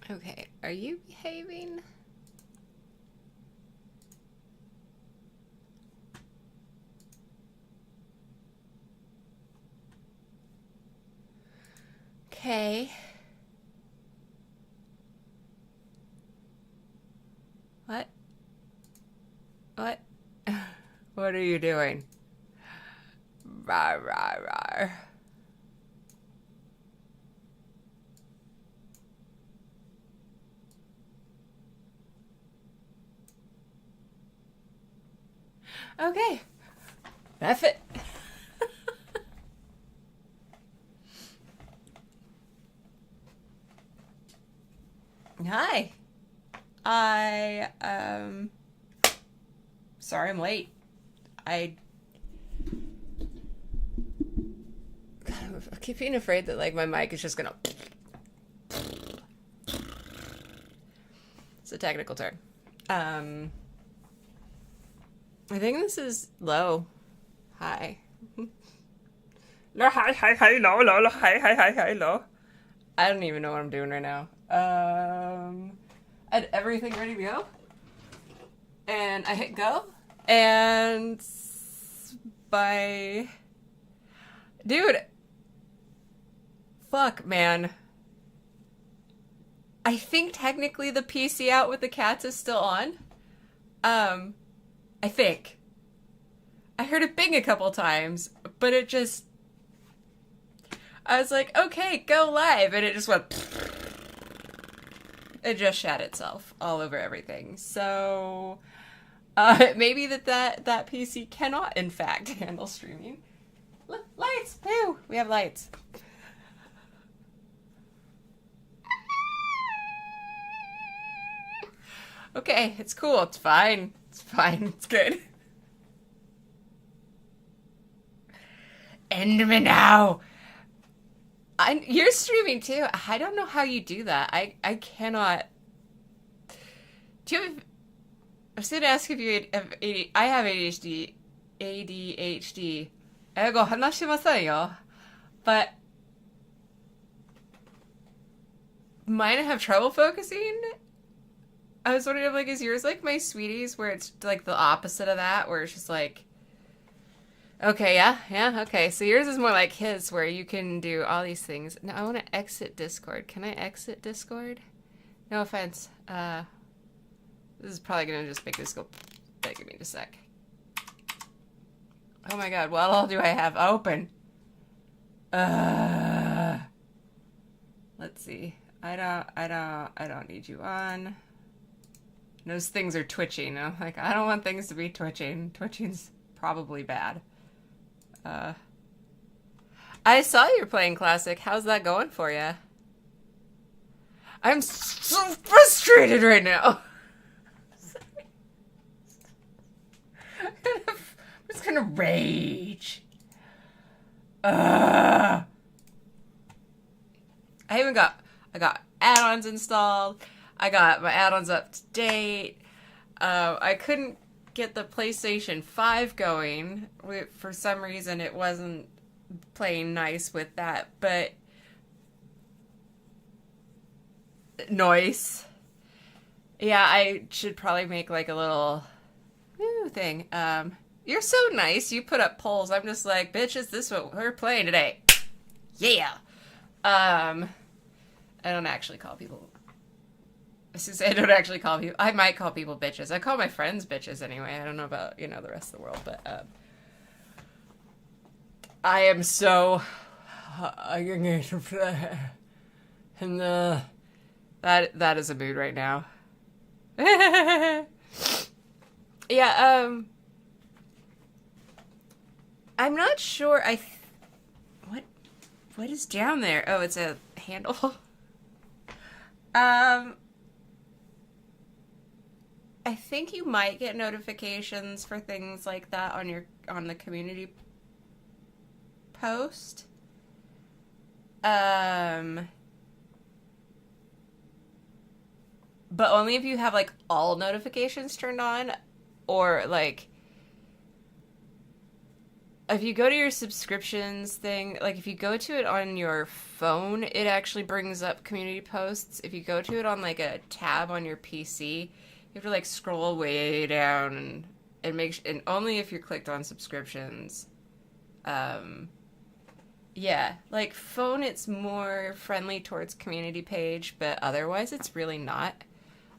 Okay, are you behaving? Okay. What? What? What are you doing? Rawr, rawr, rawr. Okay. That's it. Hi. Sorry I'm late. I keep being afraid that, like, my mic is just gonna... It's a technical term. I think this is low. Hi. No, hi, low, hi, low. I don't even know what I'm doing right now. I had everything ready to go. And I hit go. And by... Dude. Fuck, man. I think technically the PC out with the cats is still on. I think. I heard it bing a couple times, but it just... I was like, okay, go live, and it just went... It just shat itself all over everything. So, maybe that PC cannot, in fact, handle streaming. Lights! Woo! We have lights. Okay, it's cool. It's fine. It's fine. It's good. End me now! You're streaming too. I don't know how you do that. I cannot. Do you have... I was going to ask if you have ADHD. I have ADHD. ADHD. 英語話しませんよ. But mine have trouble focusing. I was wondering if, like, is yours like my sweeties, where it's like the opposite of that, where it's just like, okay, yeah, okay. So yours is more like his, where you can do all these things. Now I want to exit Discord. Can I exit Discord? No offense. This is probably gonna just make this go. Give me a sec. Oh my god, what all do I have open? Let's see. I don't need you on. Those things are twitching. I'm like, I don't want things to be twitching. Twitching's probably bad. I saw you playing Classic. How's that going for you? I'm so frustrated right now. I'm just gonna rage. I got add-ons installed. I got my add-ons up to date. I couldn't get the PlayStation 5 going. For some reason, it wasn't playing nice with that, but... Noise. Yeah, I should probably make, like, a little... thing. You're so nice. You put up polls. I'm just like, bitch, is this what we're playing today? Yeah. I don't actually call people... I don't actually call people... I might call people bitches. I call my friends bitches anyway. I don't know about, the rest of the world, but, I am so... And, that is a mood right now. Yeah, I'm not sure. What is down there? Oh, it's a handle. I think you might get notifications for things like that on the community post. But only if you have, like, all notifications turned on, or, like, if you go to your subscriptions thing, like if you go to it on your phone, it actually brings up community posts. If you go to it on like a tab on your PC, you have to like scroll way down and only if you're clicked on subscriptions. Yeah, like phone, it's more friendly towards community page, but otherwise it's really not.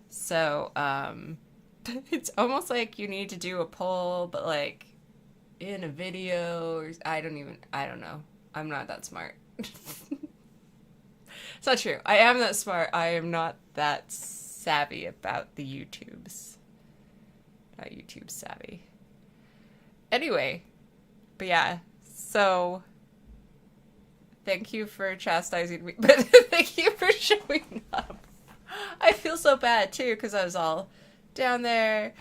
So, it's almost like you need to do a poll, but like in a video, or I don't know. I'm not that smart. It's not true. I am that smart. I am not that savvy about the YouTubes. Not YouTube savvy. Anyway, but yeah, so thank you for chastising me, but thank you for showing up. I feel so bad too, because I was all down there,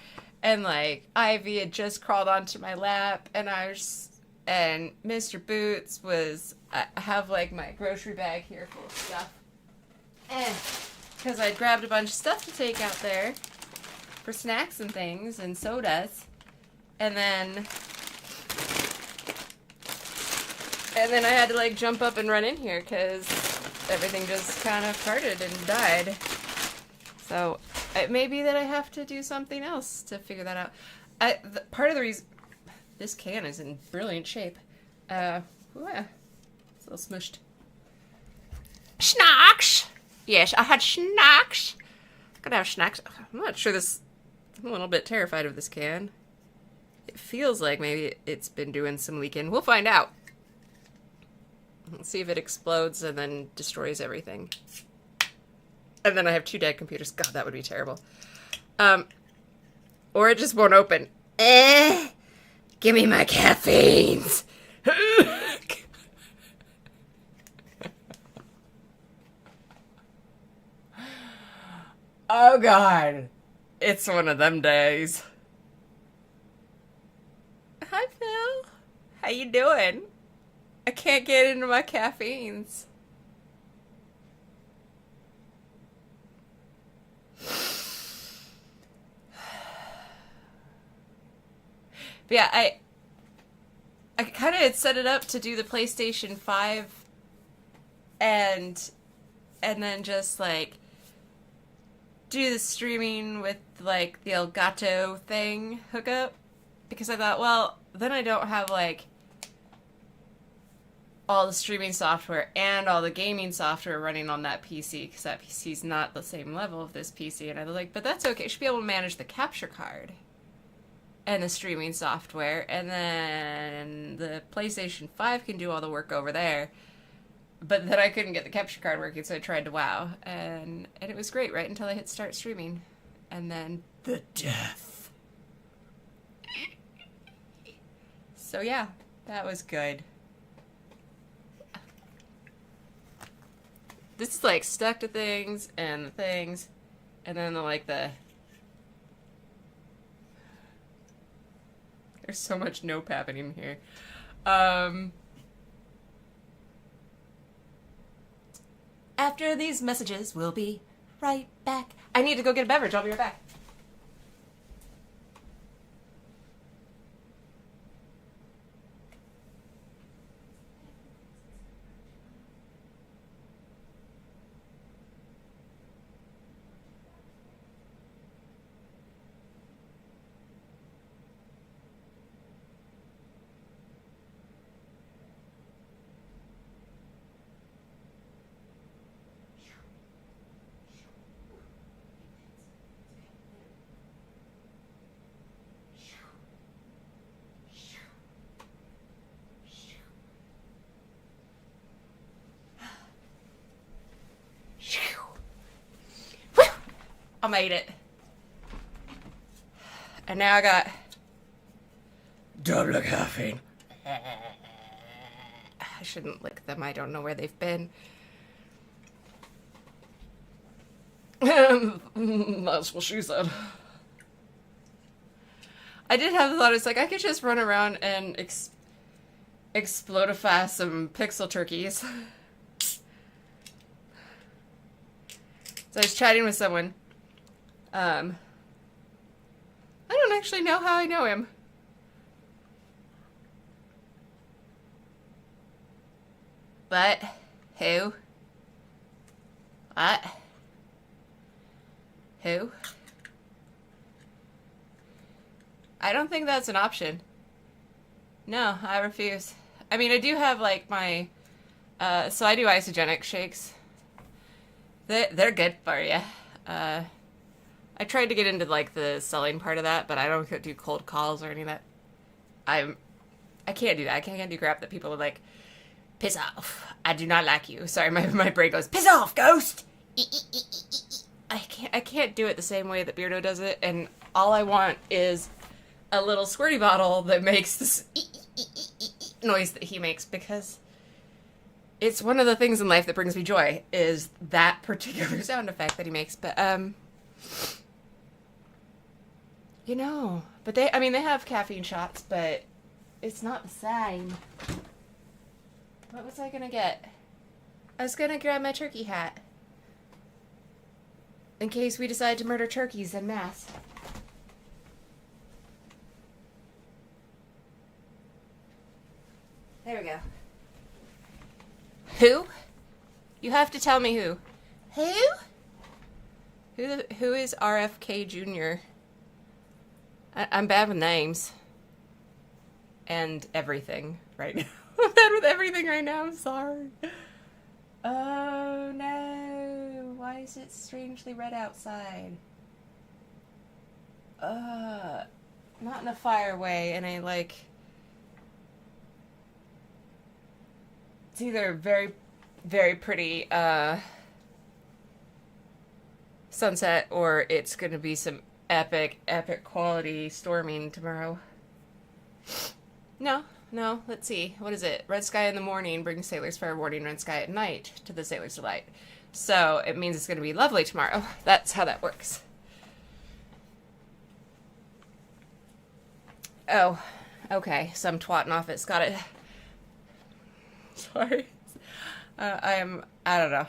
and like Ivy had just crawled onto my lap, and and Mr. Boots I have like my grocery bag here full of stuff, and because I'd grabbed a bunch of stuff to take out there for snacks and things and sodas, and then I had to like jump up and run in here because everything just kind of farted and died. So it may be that I have to do something else to figure that out. Part of the reason this can is in brilliant shape. It's a little smushed. Snacks. Yes, I had snacks. Gotta have snacks. I'm not sure this. I'm a little bit terrified of this can. It feels like maybe it's been doing some leaking. We'll find out. Let's see if it explodes and then destroys everything. And then I have 2 dead computers. God, that would be terrible. Or it just won't open. Give me my caffeines. Oh, God. It's one of them days. Hi, Phil. How you doing? I can't get into my caffeines. But yeah, I kind of had set it up to do the PlayStation 5 and then just like do the streaming with like the Elgato thing hookup, because I thought, well, then I don't have like all the streaming software and all the gaming software running on that PC, because that PC's not the same level of this PC. And I was like, but that's okay. I should be able to manage the capture card and the streaming software, and then the PlayStation 5 can do all the work over there. But then I couldn't get the capture card working, so I tried to WoW, and it was great right until I hit start streaming. And then the death. So yeah, that was good. This is like stuck to things, and then there's so much nope happening here. After these messages, we'll be right back. I need to go get a beverage. I'll be right back. I made it. And now I got double caffeine. I shouldn't lick them. I don't know where they've been. That's what she said. I did have the thought, it's like, I could just run around and explodify some pixel turkeys. So I was chatting with someone. I don't actually know how I know him. But who? What? Who? I don't think that's an option. No, I refuse. I mean, I do have, like, my... so I do isogenic shakes. They're good for you. I tried to get into, like, the selling part of that, but I don't do cold calls or any of that. I can't do that. I can't do crap that people are like, piss off. I do not like you. Sorry, my brain goes, piss off, ghost! I can't do it the same way that Beardo does it, and all I want is a little squirty bottle that makes this noise that he makes, because it's one of the things in life that brings me joy, is that particular sound effect that he makes. But, you know, but they have caffeine shots, but it's not the same. What was I gonna get? I was gonna grab my turkey hat. In case we decide to murder turkeys en masse. There we go. Who? You have to tell me who. Who? Who is RFK Jr.? I'm bad with names. And everything right now. I'm bad with everything right now, I'm sorry. Oh no. Why is it strangely red outside? Not in a fire way, and I like... It's either very, very pretty, sunset, or it's gonna be some epic, epic quality storming tomorrow. No, let's see. What is it? Red sky in the morning brings sailors fair warning, red sky at night to the sailor's delight. So, it means it's gonna be lovely tomorrow. That's how that works. Oh, okay. Some twatting off it's got it. Sorry. I don't know.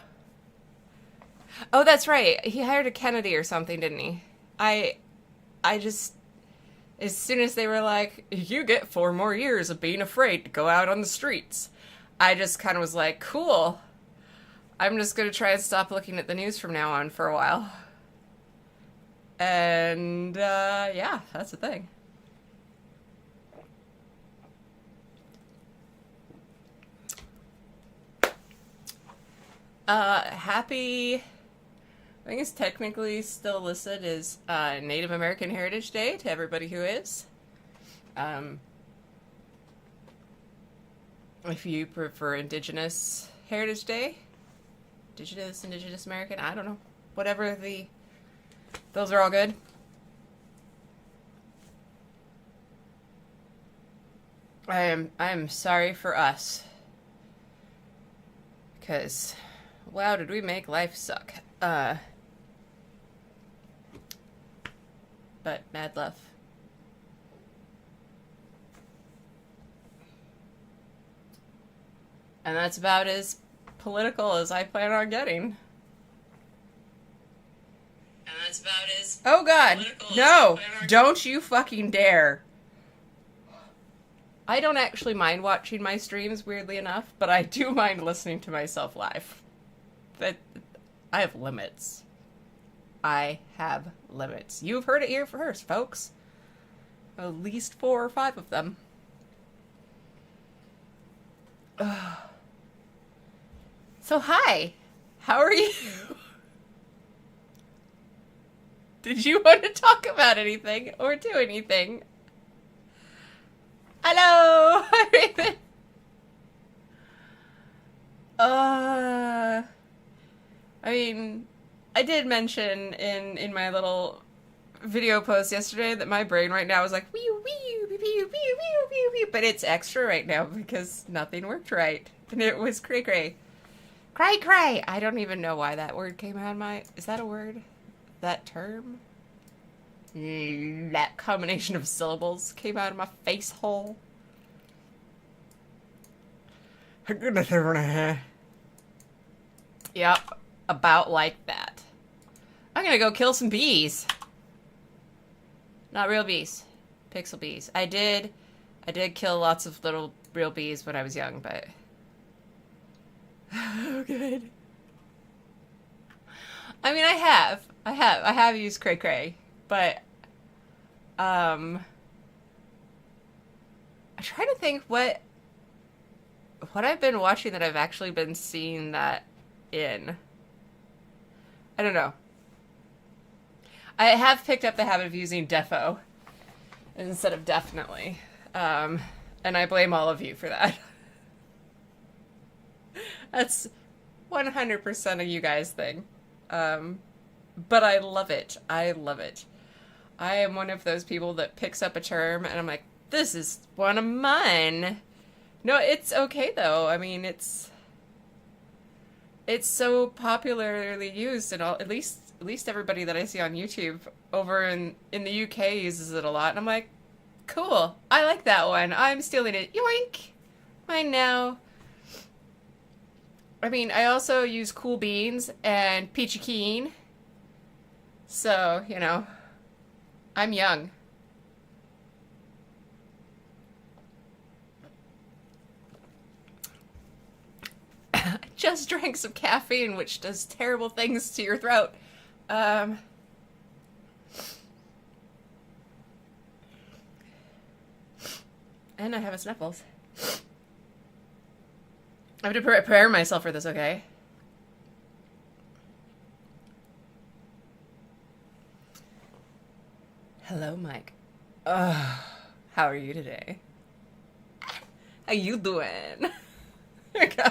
Oh, that's right. He hired a Kennedy or something, didn't he? I just, as soon as they were like, you get 4 more years of being afraid to go out on the streets, I just kind of was like, cool. I'm just going to try and stop looking at the news from now on for a while. And, yeah, that's the thing. Happy, I think it's technically still listed as Native American Heritage Day to everybody who is. If you prefer Indigenous Heritage Day, Indigenous American, I don't know. Whatever those are all good. I am sorry for us. 'Cause, wow, did we make life suck. But mad love. And that's about as political as I plan on getting. And that's about as... Oh god, no! Don't you fucking dare! I don't actually mind watching my streams, weirdly enough, but I do mind listening to myself live. But I have limits. I have limits. You've heard it here first, folks. At least 4 or 5 of them. Ugh. So hi, how are you? Did you want to talk about anything or do anything? Hello, Raven. I mean, I did mention in my little video post yesterday that my brain right now is like wee wee wee wee wee wee wee, but it's extra right now because nothing worked right, and it was cray cray, cray cray. I don't even know why that word came out of my. Is that a word? That term? That combination of syllables came out of my face hole. Goodness, everyone. Yep, about like that. I'm gonna go kill some bees. Not real bees, pixel bees. I did kill lots of little real bees when I was young, but Oh, good. I mean, I have used Cray Cray, but I try to think what I've been watching that I've actually been seeing that in. I don't know. I have picked up the habit of using defo instead of definitely. And I blame all of you for that. That's 100% a you guys thing. But I love it. I love it. I am one of those people that picks up a term and I'm like, this is one of mine. No, it's okay though. I mean, it's so popularly used and all, at least everybody that I see on YouTube over in the UK uses it a lot. And I'm like, cool. I like that one. I'm stealing it. Yoink. Mine now. I mean, I also use Cool Beans and Peachy Keen. So, you know, I'm young. I just drank some caffeine, which does terrible things to your throat. And I have a sniffles. I have to prepare myself for this, okay? Hello, Mike. How are you today? How you doing? There we go.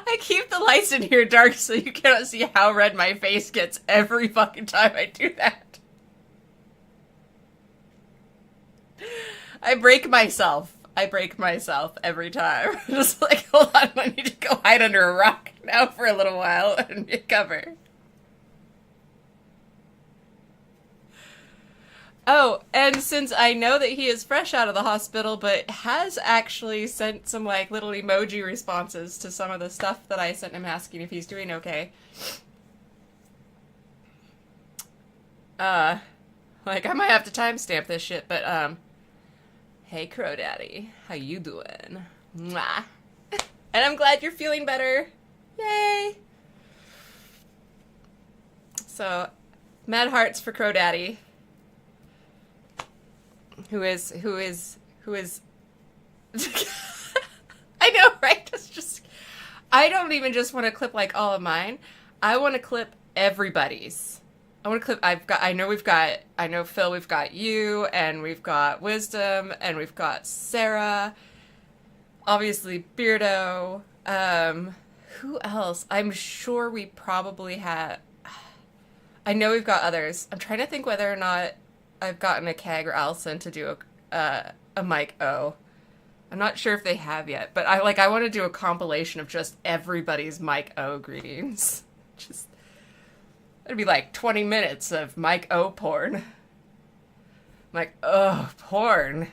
I keep the lights in here dark so you cannot see how red my face gets every fucking time I do that. I break myself every time. Just like, hold on, I need to go hide under a rock now for a little while and recover. Oh, and since I know that he is fresh out of the hospital, but has actually sent some, like, little emoji responses to some of the stuff that I sent him asking if he's doing okay. Like, I might have to timestamp this shit, but, hey, Crow Daddy, how you doing? Mwah. And I'm glad you're feeling better. Yay! So, mad hearts for Crow Daddy. Who is I know, right? It's just, I don't even just want to clip like all of mine. I want to clip everybody's. I want to clip, I know Phil, we've got you, and we've got Wisdom, and we've got Sarah, obviously Beardo, who else? I'm sure we probably have, I know we've got others. I'm trying to think whether or not I've gotten a Keg or Allison to do a Mike O. I'm not sure if they have yet, but I want to do a compilation of just everybody's Mike O greetings. Just, it'd be like 20 minutes of Mike O porn. Mike O porn.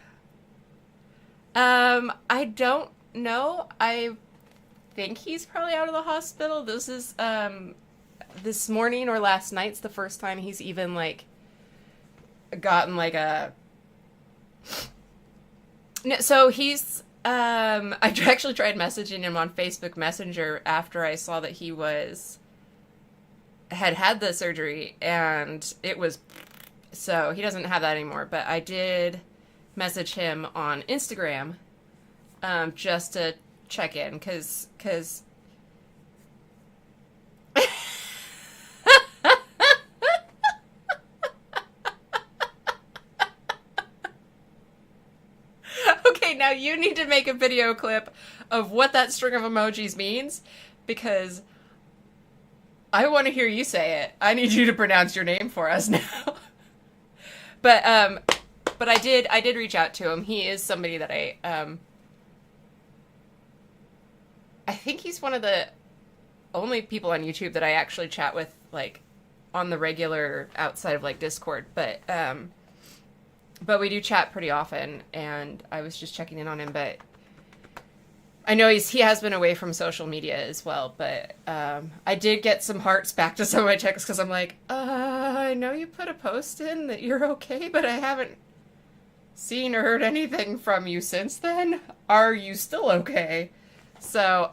I don't know. I think he's probably out of the hospital. This is, this morning or last night's the first time he's even, like, gotten like a so he's I actually tried messaging him on Facebook Messenger after I saw that he had the surgery, and it was, so he doesn't have that anymore, but I did message him on Instagram just to check in because now you need to make a video clip of what that string of emojis means, because I want to hear you say it. I need you to pronounce your name for us now. But I did reach out to him. He is somebody that I think he's one of the only people on YouTube that I actually chat with, like, on the regular outside of, like, Discord, but we do chat pretty often, and I was just checking in on him, but I know he has been away from social media as well, but I did get some hearts back to some of my texts because I'm like, I know you put a post in that you're okay, but I haven't seen or heard anything from you since then. Are you still okay? So,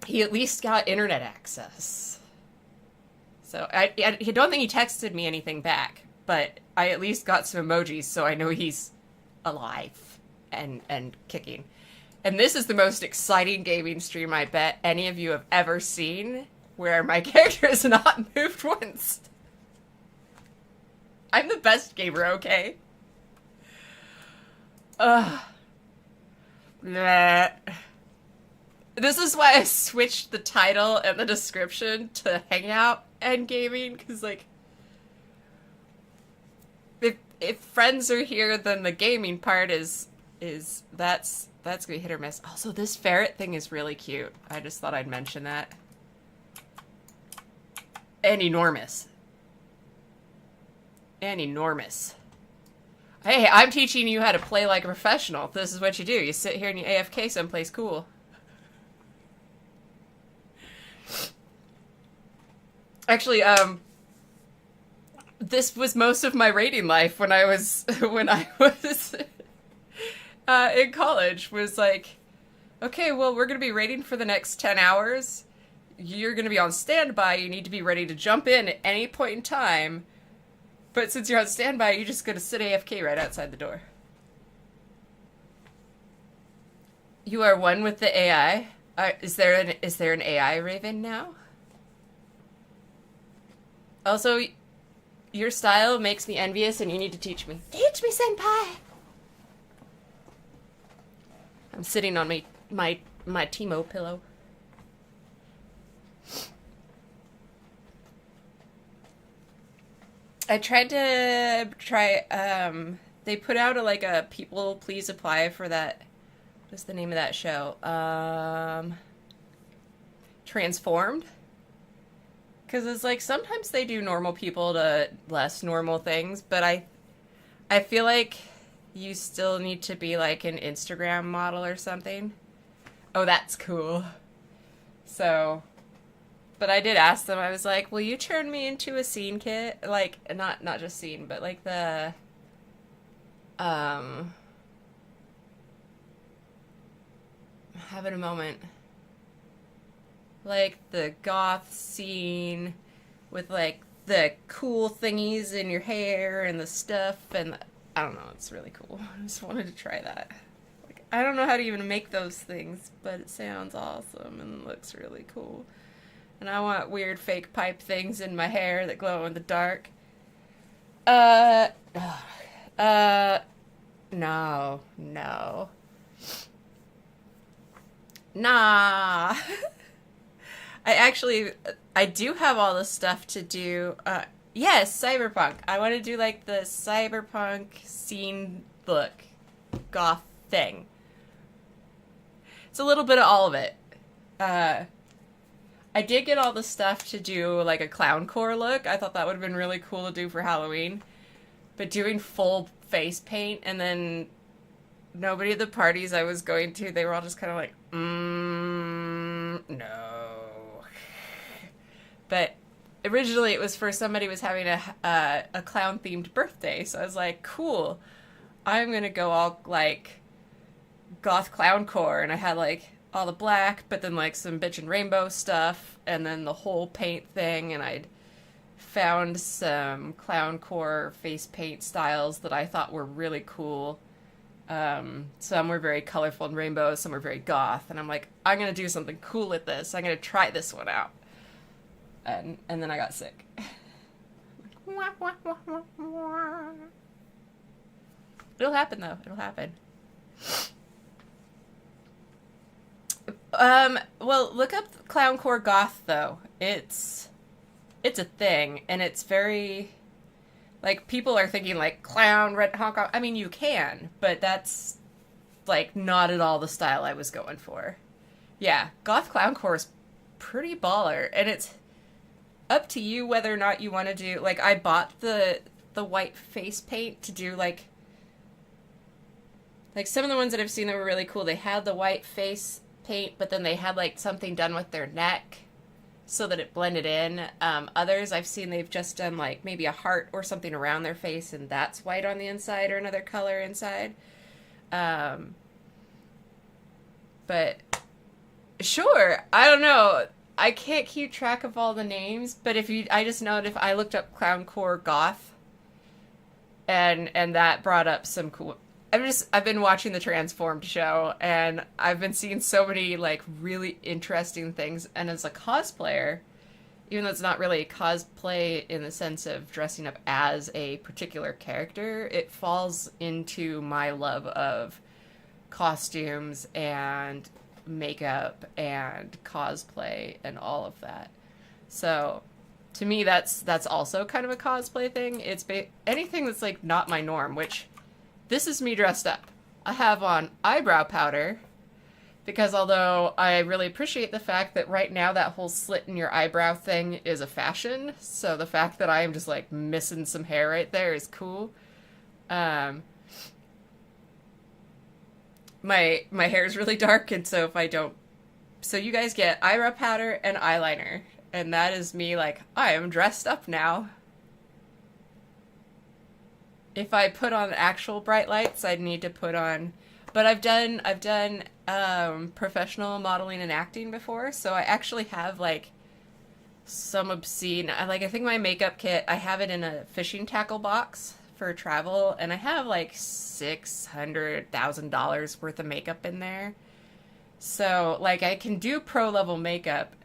he at least got internet access. So I don't think he texted me anything back, but I at least got some emojis, so I know he's alive and kicking. And this is the most exciting gaming stream I bet any of you have ever seen, where my character is not moved once. I'm the best gamer, okay? Ugh. Bleh. This is why I switched the title and the description to Hangout and Gaming, because, like, if friends are here, then the gaming part is that's gonna be hit or miss. Also, this ferret thing is really cute. I just thought I'd mention that. And enormous. And enormous. Hey, I'm teaching you how to play like a professional. This is what you do. You sit here and you AFK someplace cool. Actually, this was most of my raiding life when I was in college. Was like, okay, well, we're gonna be raiding for the next 10 hours. You're gonna be on standby. You need to be ready to jump in at any point in time. But since you're on standby, you're just gonna sit AFK right outside the door. You are one with the AI. Is there an AI Raven now? Also, your style makes me envious, and you need to teach me. Teach me, senpai! I'm sitting on my Timo pillow. I tried to they put out a people please apply for that, what's the name of that show? Transformed? Because it's like, sometimes they do normal people to less normal things, but I feel like you still need to be like an Instagram model or something. Oh, that's cool. So, but I did ask them, I was like, will you turn me into a scene kit? Like, not just scene, but like the, having a moment. Like the goth scene with like the cool thingies in your hair and the stuff, and I don't know, it's really cool. I just wanted to try that. Like, I don't know how to even make those things, but it sounds awesome and looks really cool. And I want weird fake pipe things in my hair that glow in the dark. No. Nah. I do have all the stuff to do. Yes, cyberpunk. I want to do like the cyberpunk scene look, goth thing. It's a little bit of all of it. I did get all the stuff to do like a clowncore look. I thought that would have been really cool to do for Halloween. But doing full face paint, and then nobody at the parties I was going to, they were all just kind of like, no. But originally it was for somebody who was having a clown-themed birthday, so I was like, cool, I'm gonna go all, like, goth clowncore, and I had, like, all the black, but then, like, some bitch and rainbow stuff, and then the whole paint thing, and I'd found some clowncore face paint styles that I thought were really cool. Some were very colorful and rainbow, some were very goth, and I'm like, I'm gonna do something cool with this, I'm gonna try this one out. And then I got sick. It'll happen, though. It'll happen. Well, look up clowncore goth, though. It's a thing, and it's very, like, people are thinking, like, clown, red Hong Kong. I mean, you can, but that's, like, not at all the style I was going for. Yeah, goth clowncore is pretty baller, and it's up to you whether or not you want to do, like, I bought the white face paint to do, like Like some of the ones that I've seen that were really cool, they had the white face paint, but then they had like something done with their neck so that it blended in. Others I've seen they've just done like maybe a heart or something around their face and that's white on the inside or another color inside. But sure, I don't know. I can't keep track of all the names, but I just know that if I looked up clowncore goth, and that brought up some cool. I've been watching the Transformed show, and I've been seeing so many like really interesting things. And as a cosplayer, even though it's not really cosplay in the sense of dressing up as a particular character, it falls into my love of costumes and makeup and cosplay and all of that. So to me that's also kind of a cosplay thing. It's anything that's like not my norm, which this is me dressed up. I have on eyebrow powder because although I really appreciate the fact that right now that whole slit in your eyebrow thing is a fashion, so the fact that I am just like missing some hair right there is cool. My hair is really dark, and so so you guys get eyebrow powder and eyeliner, and that is me like, I am dressed up now. If I put on actual bright lights, I'd need to put on, but I've done professional modeling and acting before, so I actually have like some obscene, I think my makeup kit, I have it in a fishing tackle box for travel, and I have like $600,000 worth of makeup in there. So like I can do pro level makeup.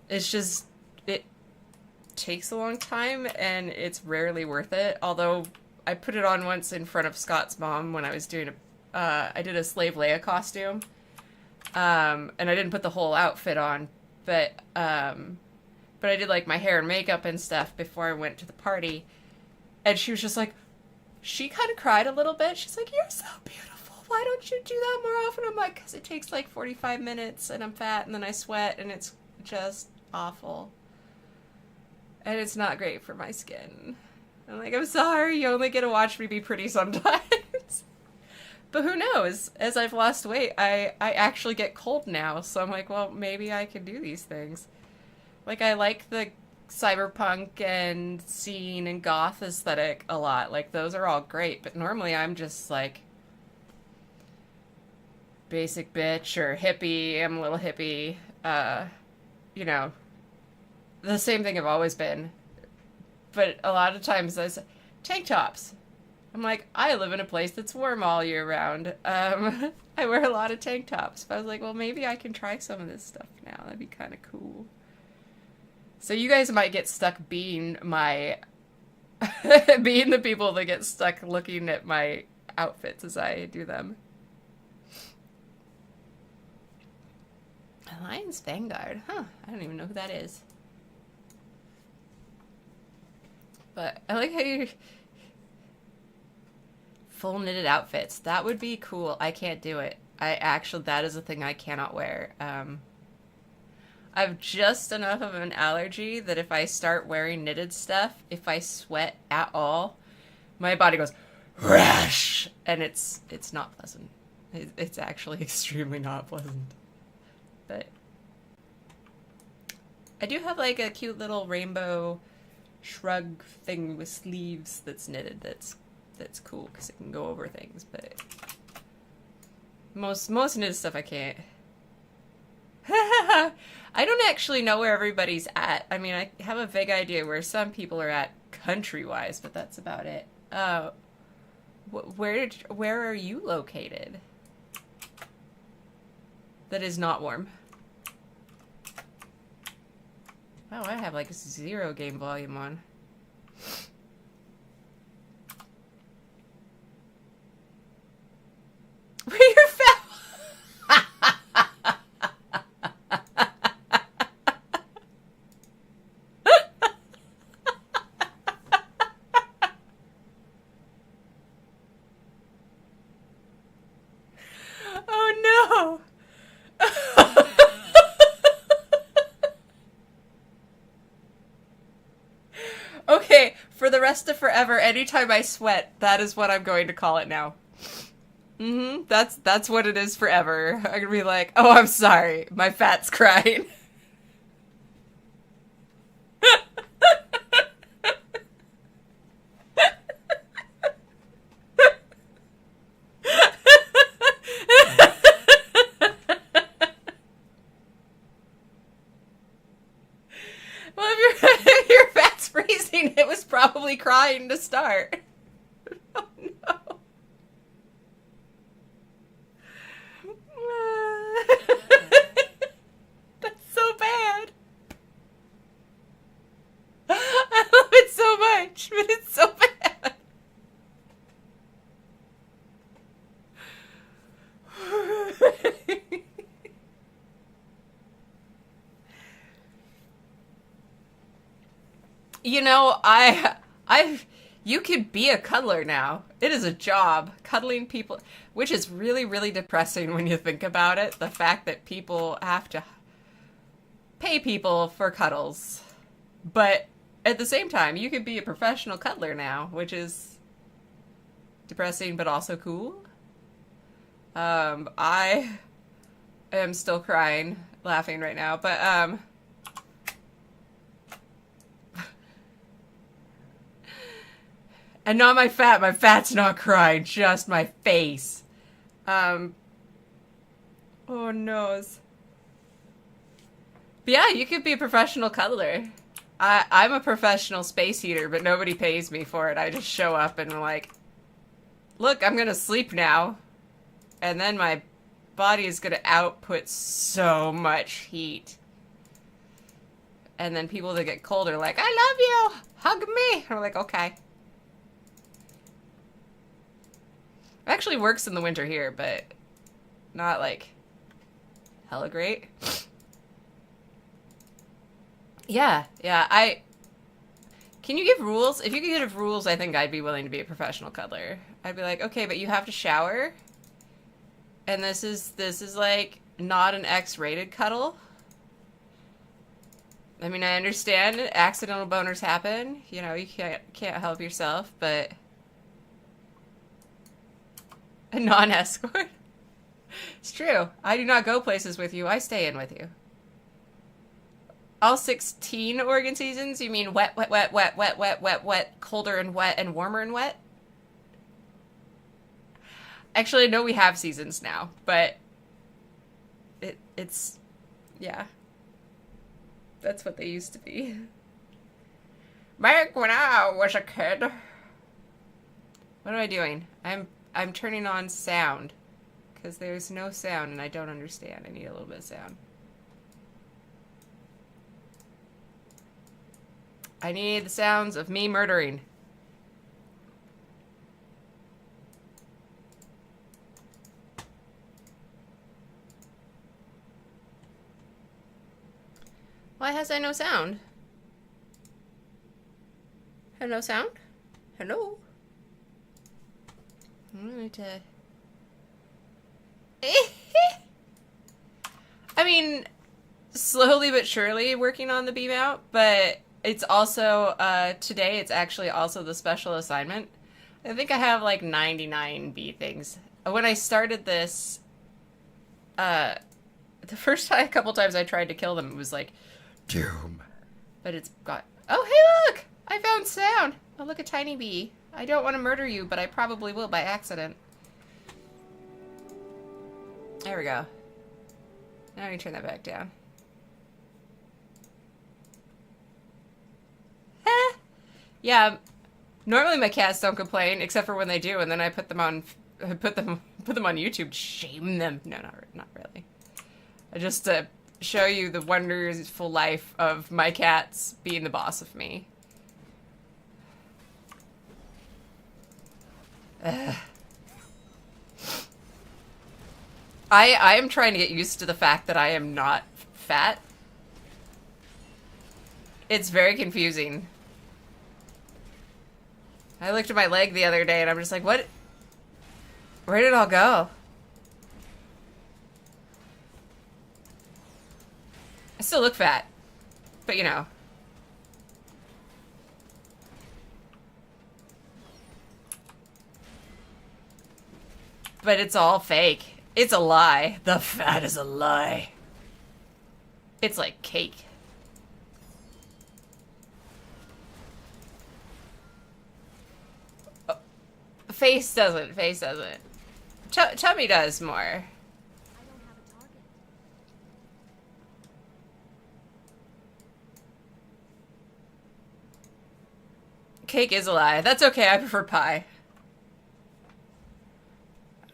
It's just it takes a long time and it's rarely worth it. Although I put it on once in front of Scott's mom when I was doing I did a Slave Leia costume. And I didn't put the whole outfit on, but I did like my hair and makeup and stuff before I went to the party. And she was just like, she kind of cried a little bit. She's like, you're so beautiful. Why don't you do that more often? I'm like, because it takes like 45 minutes and I'm fat and then I sweat and it's just awful. And it's not great for my skin. I'm like, I'm sorry, you only get to watch me be pretty sometimes. But who knows? As I've lost weight, I actually get cold now. So I'm like, well, maybe I can do these things. Like, I like the cyberpunk and scene and goth aesthetic a lot. Like, those are all great. But normally I'm just like basic bitch or hippie. I'm a little hippie. You know, the same thing I've always been. But a lot of times I say, tank tops. I'm like, I live in a place that's warm all year round. I wear a lot of tank tops. But I was like, well, maybe I can try some of this stuff now. That'd be kind of cool. So you guys might get stuck being my... being the people that get stuck looking at my outfits as I do them. Alliance Vanguard. Huh. I don't even know who that is. But I like how you... Full knitted outfits. That would be cool. I can't do it. That is a thing I cannot wear. I've just enough of an allergy that if I start wearing knitted stuff, if I sweat at all, my body goes, rash! And it's not pleasant. It's actually extremely not pleasant. But I do have like a cute little rainbow shrug thing with sleeves that's knitted that's cool because it can go over things, but most knitted stuff I can't. I don't actually know where everybody's at. I mean, I have a vague idea where some people are at country-wise, but that's about it. Where are you located? That is not warm. Wow, I have like 0 game volume on. Where your fat? Oh no! Okay, for the rest of forever, anytime I sweat, that is what I'm going to call it now. That's what it is forever. I'm gonna be like, oh, I'm sorry, my fat's crying. Well, if your fat's freezing, it was probably crying to start. Oh no. That's so bad. I love it so much, but it's so bad. You know, you could be a cuddler now. It is a job, cuddling people, which is really, really depressing when you think about it. The fact that people have to pay people for cuddles. But at the same time, you could be a professional cuddler now, which is depressing but also cool. I am still crying, laughing right now, but and not my fat. My fat's not crying, just my face. Oh noes. But yeah, you could be a professional cuddler. I'm a professional space heater, but nobody pays me for it. I just show up and I'm like, look, I'm gonna sleep now. And then my body is gonna output so much heat. And then people that get cold are like, I love you! Hug me! I'm like, okay. It actually works in the winter here, but not like hella great. Yeah, can you give rules? If you could give rules, I think I'd be willing to be a professional cuddler. I'd be like, okay, but you have to shower. And this is like not an X-rated cuddle. I mean, I understand accidental boners happen. You know, you can't help yourself, but a non-escort? It's true. I do not go places with you. I stay in with you. All 16 Oregon seasons? You mean wet, wet, wet, wet, wet, wet, wet, wet, colder and wet, and warmer and wet? Actually, I know we have seasons now, but it's yeah. That's what they used to be. Back when I was a kid. What am I doing? I'm turning on sound because there's no sound and I don't understand. I need a little bit of sound. I need the sounds of me murdering. Why has I no sound? Hello, sound? Hello? I need to... I mean, slowly but surely working on the beam out, but it's also, today it's actually also the special assignment. I think I have like 99 bee things. When I started this, the first time, a couple times I tried to kill them, it was like, doom. But it's got, oh hey look! I found sound! Oh look, a tiny bee. I don't want to murder you, but I probably will by accident. There we go. Now I can turn that back down. Yeah, normally my cats don't complain, except for when they do, and then I put them on YouTube to shame them. No, not really. Just to show you the wonderful life of my cats being the boss of me. I am trying to get used to the fact that I am not fat. It's very confusing. I looked at my leg the other day and I'm just like, what? Where did it all go? I still look fat. But you know. But it's all fake. It's a lie. The fat is a lie. It's like cake. Oh, face doesn't. Face doesn't. Chubby does more. Cake is a lie. That's okay. I prefer pie.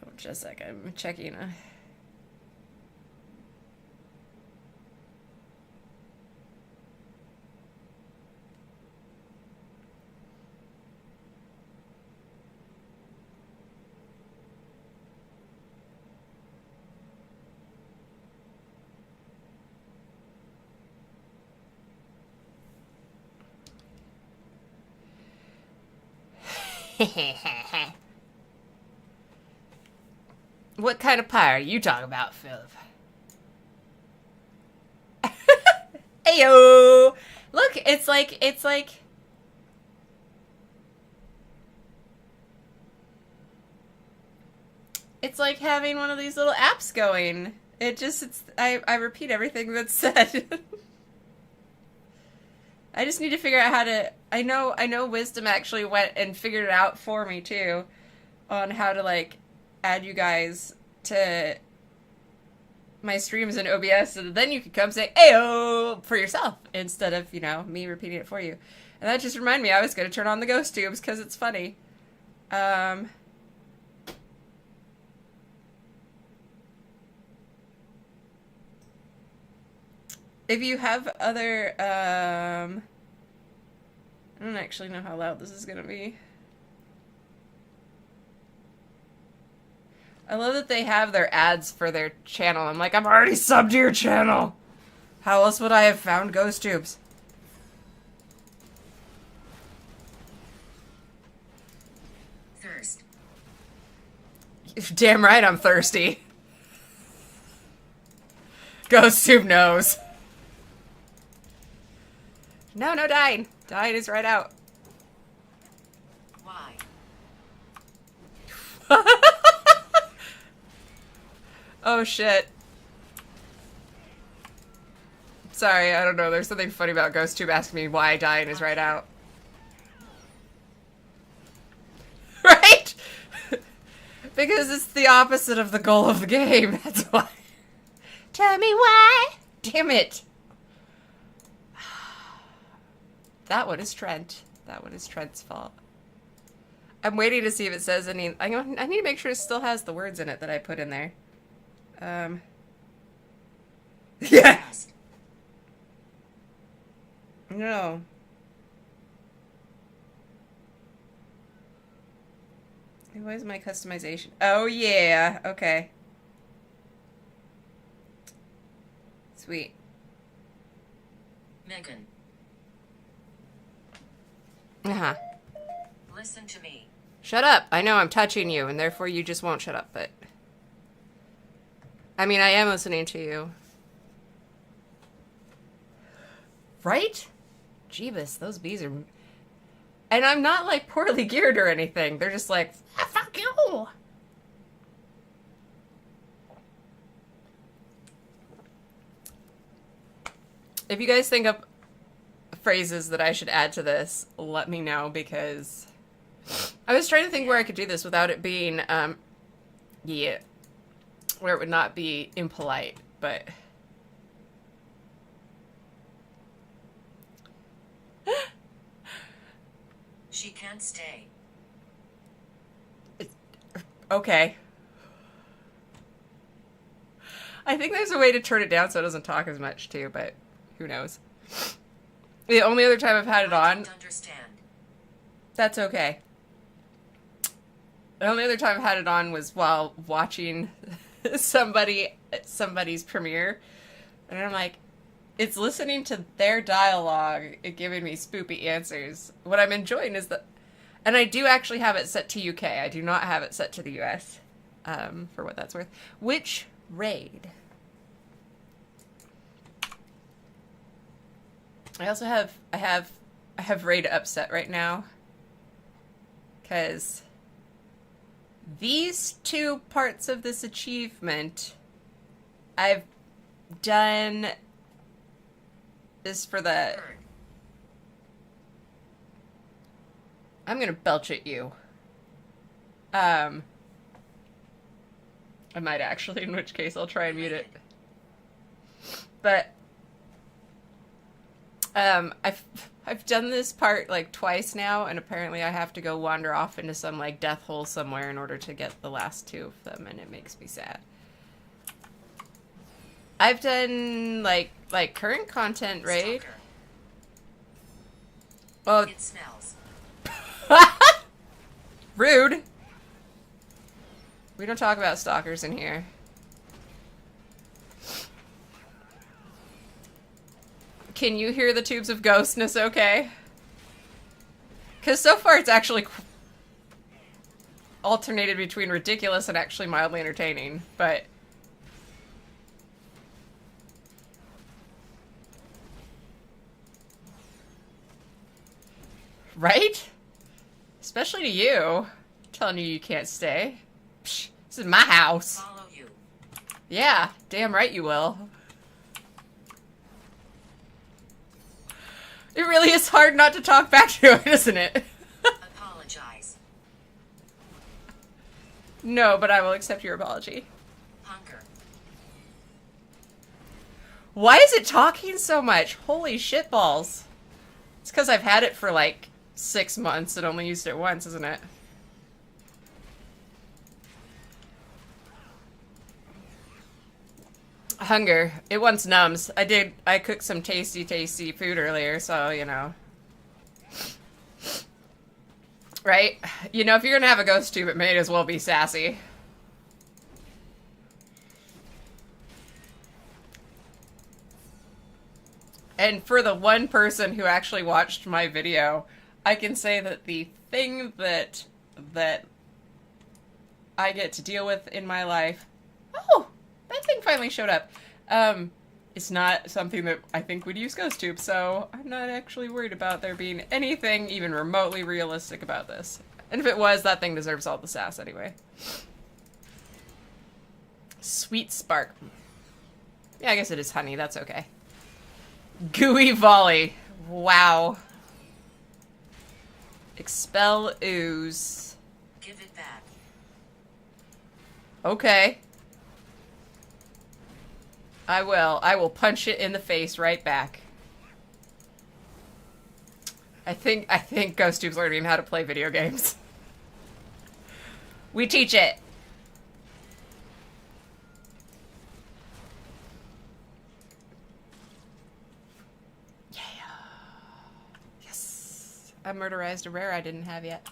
Oh, just a second. I'm checking. What kind of pie are you talking about, Philip? Ayo! Look, it's like having one of these little apps going. I repeat everything that's said. I just need to figure out how to. I know Wisdom actually went and figured it out for me too, on how to like add you guys to my streams in OBS, and then you could come say "Ayo" for yourself instead of me repeating it for you. And that just reminded me I was gonna turn on the ghost tubes because it's funny. If you have other, I don't actually know how loud this is gonna be. I love that they have their ads for their channel. I'm like, I'm already subbed to your channel. How else would I have found ghost tubes? Thirst. Damn right I'm thirsty. Ghost tube knows. No, dying. Dying is right out. Why? Oh shit. Sorry, I don't know. There's something funny about Ghost Tube asking me why dying is right out. Right? Because it's the opposite of the goal of the game. That's why. Tell me why. Damn it. That one is Trent. That one is Trent's fault. I'm waiting to see if it says any... I need to make sure it still has the words in it that I put in there. Yeah. No. Where's my customization? Oh, yeah. Okay. Sweet. Megan. Uh-huh. Listen to me. Shut up. I know I'm touching you, and therefore you just won't shut up, but... I mean, I am listening to you. Right? Jeebus, those bees are... And I'm not, like, poorly geared or anything. They're just like, ah, fuck you! If you guys think of phrases that I should add to this, let me know, because I was trying to think where I could do this without it being, yeah, where it would not be impolite, but... She can't stay. Okay. I think there's a way to turn it down so it doesn't talk as much, too, but who knows. The only other time I've had it on... I don't understand. That's okay. The only other time I've had it on was while watching somebody's premiere. And I'm like, it's listening to their dialogue and giving me spoopy answers. What I'm enjoying is that... And I do actually have it set to UK. I do not have it set to the US, for what that's worth. Which raid? I also have... I have raid upset right now. Because These two parts of this achievement, I've done this for the... Herd. I'm gonna belch at you. I might actually, in which case I'll try and mute it. But I've done this part like twice now, and apparently I have to go wander off into some like death hole somewhere in order to get the last two of them, and it makes me sad. I've done like current content raid. Stalker. Well, It smells. rude. We don't talk about stalkers in here. Can you hear the tubes of ghostness okay? Because so far it's actually alternated between ridiculous and actually mildly entertaining, but... Right? Especially to you. Telling you you can't stay. Psh, this is my house. Follow you. Yeah, damn right you will. It really is hard not to talk back to it, isn't it? Apologize. No, but I will accept your apology. Hunger. Why is it talking so much? Holy shitballs. It's because I've had it for like 6 months and only used it once, isn't it? Hunger. It wants numbs. I cooked some tasty food earlier, so, you know. Right? You know, if you're gonna have a ghost tube, it may as well be sassy. And for the one person who actually watched my video, I can say that the thing that I get to deal with in my life... Oh! That thing finally showed up. It's not something that I think would use ghost tube, so I'm not actually worried about there being anything even remotely realistic about this. And if it was, that thing deserves all the sass anyway. Sweet spark. Yeah, I guess it is honey. That's okay. Gooey volley. Wow. Expel ooze. Give it back. Okay. I will. I will punch it in the face right back. I think Ghost Tube's learning how to play video games. We teach it. Yeah. Yes. I murderized a rare I didn't have yet.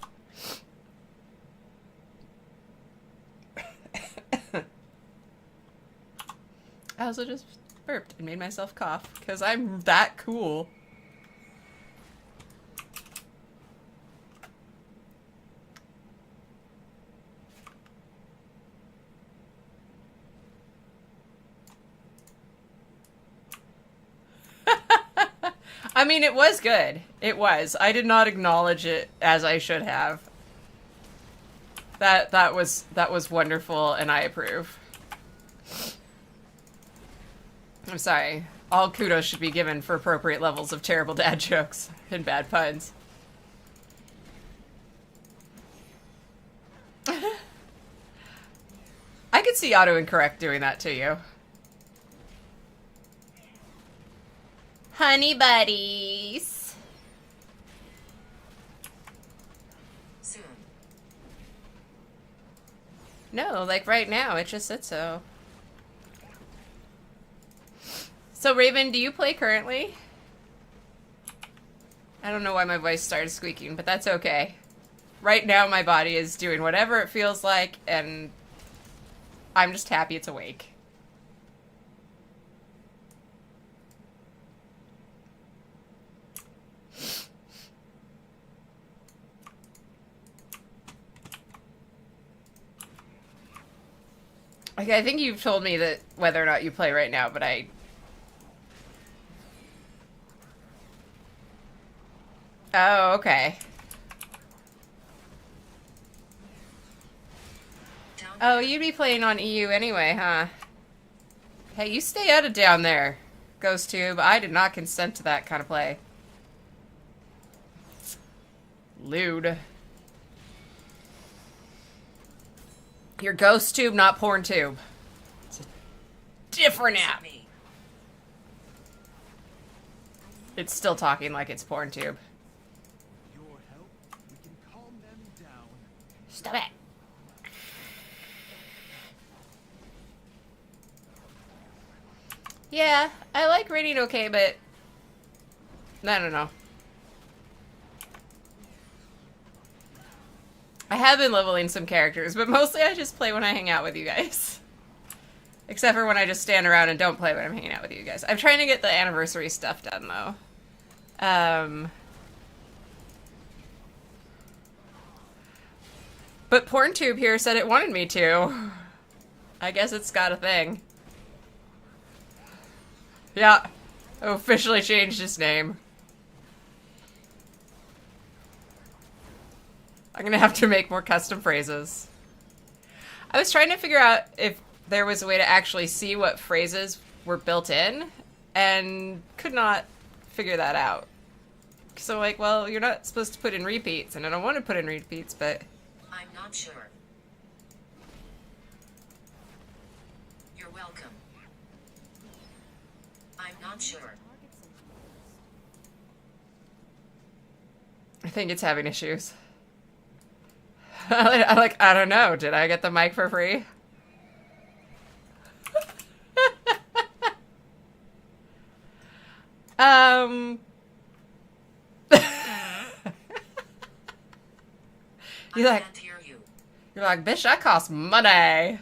I also just burped and made myself cough, because I'm that cool. I mean, it was good. It was. I did not acknowledge it as I should have. That was wonderful, and I approve. I'm sorry. All kudos should be given for appropriate levels of terrible dad jokes and bad puns. I could see autoincorrect doing that to you. Honey buddies. Soon. No, like right now, it just said so. So, Raven, do you play currently? I don't know why my voice started squeaking, but that's okay. Right now, my body is doing whatever it feels like, and I'm just happy it's awake. Okay, I think you've told me that whether or not you play right now, but I... Oh, okay. Oh, you'd be playing on EU anyway, huh? Hey, you stay out of down there, GhostTube. I did not consent to that kind of play. Lewd. You're GhostTube, not PornTube. It's a different app. Me. It's still talking like it's PornTube. Your help, we can calm them down. Stop it. Yeah, I like rating okay, but I don't know. I have been leveling some characters, but mostly I just play when I hang out with you guys. Except for when I just stand around and don't play when I'm hanging out with you guys. I'm trying to get the anniversary stuff done, though. But PornTube here said it wanted me to. I guess it's got a thing. Yeah, officially changed his name. I'm gonna have to make more custom phrases. I was trying to figure out if there was a way to actually see what phrases were built in, and could not figure that out. So like, well, you're not supposed to put in repeats, and I don't want to put in repeats, but... I'm not sure. You're welcome. I'm not sure. I think it's having issues. I don't know. Did I get the mic for free? You're like, Can't hear you. you're like, bitch, that costs money.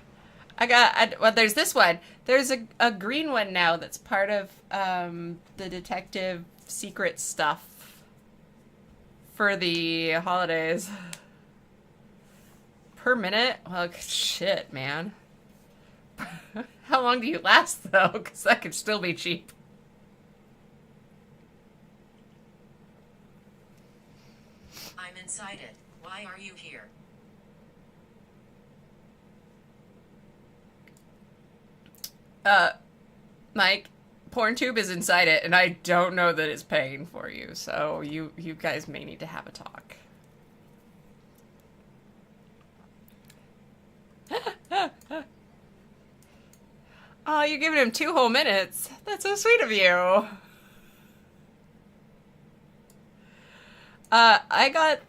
Well, there's this one. There's a green one now that's part of the detective secret stuff for the holidays. Per minute? Well, shit, man. How long do you last, though? Because that could still be cheap. I'm inside it. Why are you here? Mike, PornTube is inside it, and I don't know that it's paying for you, so you guys may need to have a talk. Oh, you're giving him 2 whole minutes. That's so sweet of you. I got,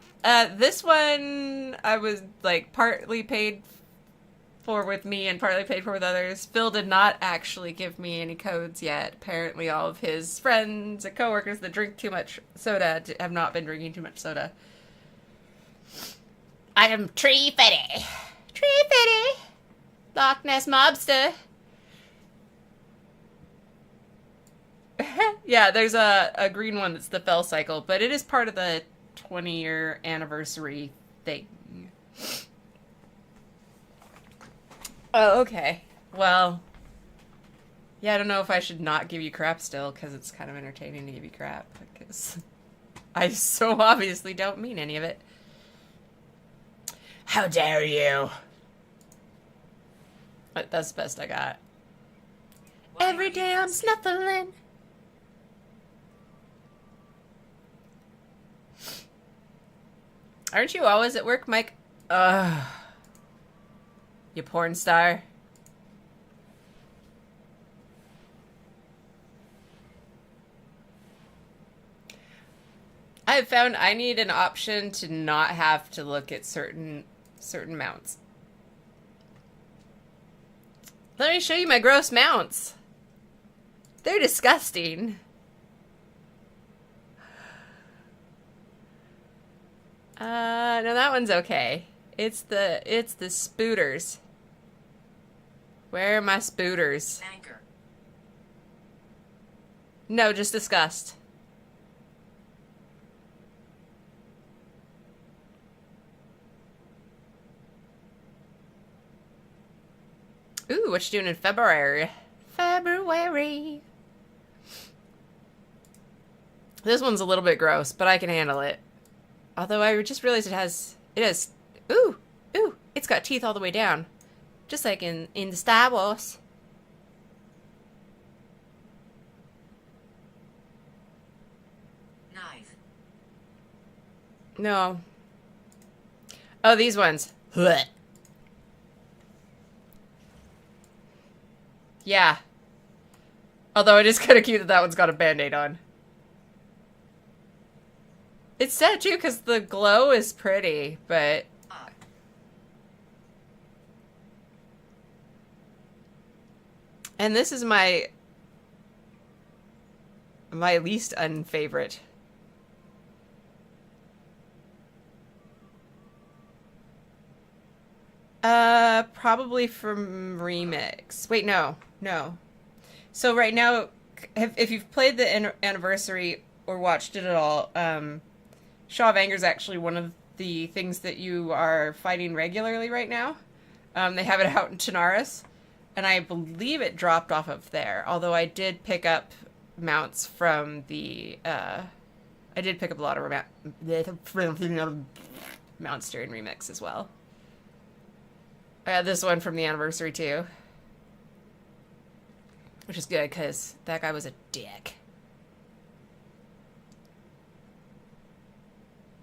this one I was, like, partly paid for with me and partly paid for with others. Phil did not actually give me any codes yet. Apparently all of his friends and coworkers that drink too much soda have not been drinking too much soda. I am Tree Fitty. Tree Fitty. Loch Ness Mobster. Yeah, there's a green one that's the Fell Cycle, but it is part of the 20-year anniversary thing. Oh, okay. Well, yeah, I don't know if I should not give you crap still, because it's kind of entertaining to give you crap, because I so obviously don't mean any of it. How dare you? But that's the best I got. Why Every are you day I'm snuffling. Aren't you always at work, Mike? Ugh. You porn star. I have found I need an option to not have to look at certain mounts. Let me show you my gross mounts. They're disgusting. No, that one's okay. It's the spooters. Where are my spooters? Anchor. No, just disgust. Ooh, what you doing in February? February. This one's a little bit gross, but I can handle it. Although I just realized it has, ooh, it's got teeth all the way down. Just like in the Star Wars. Knife. No. Oh, these ones. Yeah. Although it is kind of cute that that one's got a band-aid on. It's sad too because the glow is pretty, but... Up. And this is my least unfavorite. Probably from Remix. Wait, no. So right now, if you've played the anniversary or watched it at all, Shaw of Anger is actually one of the things that you are fighting regularly right now. They have it out in Chinaris, and I believe it dropped off of there. Although I did pick up mounts from the, I did pick up a lot of mounts during Remix as well. I got this one from the anniversary too. Which is good, because that guy was a dick.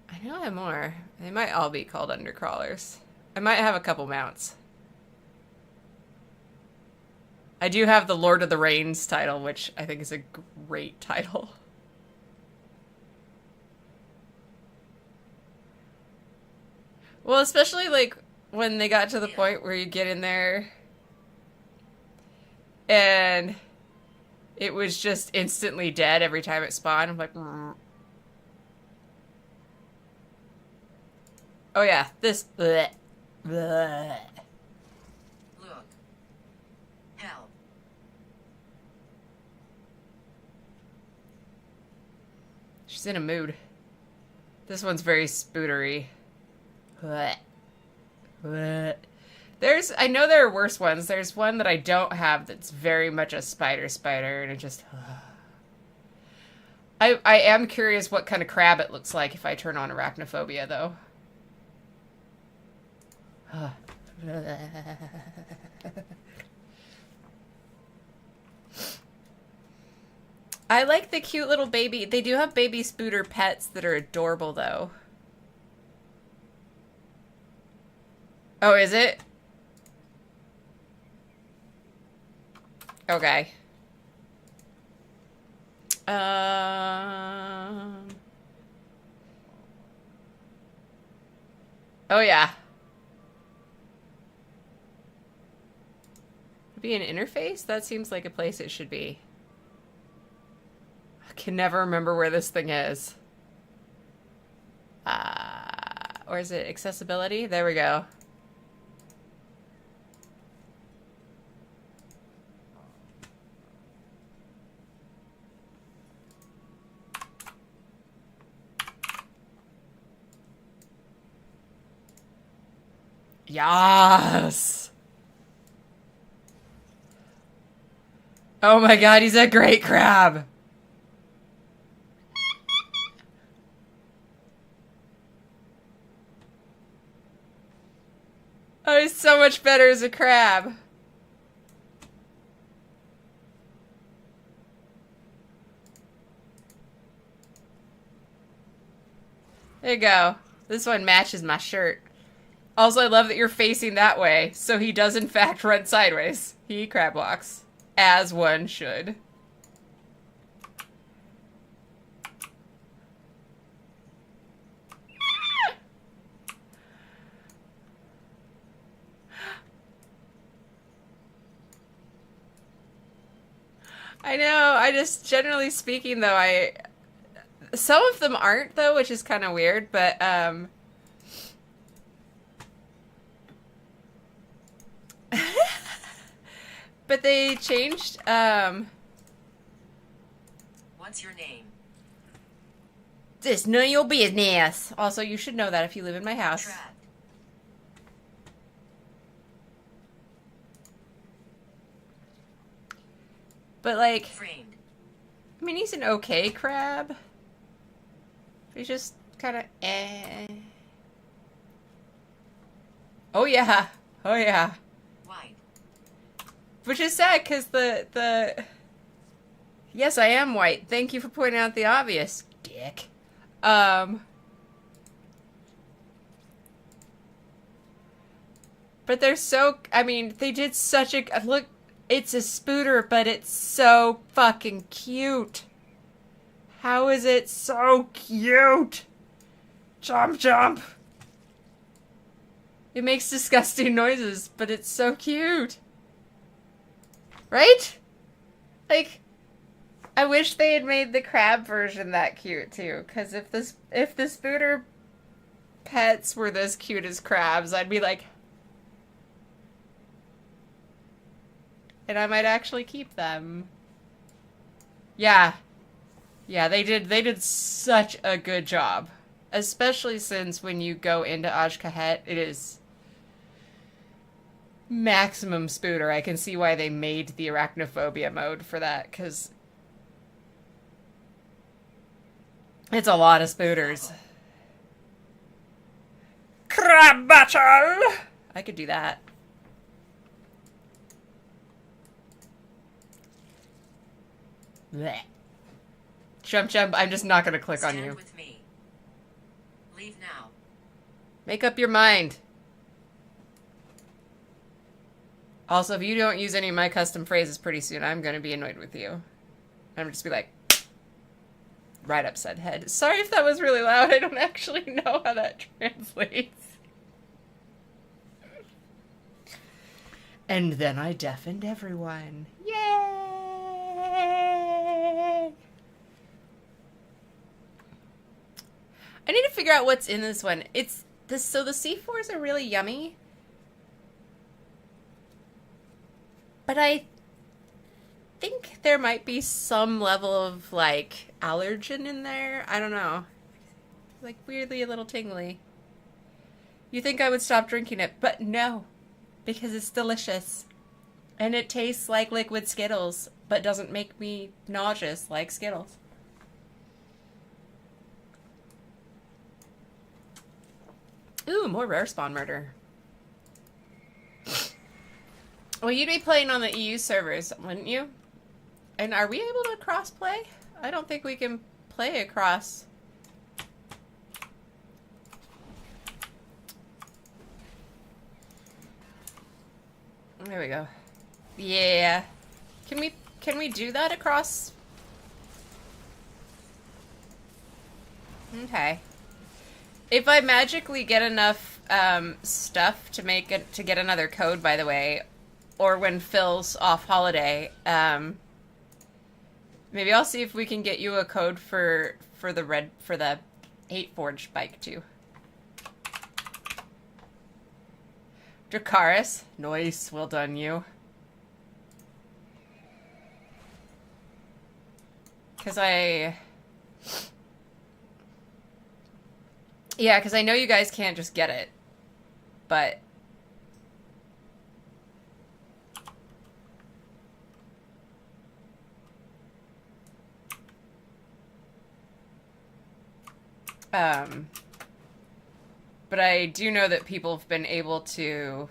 I know I have more. They might all be called undercrawlers. I might have a couple mounts. I do have the Lord of the Rains title, which I think is a great title. Well, especially, like, when they got to the point where you get in there and it was just instantly dead every time it spawned. I'm like, oh yeah, this. Bleh. Bleh. Look. Help. She's in a mood. This one's very spootery. Bleh. Bleh. I know there are worse ones. There's one that I don't have that's very much a spider, and it just... I am curious what kind of crab it looks like if I turn on arachnophobia, though. I like the cute little baby. They do have baby spooter pets that are adorable, though. Oh, is it? Okay. Oh, yeah. Be an interface? That seems like a place it should be. I can never remember where this thing is. Or is it accessibility? There we go. Yes! Oh my god, he's a great crab! Oh, he's so much better as a crab. There you go. This one matches my shirt. Also, I love that you're facing that way, so he does in fact run sideways. He crab walks, as one should. I know, I just, generally speaking though, some of them aren't though, which is kind of weird, but, but they changed, What's your name? This none of your business. Also, you should know that if you live in my house. Trapped. But like, Framed. I mean, he's an okay crab. He's just kind of eh. Oh yeah. Oh yeah. Wipe. Which is sad, because the... Yes, I am white. Thank you for pointing out the obvious, dick. But they're so... I mean, they did such a... Look, it's a spooter, but it's so fucking cute. How is it so cute? Jump, jump. It makes disgusting noises, but it's so cute. Right? Like, I wish they had made the crab version that cute too. Because if the spooter pets were this cute as crabs, I'd be like, and I might actually keep them. Yeah. Yeah, they did such a good job. Especially since when you go into Ajkahet, it is maximum spooter. I can see why they made the arachnophobia mode for that, because it's a lot of spooters. Crab battle! I could do that. Blech. Jump, jump. I'm just not going to click on you. With me. Leave now. Make up your mind. Also, if you don't use any of my custom phrases pretty soon, I'm going to be annoyed with you. I'm just be like, right upside head. Sorry if that was really loud. I don't actually know how that translates. And then I deafened everyone. Yay! I need to figure out what's in this one. So the C4s are really yummy. But I think there might be some level of, like, allergen in there. I don't know. Like, weirdly a little tingly. You think I would stop drinking it, but no. Because it's delicious. And it tastes like liquid Skittles, but doesn't make me nauseous like Skittles. Ooh, more rare spawn murder. Well, you'd be playing on the EU servers, wouldn't you? And are we able to cross-play? I don't think we can play across. There we go. Yeah. Can we do that across? Okay. If I magically get enough stuff to get another code, by the way, or when Phil's off holiday, maybe I'll see if we can get you a code for the Hate Forge bike too. Dracaris, nice, well done you. Because yeah, because I know you guys can't just get it, but I do know that people have been able to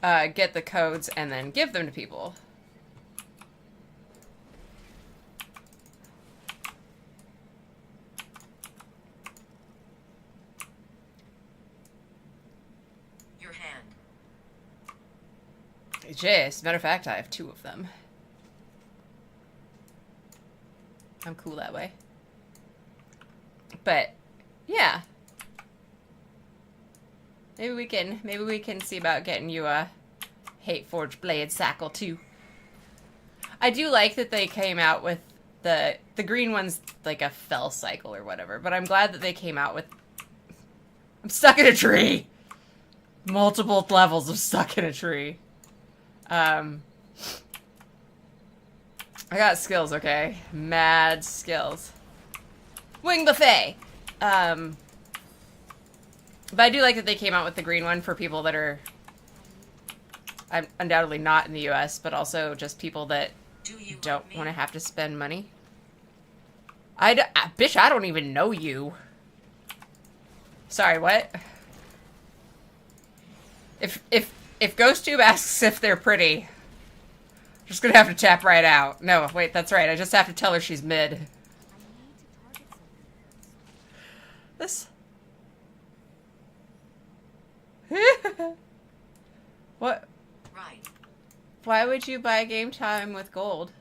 get the codes and then give them to people. Your hand. As a matter of fact, I have 2 of them. I'm cool that way. But yeah. Maybe we can see about getting you a Hate Forge blade sackle too. I do like that they came out with the green one's like a fell cycle or whatever, but I'm glad that they came out with... I'm stuck in a tree! Multiple levels of stuck in a tree. I got skills, okay? Mad skills. Wing buffet! But I do like that they came out with the green one for people that are undoubtedly not in the US, but also just people that don't want to have to spend money. Bitch, I don't even know you. Sorry, what? If GhostTube asks if they're pretty, Just gonna have to tap right out. No, wait, that's right. I just have to tell her she's mid. This. What? Right. Why would you buy game time with gold?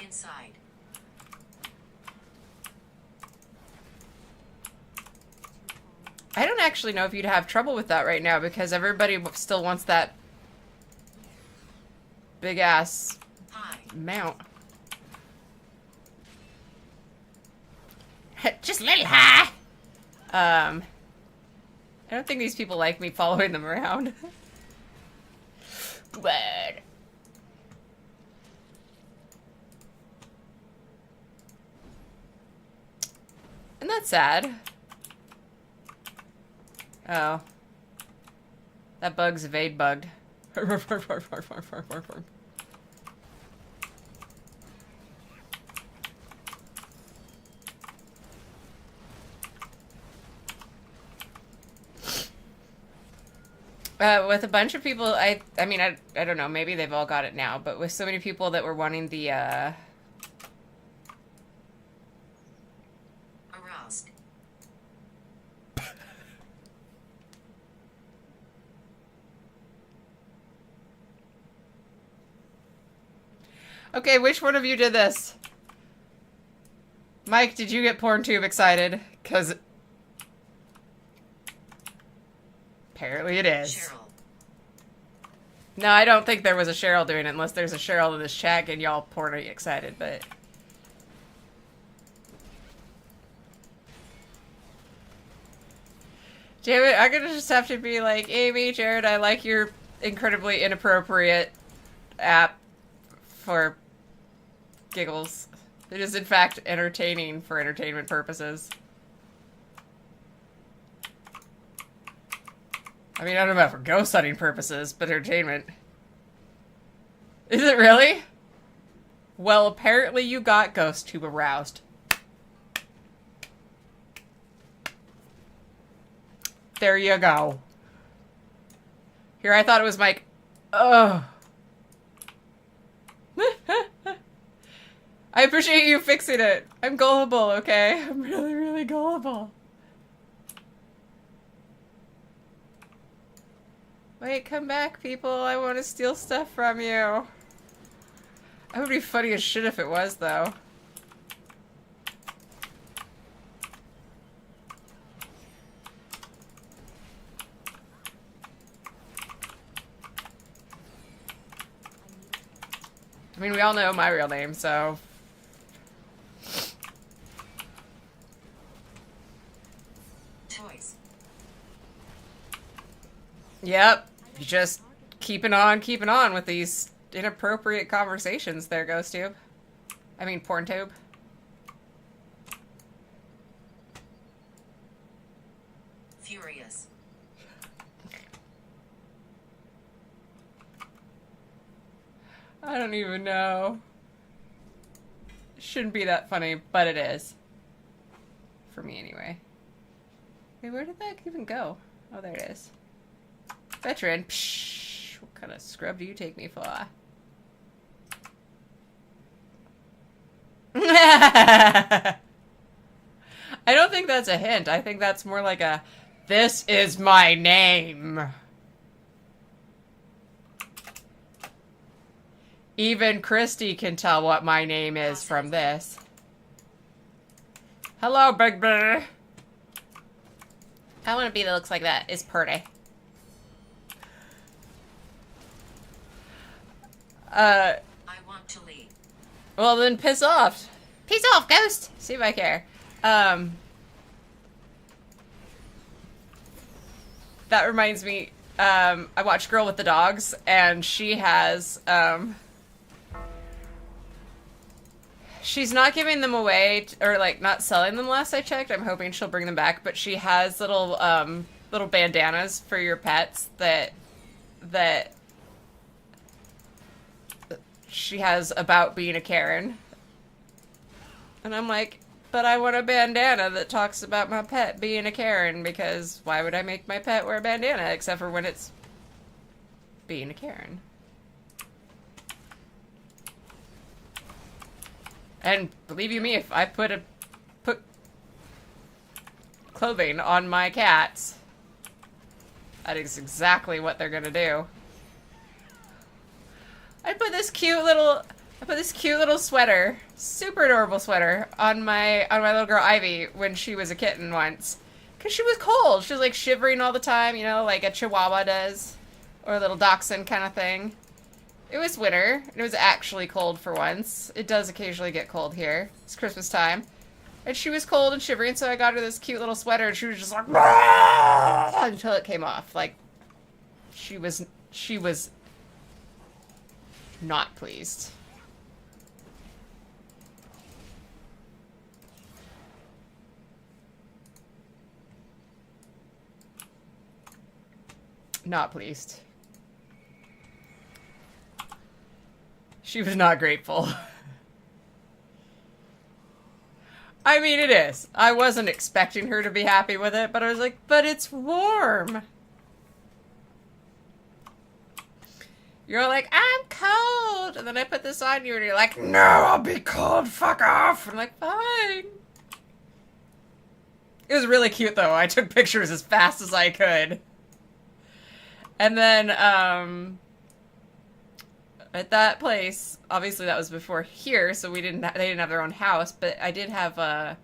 Inside. I don't actually know if you'd have trouble with that right now because everybody still wants that big ass Hi. mount. Just a little high. I don't think these people like me following them around. But and that's sad. Oh. That bug's evade bugged. With a bunch of people, I mean, I don't know, maybe they've all got it now, but with so many people that were wanting the, Aroused. Okay, which one of you did this? Mike, did you get PornTube excited? Because apparently it is. Cheryl. No, I don't think there was a Cheryl doing it unless there's a Cheryl in this chat and y'all porny excited, but... Damn it, I'm gonna just have to be like, Amy, Jared, I like your incredibly inappropriate app for giggles. It is in fact entertaining for entertainment purposes. I mean, I don't know about for ghost hunting purposes, but entertainment. Is it really? Well, apparently you got GhostTube aroused. There you go. Here, I thought it was Mike. Ugh. I appreciate you fixing it. I'm gullible, okay? I'm really, really gullible. Wait, come back, people. I want to steal stuff from you. That would be funny as shit if it was, though. I mean, we all know my real name, so... Toys. Yep. You just keeping on with these inappropriate conversations there, GhostTube. I mean, PornTube. Furious. I don't even know. It shouldn't be that funny, but it is. For me, anyway. Wait, where did that even go? Oh, there it is. Veteran. Psh, what kind of scrub do you take me for? I don't think that's a hint. I think that's more like a, this is my name. Even Christy can tell what my name is from this. Hello, Big Bear. I want a bee that looks like that. It's pretty. I want to leave. Well then piss off. Piss off, ghost! See if I care. That reminds me, I watched Girl with the Dogs, and she has, she's not giving them away, or, like, not selling them last I checked. I'm hoping she'll bring them back, but she has little, little bandanas for your pets that she has about being a Karen. And I'm like, But I want a bandana that talks about my pet being a Karen, because why would I make my pet wear a bandana except for when it's being a Karen? And believe you me, if I put clothing on my cats, that is exactly what they're gonna do. I put this cute little sweater, super adorable sweater, on my little girl Ivy when she was a kitten once. Cause she was cold. She was like shivering all the time, you know, like a Chihuahua does. Or a little dachshund kind of thing. It was winter. It was actually cold for once. It does occasionally get cold here. It's Christmas time. And she was cold and shivering, so I got her this cute little sweater, and she was just like, "Bah!" Until it came off. Like, she was not pleased. Not pleased. She was not grateful. I mean, it is. I wasn't expecting her to be happy with it, but I was like, but it's warm. You're like, I'm cold. And then I put this on you, and you're like, no, I'll be cold. Fuck off. I'm like, fine. It was really cute, though. I took pictures as fast as I could. And then, at that place, obviously that was before here, so they didn't have their own house, but I did have a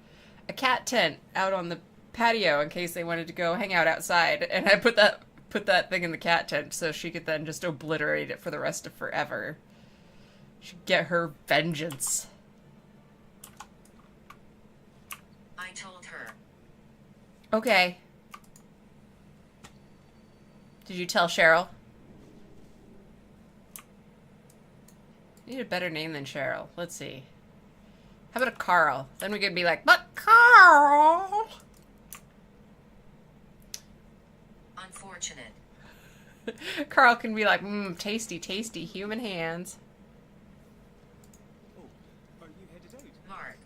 cat tent out on the patio in case they wanted to go hang out outside, and I put that thing in the cat tent so she could then just obliterate it for the rest of forever. She'd get her vengeance. I told her. Okay. Did you tell Cheryl? Need a better name than Cheryl. Let's see. How about a Carl? Then we could be like, but Carl! Unfortunate. Carl can be like, tasty, tasty human hands. Oh, are you headed out? Mark.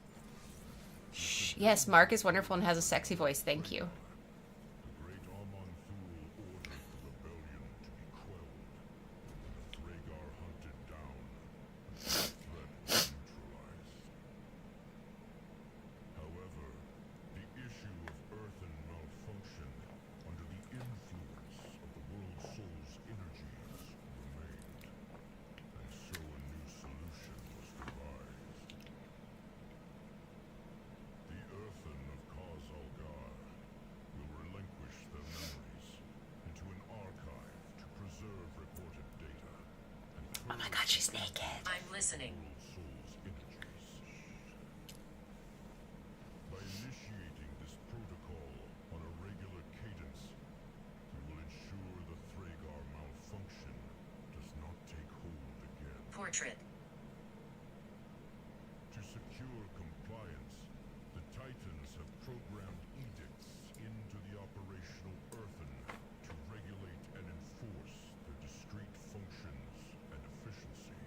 Shh. Yes, Mark is wonderful and has a sexy voice. Thank you. The great Amon'Thul ordered the rebellion to be quelled, and the Thragar hunted down, and the threat neutralized. However, the issue of earthen malfunction under the influence of the World Soul's energies remained, and so a new solution was devised. The earthen of Khaz-Algar will relinquish their memories into an archive to preserve reported data and Oh my god, she's naked. I'm listening. World Soul's energies. By initiating this protocol on a regular cadence, we will ensure the Thragar malfunction does not take hold again. Portrait. To secure compliance, the Titans have programmed edicts into the operational earthen to regulate and enforce their discrete functions and efficiency.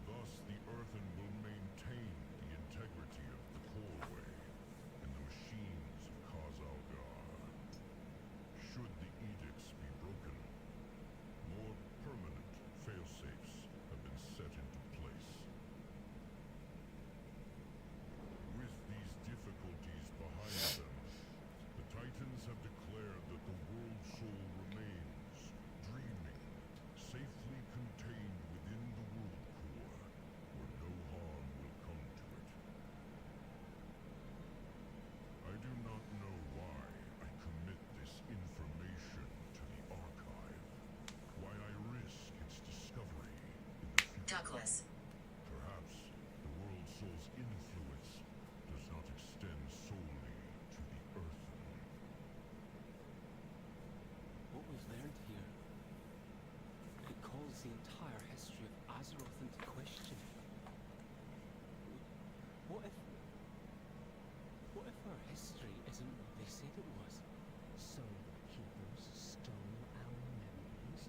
Thus, the earthen will maintain the integrity of the coreway and the machines of Khaz-Algar. Should the edicts be broken, more permanent failsafes have been set into place. With these difficulties behind them, the Titans have declared that the World Soul remains, dreaming, safely contained within the World Core, where no harm will come to it. I do not know why I commit this information to the archive, why I risk its discovery in the future. Douglas. Perhaps the World Soul's influence does not extend solely to the earthen. What we've learned here, it calls the entire history of Azeroth into question. What if our history isn't what they said it was? So the keepers stole our memories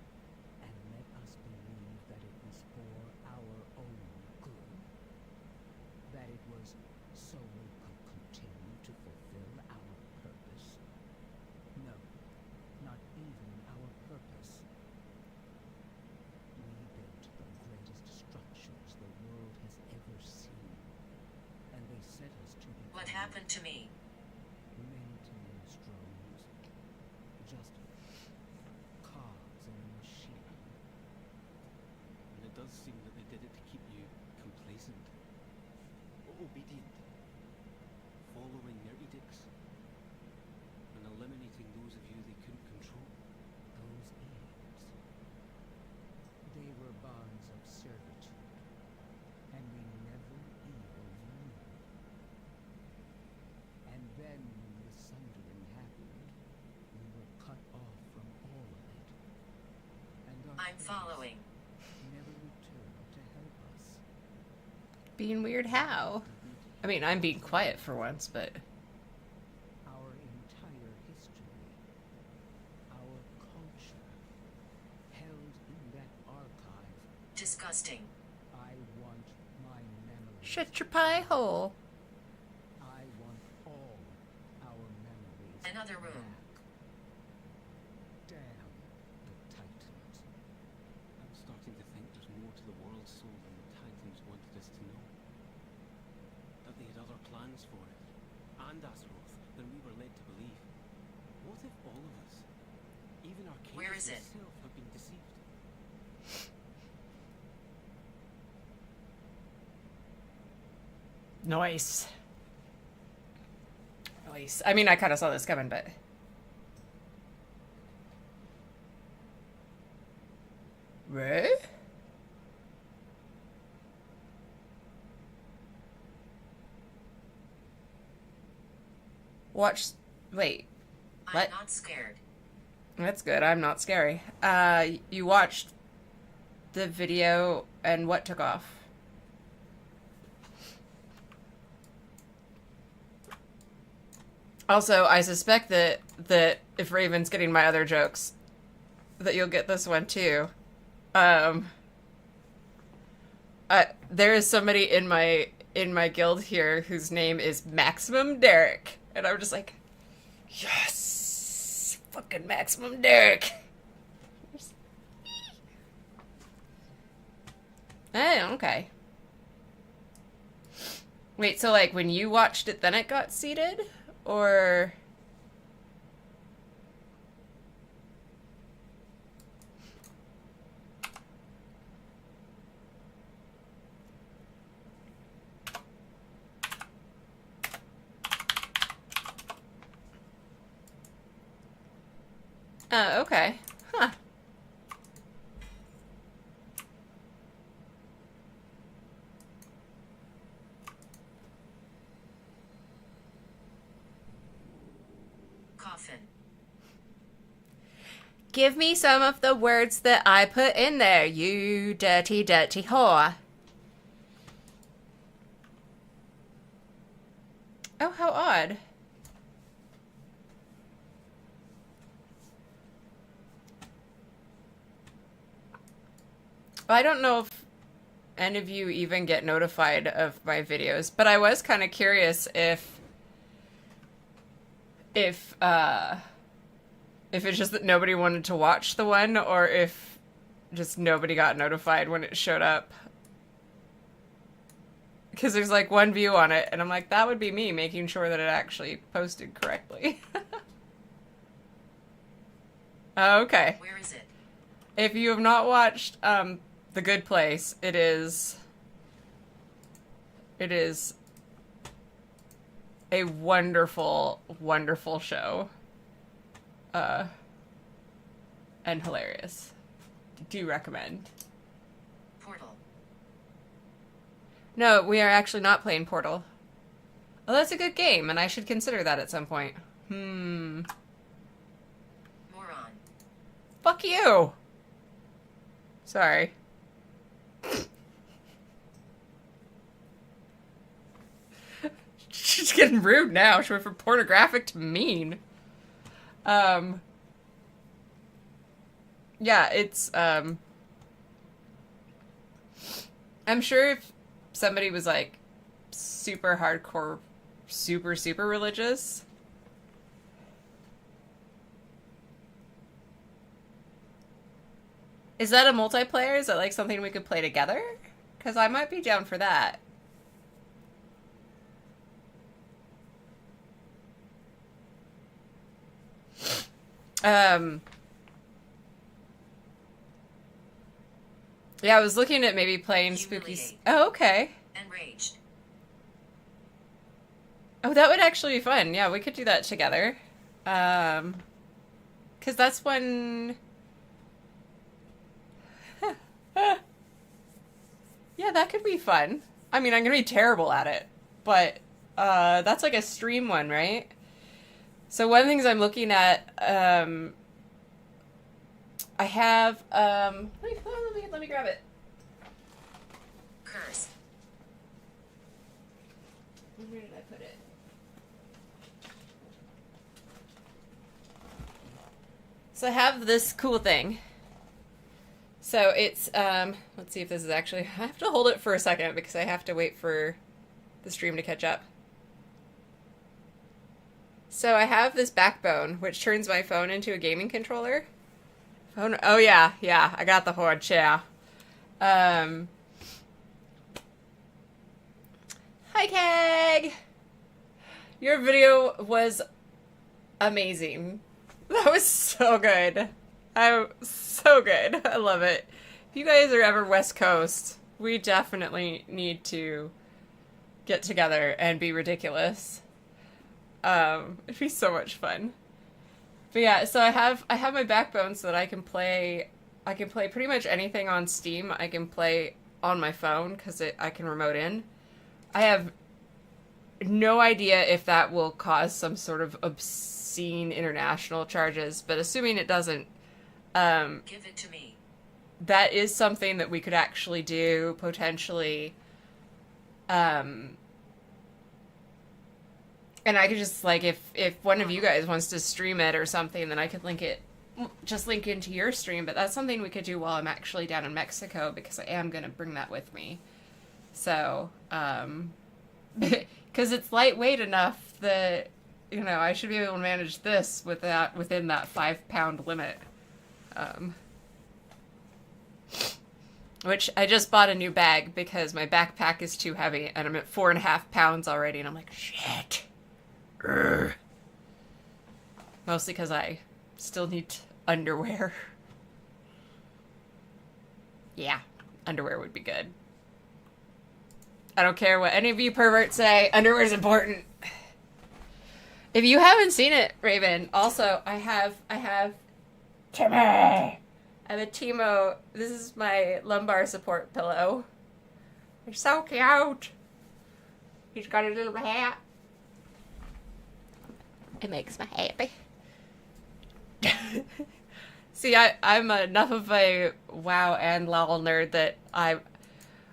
and let us believe that it was for our own good. That it was happened to me? Maintenance drones. Just cogs in a machine. And it does seem that they did it to keep you complacent, obedient, following their edicts, and eliminating those of you they couldn't control. Those aims. They were bonds of servitude, and we never even knew. And then when the sundering happened, we were cut off from all of it. And our I'm friends following. never returned to help us. Being weird how? I mean, I'm being quiet for once, but... Our entire history, our culture, held in that archive. Disgusting. I want my memories. Shut your pie hole. I want all our memories. Another room. Back. Damn the Titans. I'm starting to think there's more to the world's soul than the Titans wanted us to know. That they had other plans for it, and Azeroth, than we were led to believe. What if all of us, even Arcadius Where is it? himself, have been deceived? Nice. Nice. I mean, I kind of saw this coming, but... Right? Watch... Wait. What? I'm not scared. That's good. I'm not scary. You watched the video and what took off? Also, I suspect that if Raven's getting my other jokes, that you'll get this one too. There is somebody in my guild here whose name is Maximum Derek, and I'm just like, yes, fucking Maximum Derek. Oh, okay. Wait, so like when you watched it, then it got seeded? Or... Oh, okay. Huh. Coffin. Give me some of the words that I put in there, you dirty, dirty whore. Oh, how odd. I don't know if any of you even get notified of my videos, but I was kind of curious if it's just that nobody wanted to watch the one, or if just nobody got notified when it showed up. Because there's like one view on it, and I'm like, that would be me making sure that it actually posted correctly. Okay. Where is it? If you have not watched The Good Place, it is a wonderful, wonderful show. And hilarious. Do recommend. Portal. No, we are actually not playing Portal. Oh, that's a good game, and I should consider that at some point. Moron. Fuck you! Sorry. She's getting rude now. She went from pornographic to mean. Yeah, it's, I'm sure if somebody was, like, super hardcore, super, super religious... Is that a multiplayer? Is that, like, something we could play together? Because I might be down for that. Um, yeah, I was looking at maybe playing spooky. Humiliate. Oh, okay. Enraged. Oh, that would actually be fun. Yeah, we could do that together. Because that's when. Yeah, that could be fun. I mean, I'm gonna be terrible at it, but that's like a stream one, right? So one of the things I'm looking at, I have let me grab it. Curse. Where did I put it? So I have this cool thing. So it's, let's see if this is actually, I have to hold it for a second because I have to wait for the stream to catch up. So I have this backbone, which turns my phone into a gaming controller. Oh yeah, I got the horde, yeah. Hi, Keg! Your video was amazing. That was so good. So good. I love it. If you guys are ever West Coast, we definitely need to get together and be ridiculous. It'd be so much fun. But yeah, so I have my backbone so that I can play pretty much anything on Steam. I can play on my phone because I can remote in. I have no idea if that will cause some sort of obscene international charges, but assuming it doesn't, Give it to me. that is something that we could actually do potentially. And I could just, like, if one of you guys wants to stream it or something, then I could link into your stream, but that's something we could do while I'm actually down in Mexico, because I am going to bring that with me. So, because it's lightweight enough that, you know, I should be able to manage this within that 5-pound limit. Which I just bought a new bag because my backpack is too heavy and I'm at 4.5 pounds already, and I'm like, shit. Urgh. Mostly because I still need underwear. Yeah, underwear would be good. I don't care what any of you perverts say, underwear is important. If you haven't seen it, Raven, also, I have Timmy! I have a Timo. This is my lumbar support pillow. It's so cute. He's got a little hat. It makes me happy. See, I'm enough of a WoW and LOL nerd that I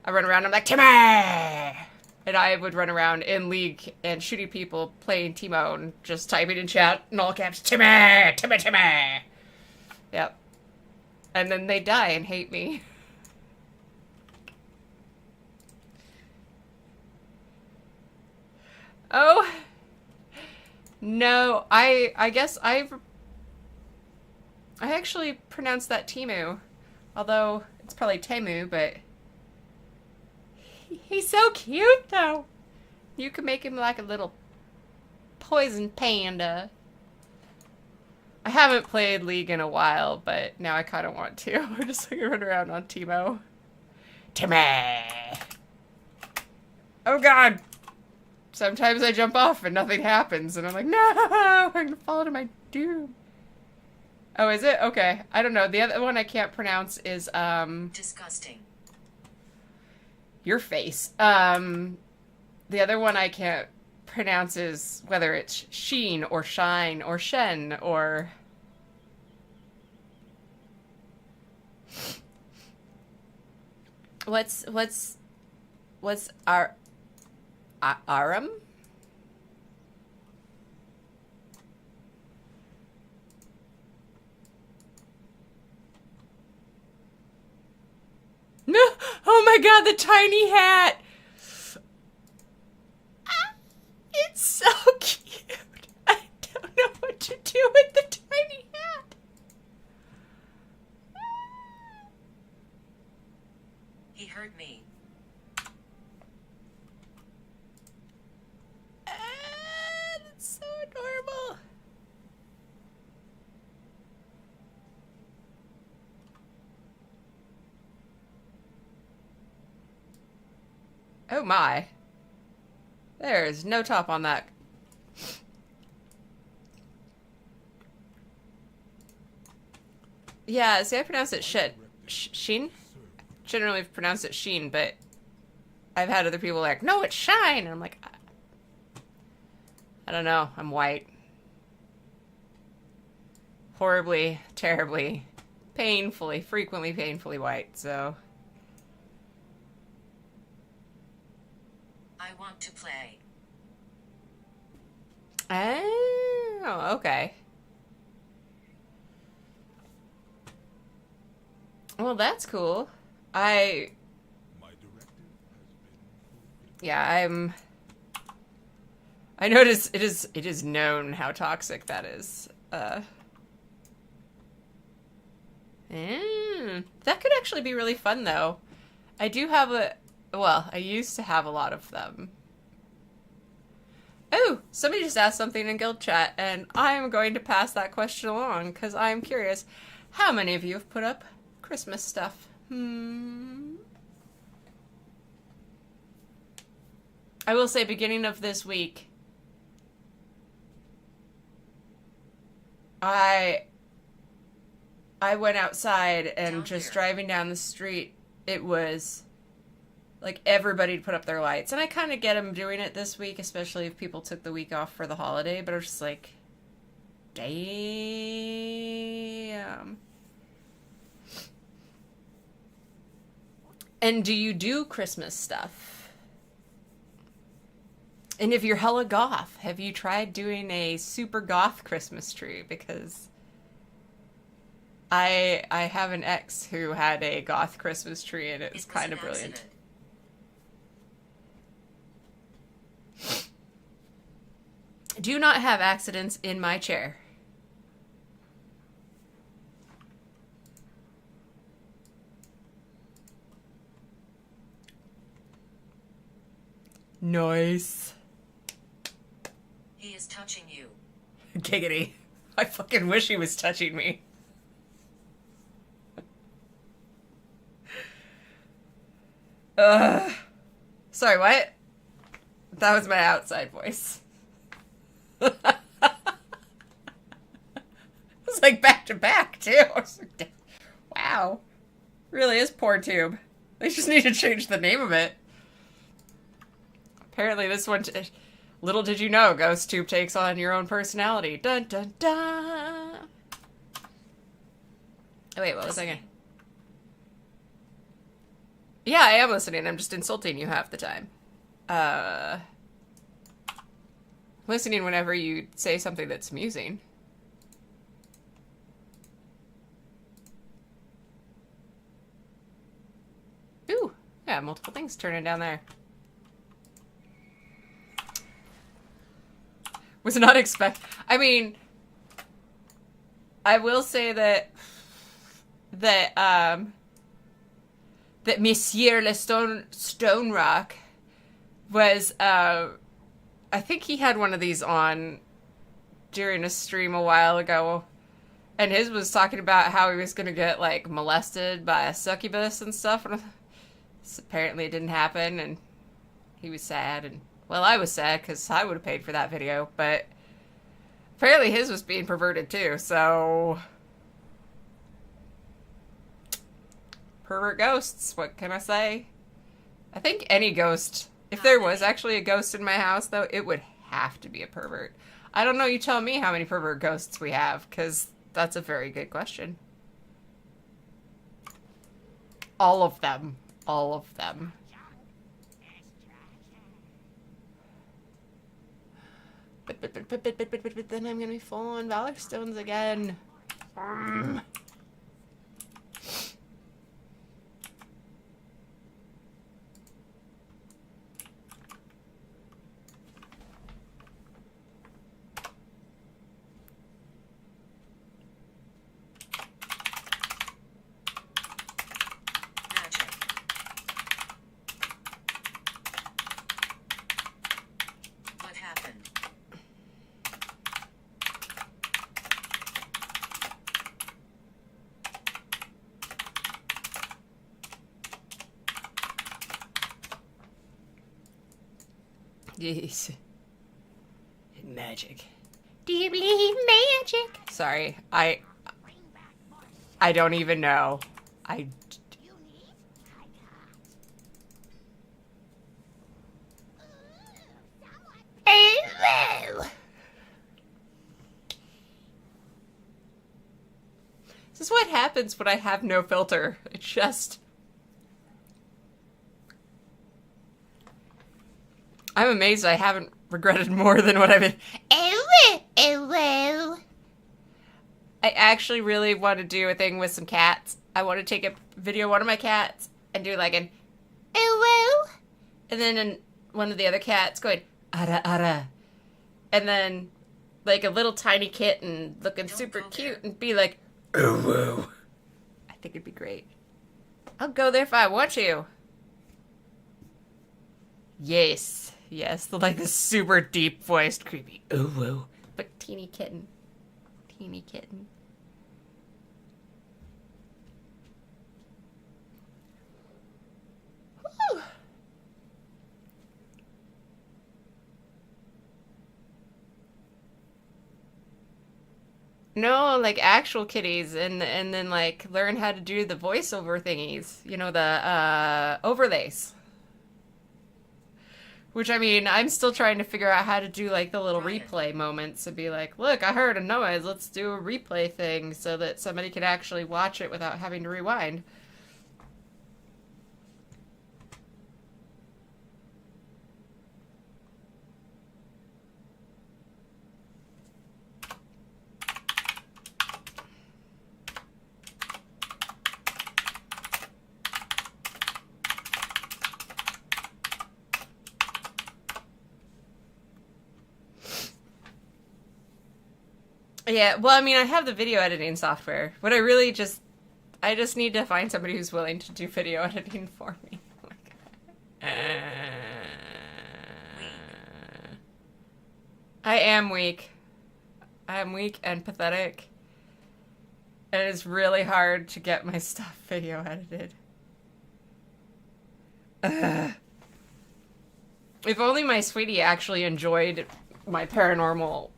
run around, I'm like, Timmy! And I would run around in League and shooting people playing Timo and just typing in chat in all caps, Timmy! Timmy! Timmy! Yep. And then they die and hate me. Oh. No, I guess I actually pronounced that Timu. Although, it's probably Temu, but... He's so cute, though. You could make him like a little poison panda. I haven't played League in a while, but now I kind of want to. We're just like run around on Timo. Timmy! Oh god! Sometimes I jump off and nothing happens, and I'm like, no! I'm gonna fall to my doom. Oh, is it? Okay. I don't know. The other one I can't pronounce is, Disgusting. your face. The other one I can't pronounce is whether it's Sheen or Shine or Shen or... What's Aram? No! Oh my god, the tiny hat! It's so cute. I don't know what to do with the tiny hat. He hurt me. That's so adorable. Oh my. There's no top on that. Yeah, see, I pronounce it shit. Sheen? Generally pronounce it sheen, but I've had other people like, no, it's shine. And I'm like, I don't know. I'm white. Horribly, terribly, painfully, frequently painfully white, so. I want to play. Oh, okay. Well, that's cool. My directive has been Yeah, I notice it is known how toxic that is. That could actually be really fun, though. I do have I used to have a lot of them. Oh, somebody just asked something in guild chat, and I'm going to pass that question along, because I'm curious. How many of you have put up Christmas stuff? I will say, beginning of this week, I went outside and Down just here. driving down the street, it was like everybody put up their lights. And I kind of get them doing it this week, especially if people took the week off for the holiday, but I was just like, damn. And do you do Christmas stuff? And if you're hella goth, have you tried doing a super goth Christmas tree? Because I have an ex who had a goth Christmas tree, and it was kind of an brilliant. accident. Do not have accidents in my chair. Nice. He is touching you. Giggity. I fucking wish he was touching me. Sorry, what? That was my outside voice. It was like back to back, too. I was like, wow. Really is poor tube. They just need to change the name of it. Apparently this one... Little did you know, Ghost Tube takes on your own personality. Dun dun dun! Oh wait, what was I gonna... Yeah, I am listening. I'm just insulting you half the time. Listening whenever you say something that's amusing. Ooh, yeah, multiple things turning down there. Was not I mean, I will say that Monsieur Le Stone Rock was, I think he had one of these on during a stream a while ago, and his was talking about how he was going to get, like, molested by a succubus and stuff, and apparently it didn't happen, and he was sad, and, well, I was sad, because I would have paid for that video, but apparently his was being perverted, too, so... Pervert ghosts, what can I say? I think any ghost, if there was actually a ghost in my house, though, it would have to be a pervert. I don't know, you tell me how many pervert ghosts we have, because that's a very good question. All of them. All of them. But then I'm gonna be full on Valor Stones again. Magic. What happened? Yes. Magic. Do you believe magic? Sorry, I don't even know. Hello. This is what happens when I have no filter. It's just... I'm amazed I haven't regretted more than what I've been... Hello. I actually really want to do a thing with some cats. I want to take a video of one of my cats and do like an hello, and then one of the other cats going ara ara, and then like a little tiny kitten looking super cute and be like hello. I think it'd be great. I'll go there if I want to. Yes, like this super deep voiced creepy hello, but teeny kitten. Teeny kitten. Whew. No, like actual kitties, and then like learn how to do the voiceover thingies. You know, the overlays. Which, I mean, I'm still trying to figure out how to do, like, the little replay moments and be like, look, I heard a noise, let's do a replay thing so that somebody can actually watch it without having to rewind. Yeah, well, I mean, I have the video editing software. What I just need to find somebody who's willing to do video editing for me. I am weak. I am weak and pathetic. And it's really hard to get my stuff video edited. If only my sweetie actually enjoyed my paranormal,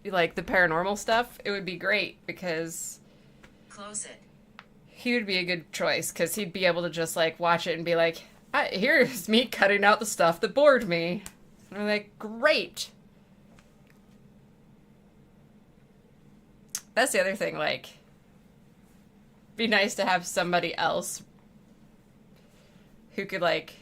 like the paranormal stuff, it would be great because Close it. he would be a good choice because he'd be able to just like watch it and be like, here's me cutting out the stuff that bored me. And I'm like, great. That's the other thing, like, be nice to have somebody else who could like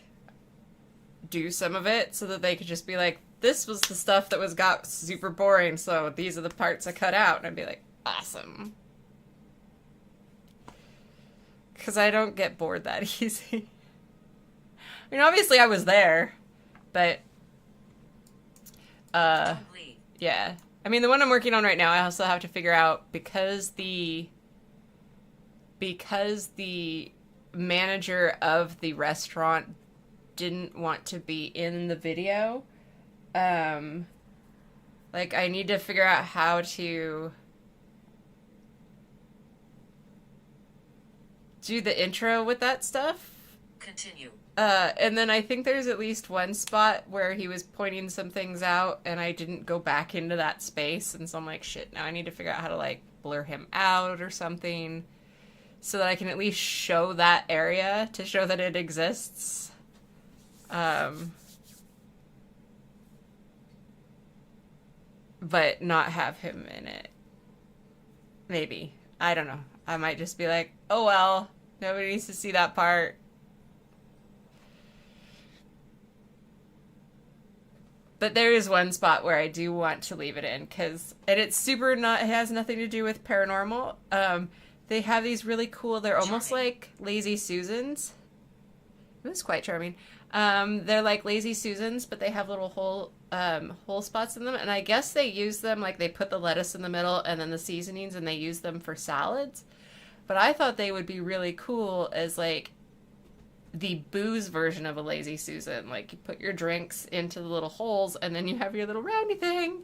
do some of it so that they could just be like, this was the stuff that got super boring, so these are the parts I cut out. And I'd be like, awesome. Because I don't get bored that easy. I mean, obviously I was there, but, Complete. yeah. I mean, the one I'm working on right now, I also have to figure out, because the manager of the restaurant didn't want to be in the video, like, I need to figure out how to do the intro with that stuff. Continue. And then I think there's at least one spot where he was pointing some things out, and I didn't go back into that space, and so I'm like, shit, now I need to figure out how to, like, blur him out or something, so that I can at least show that area to show that it exists. But not have him in it. Maybe. I don't know. I might just be like, oh well, nobody needs to see that part. But there is one spot where I do want to leave it in, and it's super not, it has nothing to do with paranormal. They have these really cool, they're almost like Lazy Susans. It was quite charming. They're like Lazy Susans, but they have little hole spots in them, and I guess they use them, like they put the lettuce in the middle and then the seasonings, and they use them for salads. But I thought they would be really cool as like the booze version of a Lazy Susan. Like, you put your drinks into the little holes, and then you have your little roundy thing.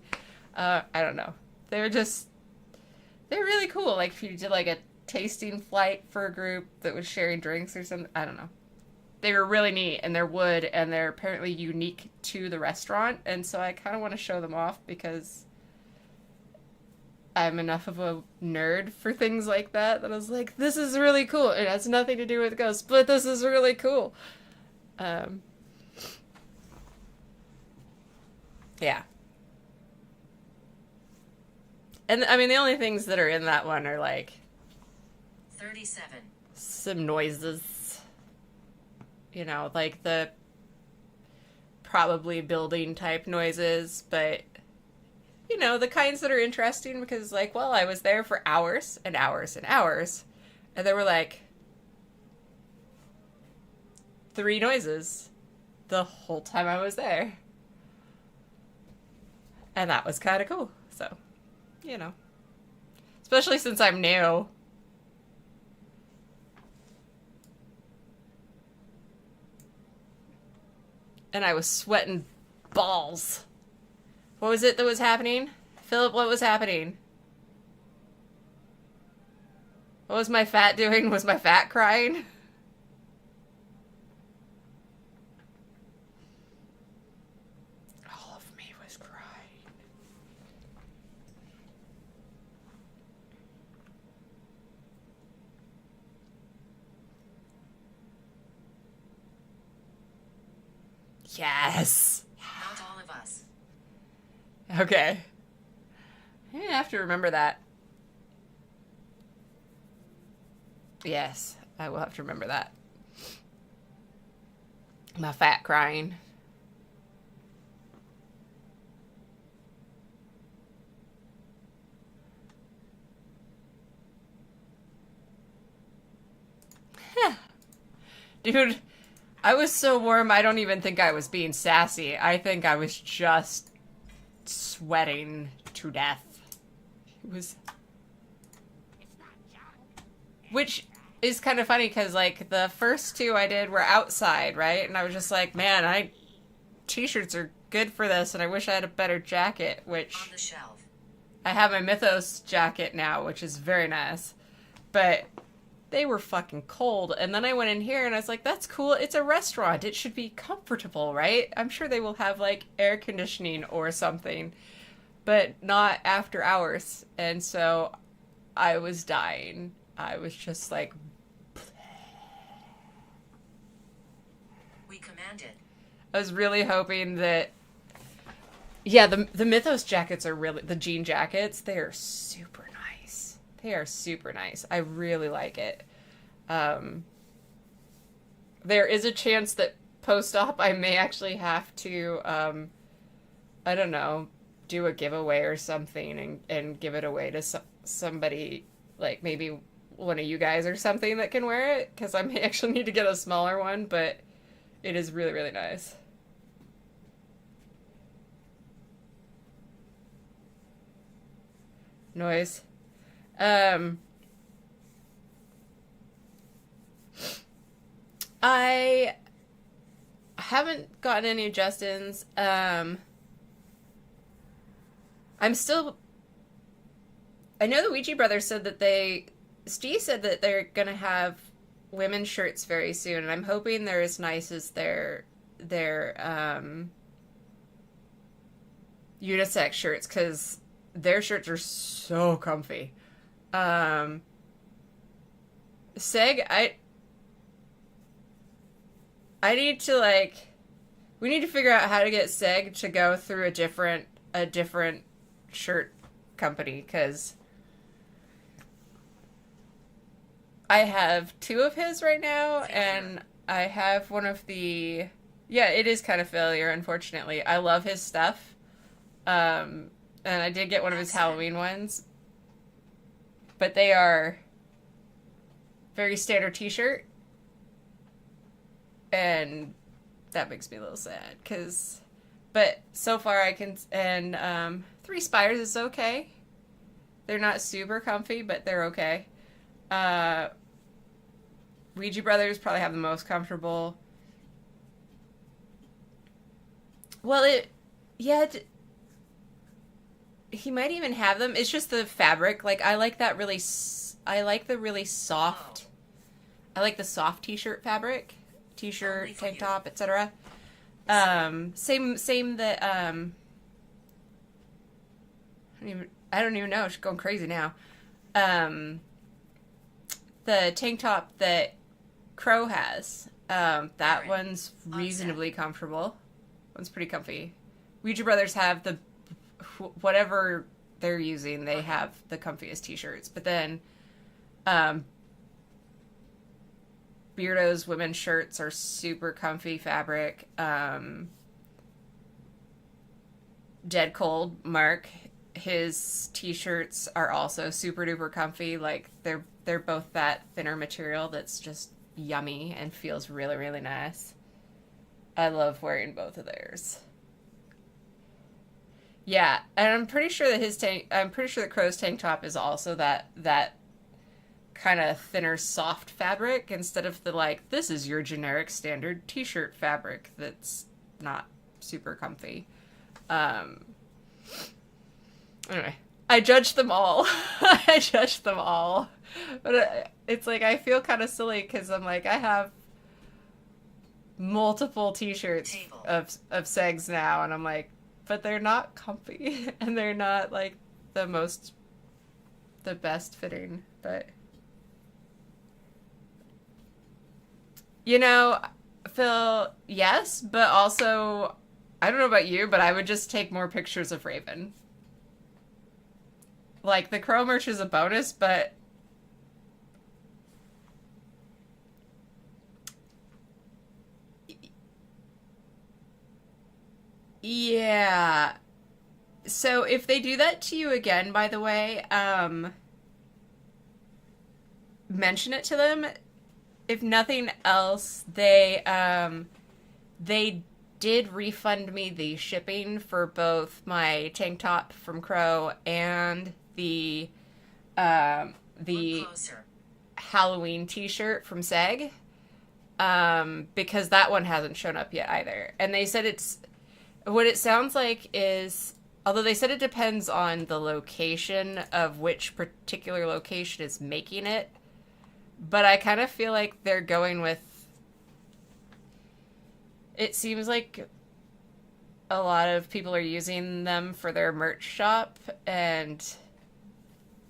I don't know. They're really cool. Like, if you did like a tasting flight for a group that was sharing drinks or something. I don't know. they were really neat, and they're wood, and they're apparently unique to the restaurant, and so I kind of want to show them off because I'm enough of a nerd for things like that I was like, this is really cool. It has nothing to do with ghosts, but this is really cool. Yeah. And, I mean, the only things that are in that one are, like, 37. some noises. You know, like the probably building type noises, but, you know, the kinds that are interesting because, like, well, I was there for hours and hours and hours, and there were, like, 3 noises the whole time I was there. And that was kind of cool, so, you know. Especially since I'm new. And I was sweating balls. What was it that was happening? Philip, what was happening? What was my fat doing? Was my fat crying? All of me was crying. Yes. Not all of us. Okay. I have to remember that. Yes, I will have to remember that. My fat crying. Dude, I was so warm, I don't even think I was being sassy. I think I was just sweating to death. It was... Which is kind of funny, because, like, the first 2 I did were outside, right? And I was just like, man, t-shirts are good for this, and I wish I had a better jacket, which... On the shelf. I have my Mythos jacket now, which is very nice. But... they were fucking cold. And then I went in here and I was like, that's cool. It's a restaurant. It should be comfortable, right? I'm sure they will have, like, air conditioning or something. But not after hours. And so I was dying. I was just like... We commanded. I was really hoping that... Yeah, the Mythos jackets are really... The jean jackets, they are super nice. They are super nice. I really like it. There is a chance that post-op I may actually have to, I don't know, do a giveaway or something and give it away to somebody, like maybe one of you guys or something that can wear it, because I may actually need to get a smaller one, but it is really, really nice. Noise. I haven't gotten any Justins. I'm still... I know the Ouija brothers said that Steve said that they're gonna have women's shirts very soon, and I'm hoping they're as nice as their unisex shirts, because their shirts are so comfy. Seg, I need to, like, we need to figure out how to get Seg to go through a different shirt company, because I have 2 of his right now, and I have one of the... Yeah, it is kind of failure, unfortunately. I love his stuff. And I did get one of his Halloween ones. But they are very standard t-shirt. And that makes me a little sad, because... But so far I can... And 3 Spires is okay. They're not super comfy, but they're okay. Ouija Brothers probably have the most comfortable. Well, he might even have them. It's just the fabric. Like, I like that really... I like the really soft... I like the soft t-shirt fabric. t-shirt, Only for tank you. top, etc. Same that I don't even know. She's going crazy now. The tank top that Crow has, that Aaron, one's on reasonably comfortable. One's pretty comfy. Ouija Brothers have the whatever they're using. They Okay. have the comfiest t-shirts, but then Beardo's women's shirts are super comfy fabric. Dead Cold, Mark, his t-shirts are also super duper comfy. Like they're both that thinner material that's just yummy and feels really, really nice. I love wearing both of theirs. Yeah, and I'm pretty sure that Crow's tank top is also that kind of thinner, soft fabric instead of the like, this is your generic standard t-shirt fabric that's not super comfy. Anyway, I judged them all. I judged them all. But it's like, I feel kind of silly because I'm like, I have multiple t-shirts Table. of Segs now, and I'm like, but they're not comfy, and they're not like the best fitting, but you know, Phil, yes, but also, I don't know about you, but I would just take more pictures of Raven. Like, the Crow merch is a bonus, but yeah. So if they do that to you again, by the way, mention it to them. If nothing else, they did refund me the shipping for both my tank top from Crow and the Look closer. Halloween t-shirt from Seg. Because that one hasn't shown up yet either. And they said what it sounds like is, although they said it depends on the location of which particular location is making it, but I kind of feel like they're going with, it seems like a lot of people are using them for their merch shop, and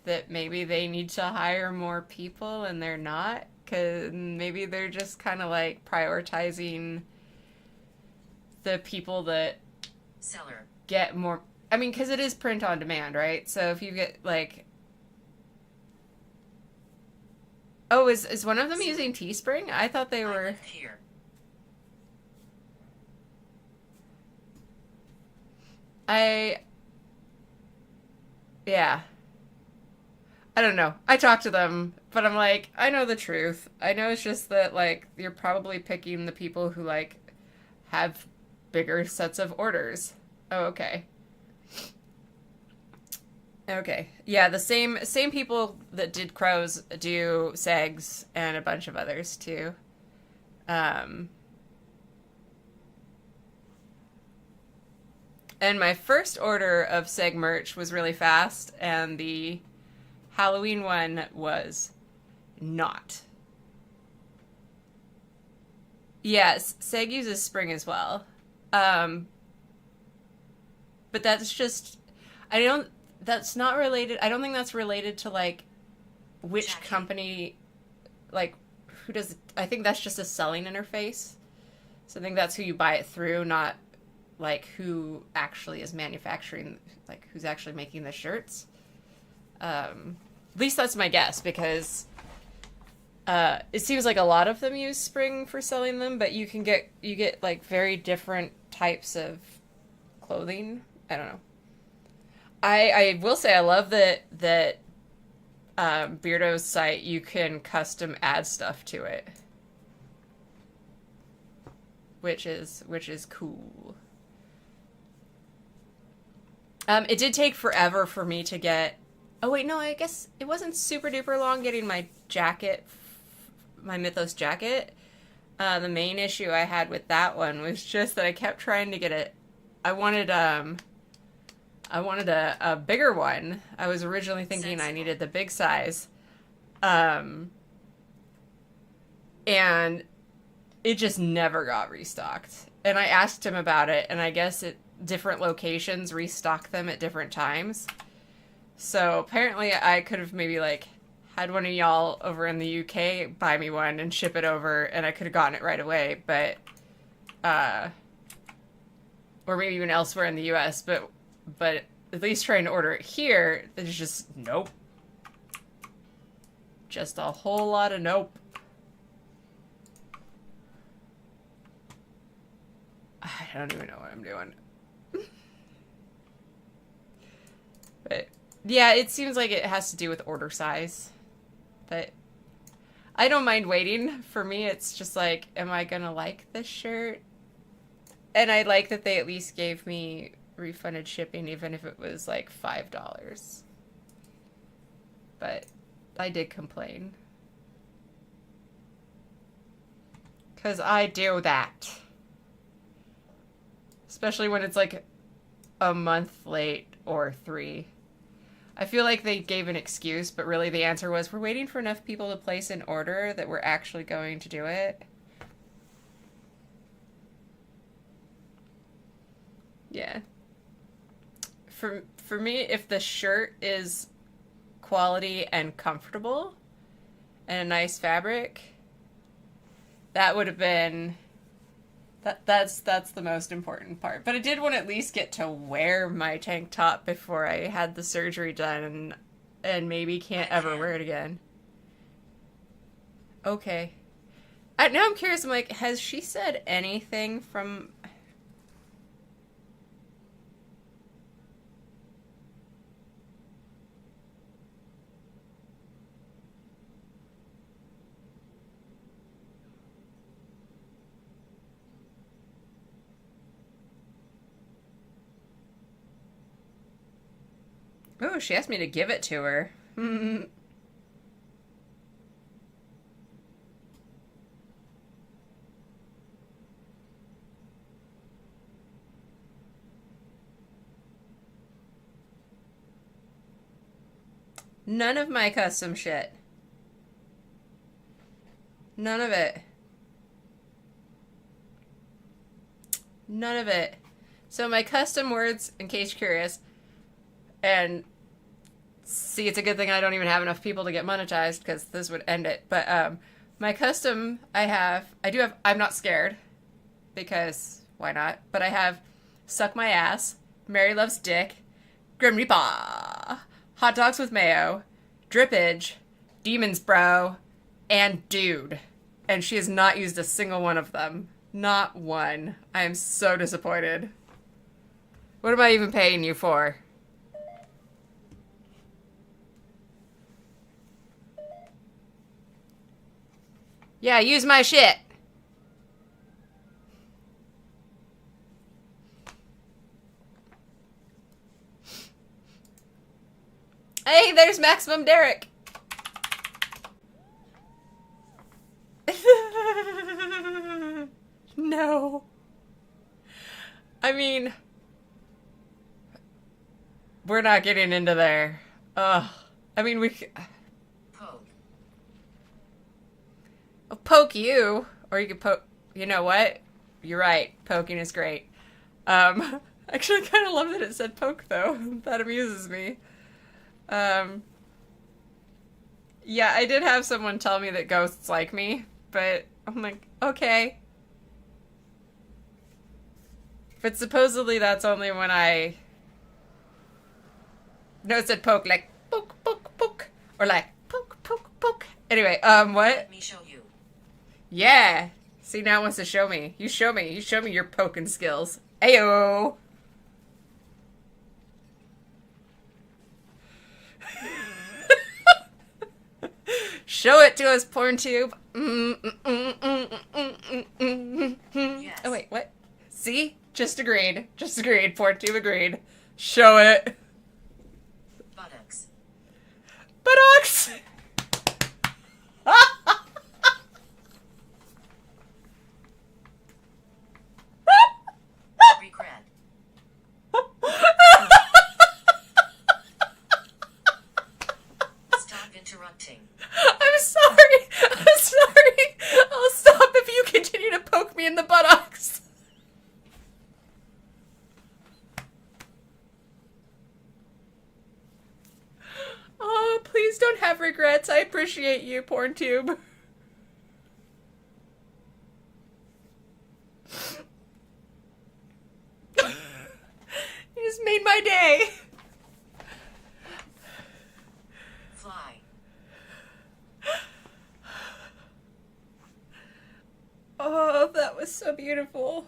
that maybe they need to hire more people and they're not, because maybe they're just kind of like prioritizing the people that Seller. get more. I mean, because it is print on demand, right? So if you get like, oh, is one of them using Teespring? I thought they I were. live here. Yeah. I don't know. I talked to them, but I'm like, I know the truth. I know it's just that, like, you're probably picking the people who, like, have bigger sets of orders. Oh, okay. Okay. Yeah, the same people that did Crows do Segs and a bunch of others, too. And my first order of Seg merch was really fast, and the Halloween one was not. Yes, Seg uses Spring as well. But that's just, that's not related. I don't think that's related to, like, which Jackie. company, like, who does, I think that's just a selling interface. So I think that's who you buy it through, not, like, who actually is manufacturing, like, who's actually making the shirts. At least that's my guess, because it seems like a lot of them use Spring for selling them, but you get like very different types of clothing. I don't know. I will say I love that Beardo's site, you can custom add stuff to it, which is cool. It did take forever for me to get. Oh wait, no, I guess it wasn't super duper long getting my jacket, my Mythos jacket. The main issue I had with that one was just that I kept trying to get it. I wanted a bigger one. I was originally thinking I needed the big size. And it just never got restocked. And I asked him about it, and I guess different locations restock them at different times. So apparently I could have maybe like had one of y'all over in the UK buy me one and ship it over, and I could have gotten it right away, but or maybe even elsewhere in the US, but at least trying to order it here, there's just nope. Just a whole lot of nope. I don't even know what I'm doing. But yeah, it seems like it has to do with order size. But I don't mind waiting. For me, it's just like, am I gonna like this shirt? And I like that they at least gave me refunded shipping, even if it was like $5. But I did complain. 'Cause I do that. Especially when it's like a month late or 3. I feel like they gave an excuse, but really the answer was, we're waiting for enough people to place an order that we're actually going to do it. Yeah. For me, if the shirt is quality and comfortable and a nice fabric, that would have been... That's the most important part. But I did want to at least get to wear my tank top before I had the surgery done and maybe can't ever wear it again. Okay. Now I'm curious, I'm like, has she said anything from... Oh, she asked me to give it to her. None of my custom shit. None of it. None of it. So my custom words, in case you're curious, and see, it's a good thing I don't even have enough people to get monetized, because this would end it. But my custom, I do have I'm not scared, because why not? But I have suck my ass, Mary loves dick, Grim Reaper, hot dogs with mayo, drippage, demons bro, and dude. And she has not used a single one of them. Not one. I am so disappointed. What am I even paying you for? Yeah, use my shit. Hey, there's Maximum Derek. No. I mean, we're not getting into there. Ugh. I mean, Poke. I'll poke you, or you could poke. You know what? You're right. Poking is great. Actually, I kind of love that it said poke though. That amuses me. Yeah, I did have someone tell me that ghosts like me, but I'm like, okay. But supposedly that's only when I... No, it said poke, like, poke, poke, poke. Or like, poke, poke, poke. Anyway, what? Let me show you. Yeah. See, now it wants to show me. You show me. You show me your poking skills. Ayo! Show it to us, PornTube. Yes. Oh, wait, what? See? Just agreed. Just agreed. PornTube agreed. Show it. Buttocks. Buttocks! Regret. Stop interrupting. I'm sorry. I'm sorry. I'll stop if you continue to regrets. I appreciate you, PornTube. You just made my day. Fly. Oh, that was so beautiful.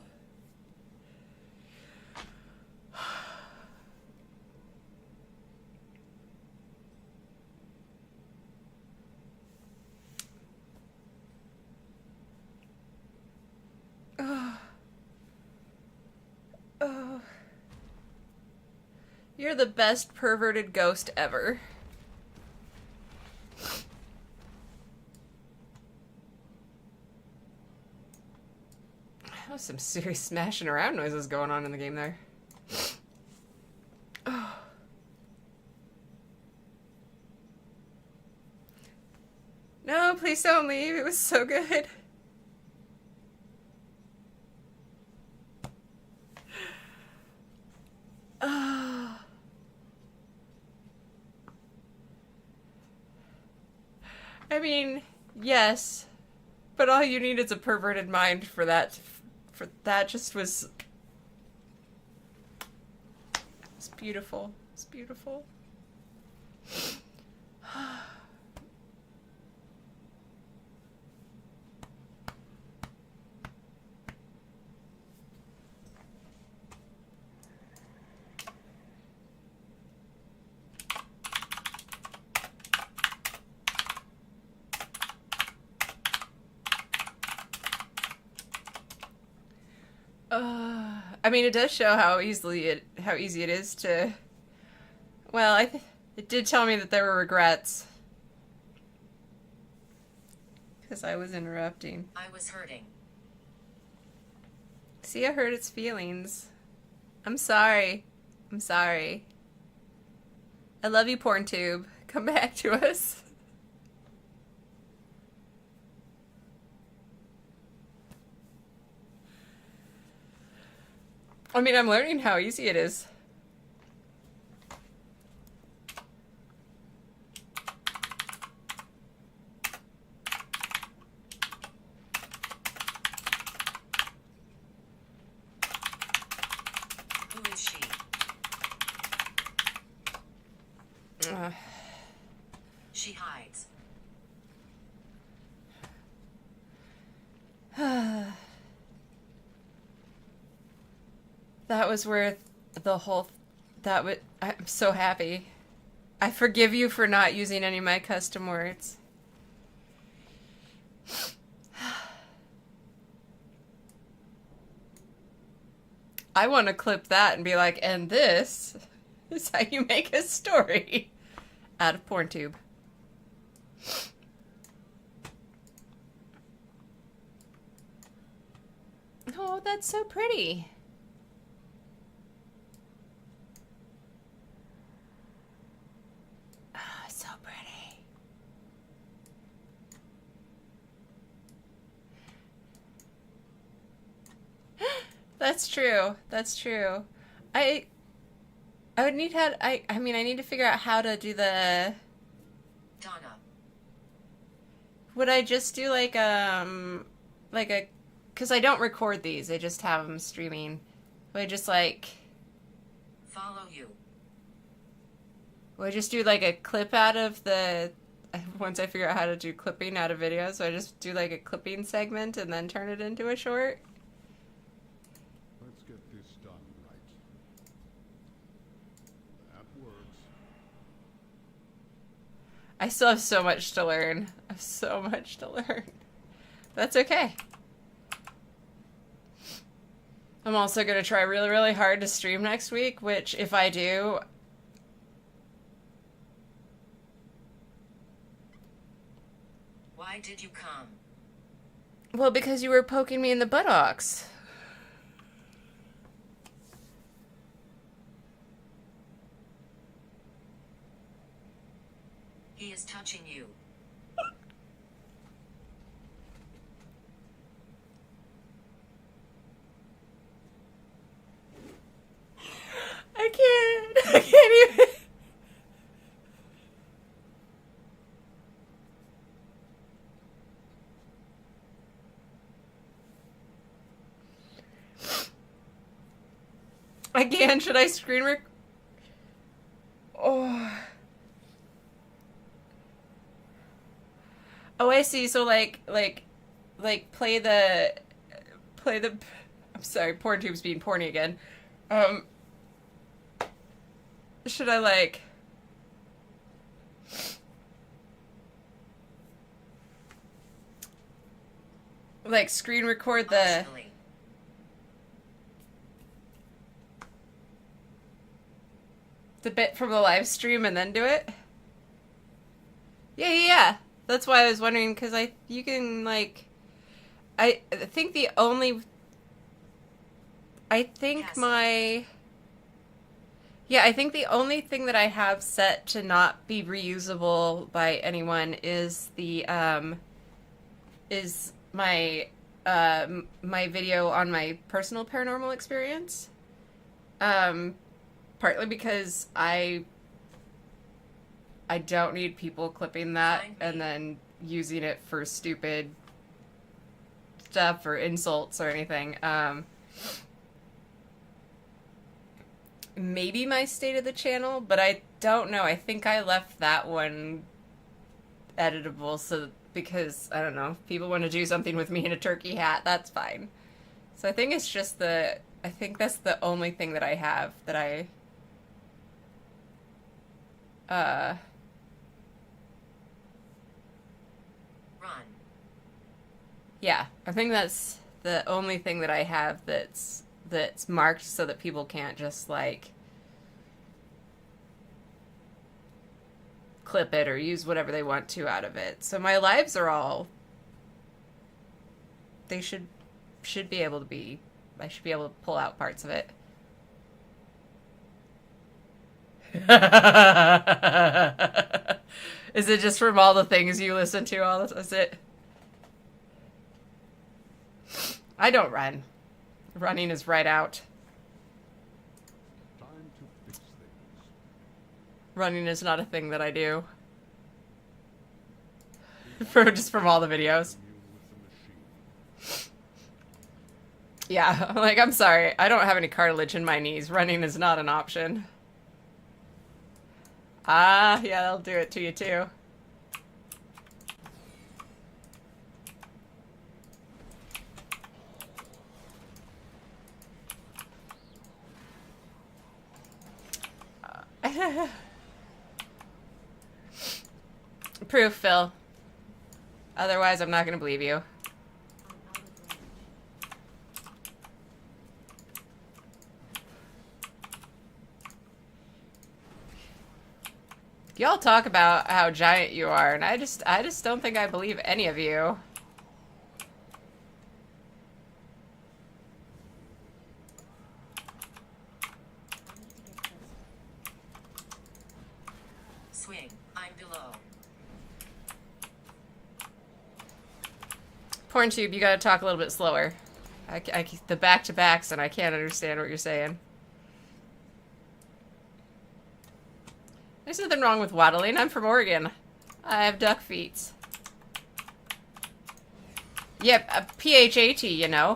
Oh. Oh. You're the best perverted ghost ever. That was some serious smashing around noises going on in the game there. Oh. No, please don't leave. It was so good. Oh. I mean, yes, but all you need is a perverted mind for that. For that just was. It's beautiful. It's beautiful. I mean, it does show how easy it is to. Well, it did tell me that there were regrets because I was interrupting. I was hurting. See, I hurt its feelings. I'm sorry. I'm sorry. I love you, PornTube. Come back to us. I mean, I'm learning how easy it is. Who is she? She hides. That was worth the whole. I'm so happy. I forgive you for not using any of my custom words. I want to clip that and be like, and this is how you make a story out of PornTube. Oh, that's so pretty. Ah, so pretty. That's true. That's true. I would need how I mean I need to figure out how to do the. Donna. Would I just do like a, because I don't record these, I just have them streaming. Would I just like, Follow you. would I just do like a clip out of the, once I figure out how to do clipping out of videos, so I just do like a clipping segment and then turn it into a short? Let's get this done right. That works. I still have so much to learn. I have so much to learn. That's okay. I'm also going to try really, really hard to stream next week, which if I do... Why did you come? Well, because you were poking me in the buttocks. He is touching you. I can't even... Again, should I screen Oh. Oh, I see. So like play the I'm sorry, PornTube's being porny again. Should I like screen record Optionally. the bit from the live stream and then do it? Yeah. That's why I was wondering, because you can like, I think the only, I think Castle. my, yeah, I think the only thing that I have set to not be reusable by anyone is is my, my video on my personal paranormal experience. Partly because I don't need people clipping that and then using it for stupid stuff or insults or anything. Maybe my state of the channel, but I don't know. I think I left that one editable so because, I don't know, if people want to do something with me in a turkey hat, that's fine. So I think it's just I think that's the only thing that I have that I Run. yeah, I think that's the only thing that I have that's marked so that people can't just like clip it or use whatever they want to out of it. So my lives are all, they should be able to be, I should be able to pull out parts of it. Is it just from all the things you listen to all this? Is it? I don't run. Running is right out. Time to fix things. Running is not a thing that I do. Just from all the videos. Commune with the machine. Yeah, like, I'm sorry. I don't have any cartilage in my knees. Running is not an option. Ah, yeah, that'll do it to you too. Proof, Phil. Otherwise, I'm not gonna believe you. Y'all talk about how giant you are, and I just don't think I believe any of you. Swing. I'm below. PornTube, you gotta talk a little bit slower. The back-to-backs, and I can't understand what you're saying. There's nothing wrong with waddling. I'm from Oregon. I have duck feet. Yep, a PHAT, you know.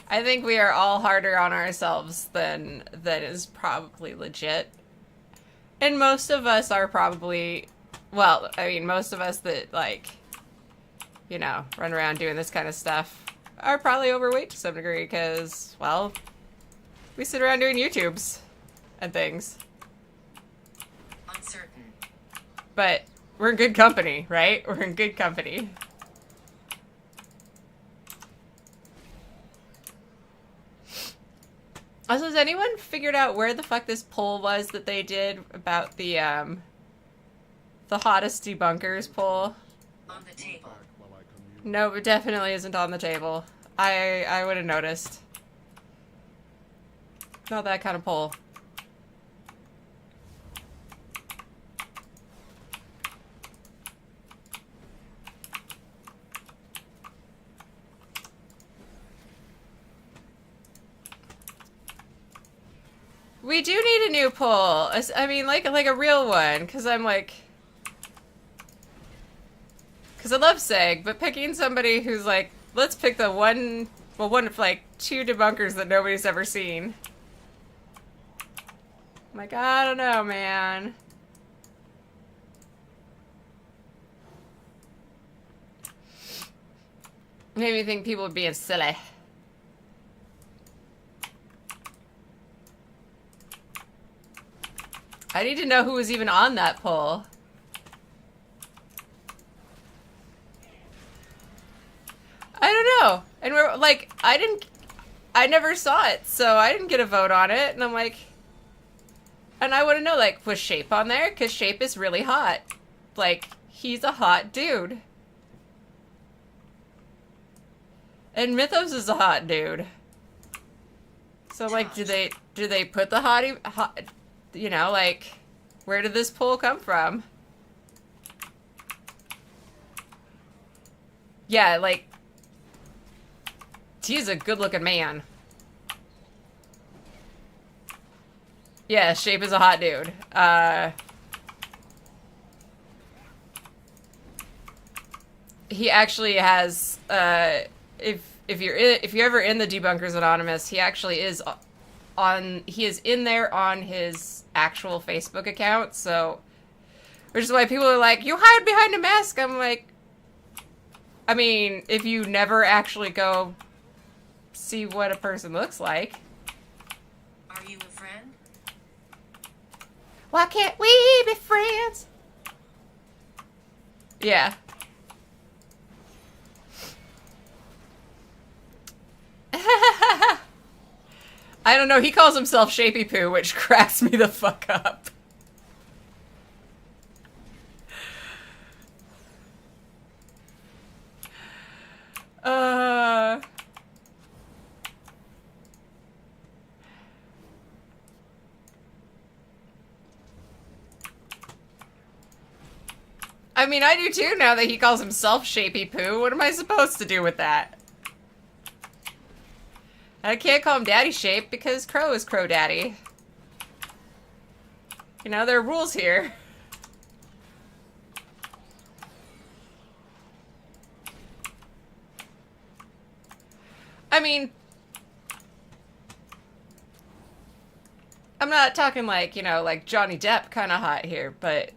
I think we are all harder on ourselves than is probably legit. And most of us are probably, well, I mean, most of us that, like, you know, run around doing this kind of stuff are probably overweight to some degree because, well, we sit around doing YouTubes and things. Uncertain. But we're in good company, right? We're in good company. Also, has anyone figured out where the fuck this poll was that they did about the hottest debunkers poll? On the table. Back while I commune. No, it definitely isn't on the table. I would have noticed. Not that kind of poll. we do need a new poll. I mean, like a real one, because I'm like... Because I love Seg, but picking somebody who's like, let's pick the one of like 2 debunkers that nobody's ever seen. I'm like, I don't know, man. Made me think people were being silly. I need to know who was even on that poll. I don't know. And we're like, I never saw it, so I didn't get a vote on it. And I'm like, and I want to know, like, was Shape on there? Because Shape is really hot. Like, he's a hot dude. And Mythos is a hot dude. So, like, do they put the hot, you know, like, where did this poll come from? Yeah, like, he's a good-looking man. Yeah, Shape is a hot dude. He actually has, if you're ever in the Debunkers Anonymous, he actually is he is in there on his actual Facebook account, so, which is why people are like, you hide behind a mask. I'm like, I mean, if you never actually go see what a person looks like. Are you a friend? Why can't we be friends? Yeah. I don't know, he calls himself Shapey Poo, which cracks me the fuck up. I mean, I do too now that he calls himself Shapey Poo. What am I supposed to do with that? I can't call him Daddy Shape because Crow is Crow Daddy. You know, there are rules here. I mean, I'm not talking like, you know, like Johnny Depp kind of hot here, but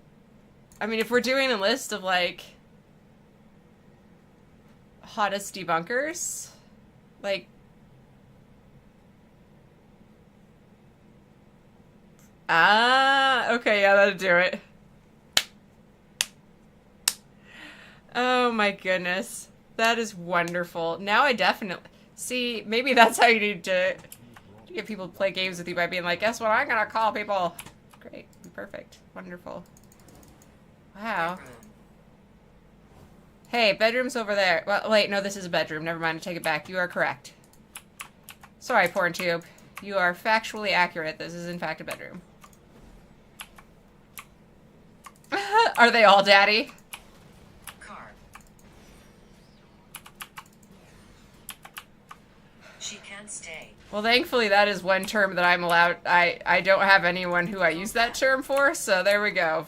I mean, if we're doing a list of like hottest debunkers, like, okay, yeah, that'll do it. Oh my goodness. That is wonderful. Now I definitely... See, maybe that's how you need to get people to play games with you, by being like, guess what I'm gonna call people? Great. Perfect. Wonderful. Wow. Bedroom. Hey, bedroom's over there. Well, wait, no, this is a bedroom. Never mind, I take it back. You are correct. Sorry, porn tube. You are factually accurate. This is, in fact, a bedroom. Are they all daddy? Car. She can't stay. Well, thankfully, that is one term that I'm allowed. I don't have anyone who I use that term for, so there we go.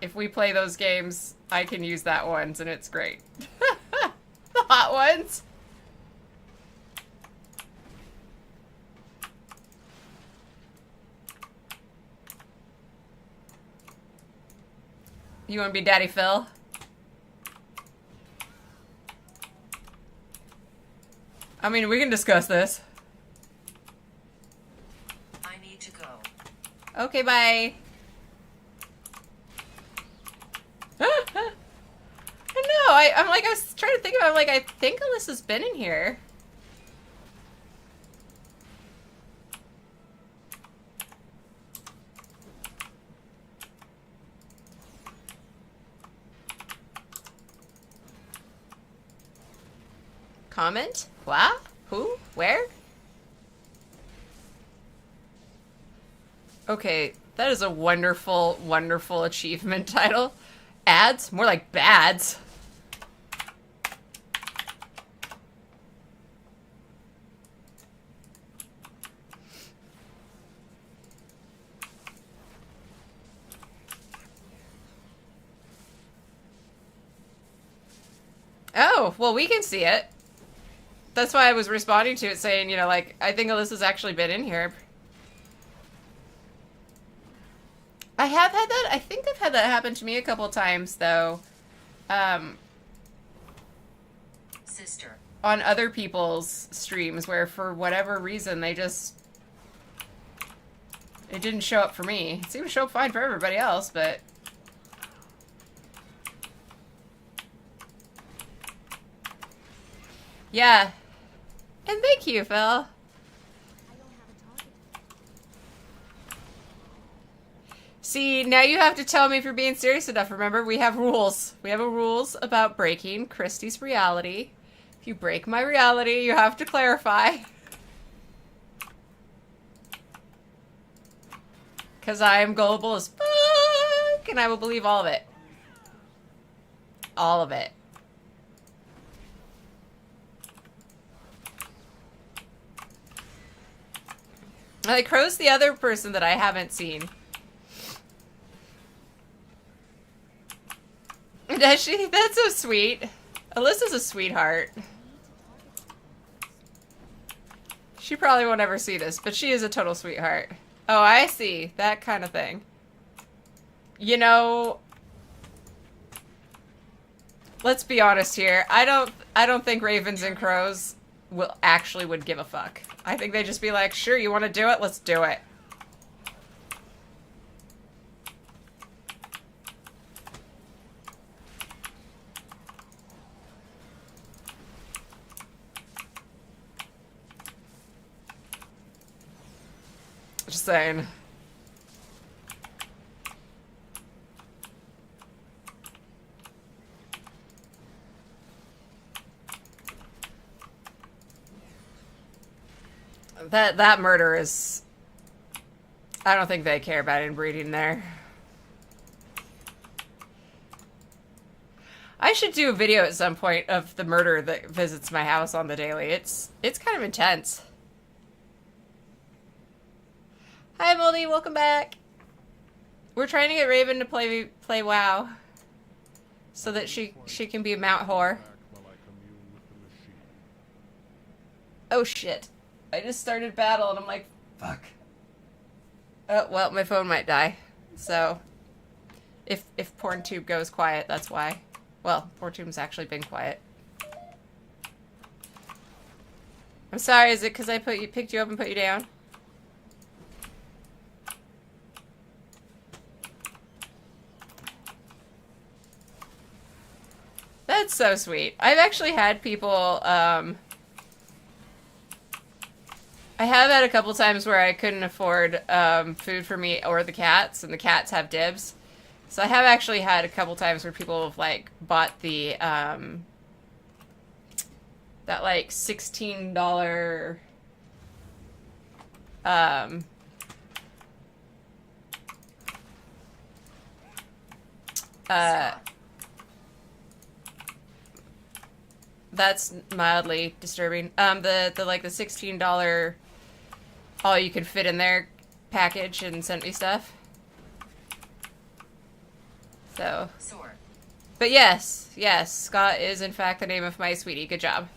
If we play those games, I can use that once, and it's great. The hot ones. You want to be Daddy Phil? I mean, we can discuss this. I need to go. Okay, bye. I know, I'm like, I was trying to think about, like, I think Alyssa's been in here. Comment? What? Who? Where? Okay, that is a wonderful, wonderful achievement title. Ads? More like bads. Oh, well, we can see it. That's why I was responding to it saying, you know, like, I think Alyssa's actually been in here. I have had that. I think I've had that happen to me a couple times, though. Sister. On other people's streams where for whatever reason they just... It didn't show up for me. It seemed to show up fine for everybody else, but... Yeah. And thank you, Phil. See, now you have to tell me if you're being serious enough. Remember, we have rules. We have rules about breaking Christy's reality. If you break my reality, you have to clarify. Because I am gullible as fuck, and I will believe all of it. All of it. Like, Crow's the other person that I haven't seen. Does she? That's so sweet. Alyssa's a sweetheart. She probably won't ever see this, but she is a total sweetheart. Oh, I see. That kind of thing. You know, let's be honest here. I don't think ravens and crows would give a fuck. I think they'd just be like, sure, you want to do it? Let's do it. Just saying. That murder is... I don't think they care about inbreeding there. I should do a video at some point of the murder that visits my house on the daily. It's kind of intense. Hi, Moldy. Welcome back. We're trying to get Raven to play WoW, so that she can be a mount whore. Oh shit! I just started battle and I'm like, fuck. Oh well, my phone might die. So, if PornTube goes quiet, that's why. Well, PornTube's actually been quiet. I'm sorry. Is it because I picked you up and put you down? That's so sweet. I've actually had people, I have had a couple times where I couldn't afford, food for me or the cats, and the cats have dibs. So I have actually had a couple times where people have, like, bought the, that, like, $16, that's mildly disturbing. The $16 all you could fit in there package and sent me stuff. So. Sword. But yes, Scott is in fact the name of my sweetie. Good job.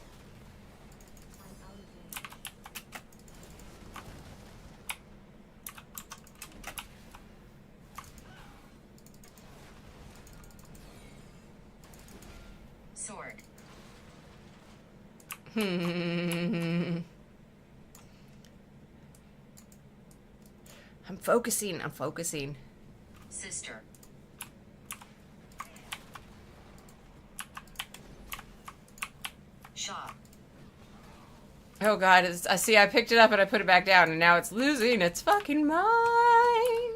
Sword. I'm focusing. Sister. Shaw. Oh god, I see I picked it up and I put it back down and now it's losing its fucking mind.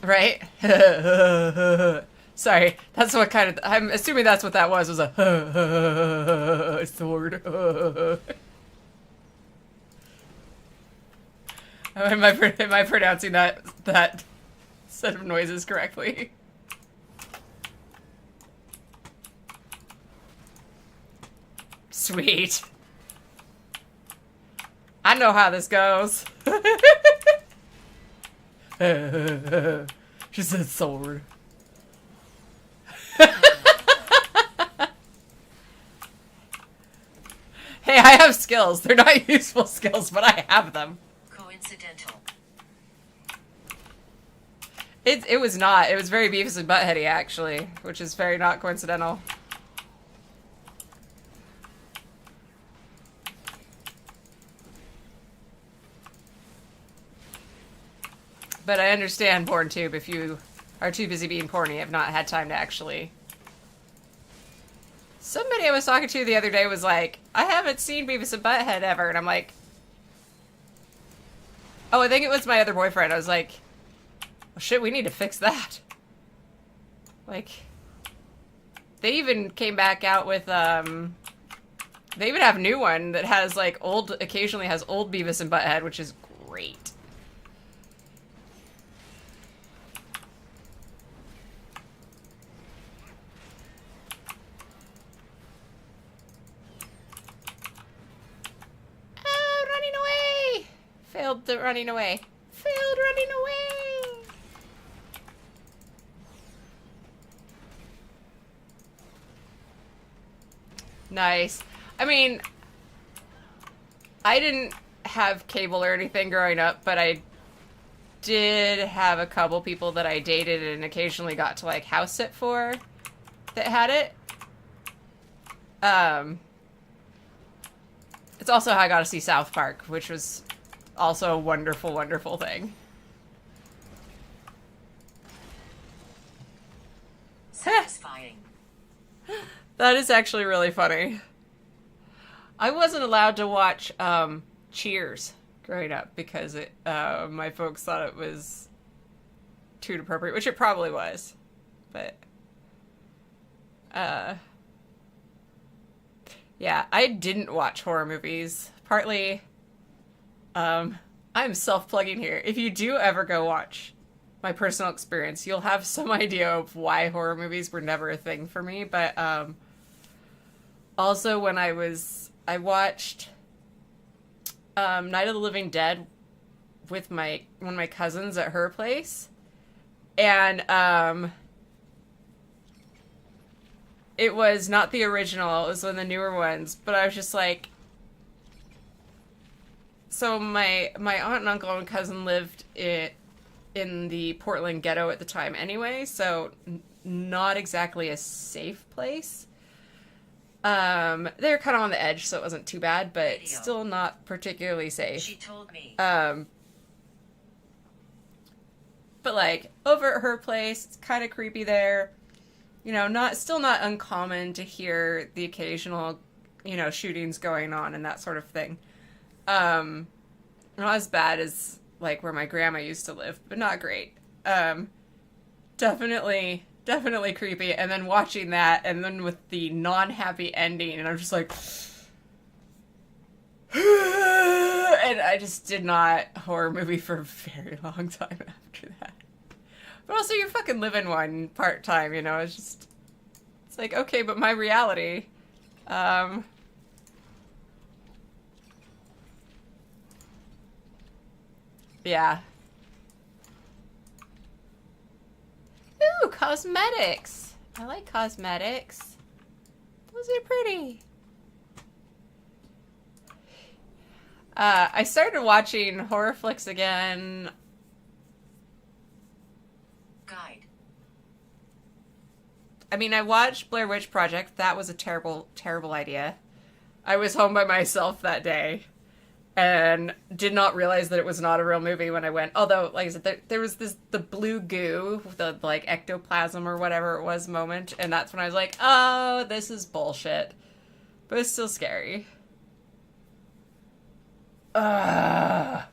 Right? Sorry, that's what kind of... I'm assuming that's what that was a sword. Am I pronouncing that set of noises correctly? Sweet. I know how this goes. She said sword. Hey, I have skills. They're not useful skills, but I have them. Coincidental. It was not. It was very Beavis and Buttheady, actually, which is very not coincidental. But I understand, PornTube, if you are too busy being porny, have not had time to actually... Somebody I was talking to the other day was like, I haven't seen Beavis and Butthead ever, and I'm like... Oh, I think it was my other boyfriend. I was like, well, shit, we need to fix that. Like, they even came back out with, they even have a new one that has, like, occasionally has old Beavis and Butthead, which is great. Running away! Failed the running away. Failed running away! Nice. I mean, I didn't have cable or anything growing up, but I did have a couple people that I dated and occasionally got to, like, house sit for that had it. It's also how I got to see South Park, which was also a wonderful, wonderful thing. Satisfying. That is actually really funny. I wasn't allowed to watch Cheers growing up because it my folks thought it was too inappropriate, which it probably was. But yeah, I didn't watch horror movies. Partly, I'm self-plugging here. If you do ever go watch my personal experience, you'll have some idea of why horror movies were never a thing for me. But also when I watched Night of the Living Dead with one of my cousins at her place, and it was not the original, it was one of the newer ones, but I was just like... So my aunt and uncle and cousin lived in the Portland ghetto at the time anyway, so not exactly a safe place. They were kind of on the edge, so it wasn't too bad, but Video. still not particularly safe. She told me. But like, over at her place, it's kind of creepy there. You know, still not uncommon to hear the occasional, you know, shootings going on and that sort of thing. Not as bad as, like, where my grandma used to live, but not great. Definitely creepy. And then watching that, and then with the non-happy ending, and I'm just like... and I just did not horror movie for a very long time after that. But also, you're fucking living one part-time, you know? It's like, okay, but my reality... Yeah. Ooh, cosmetics! I like cosmetics. Those are pretty. I started watching horror flicks again. Guide. I mean, I watched Blair Witch Project. That was a terrible, terrible idea. I was home by myself that day and did not realize that it was not a real movie when I went. Although, like I said, there was the blue goo, the, like, ectoplasm or whatever it was moment, and that's when I was like, oh, this is bullshit. But it's still scary. That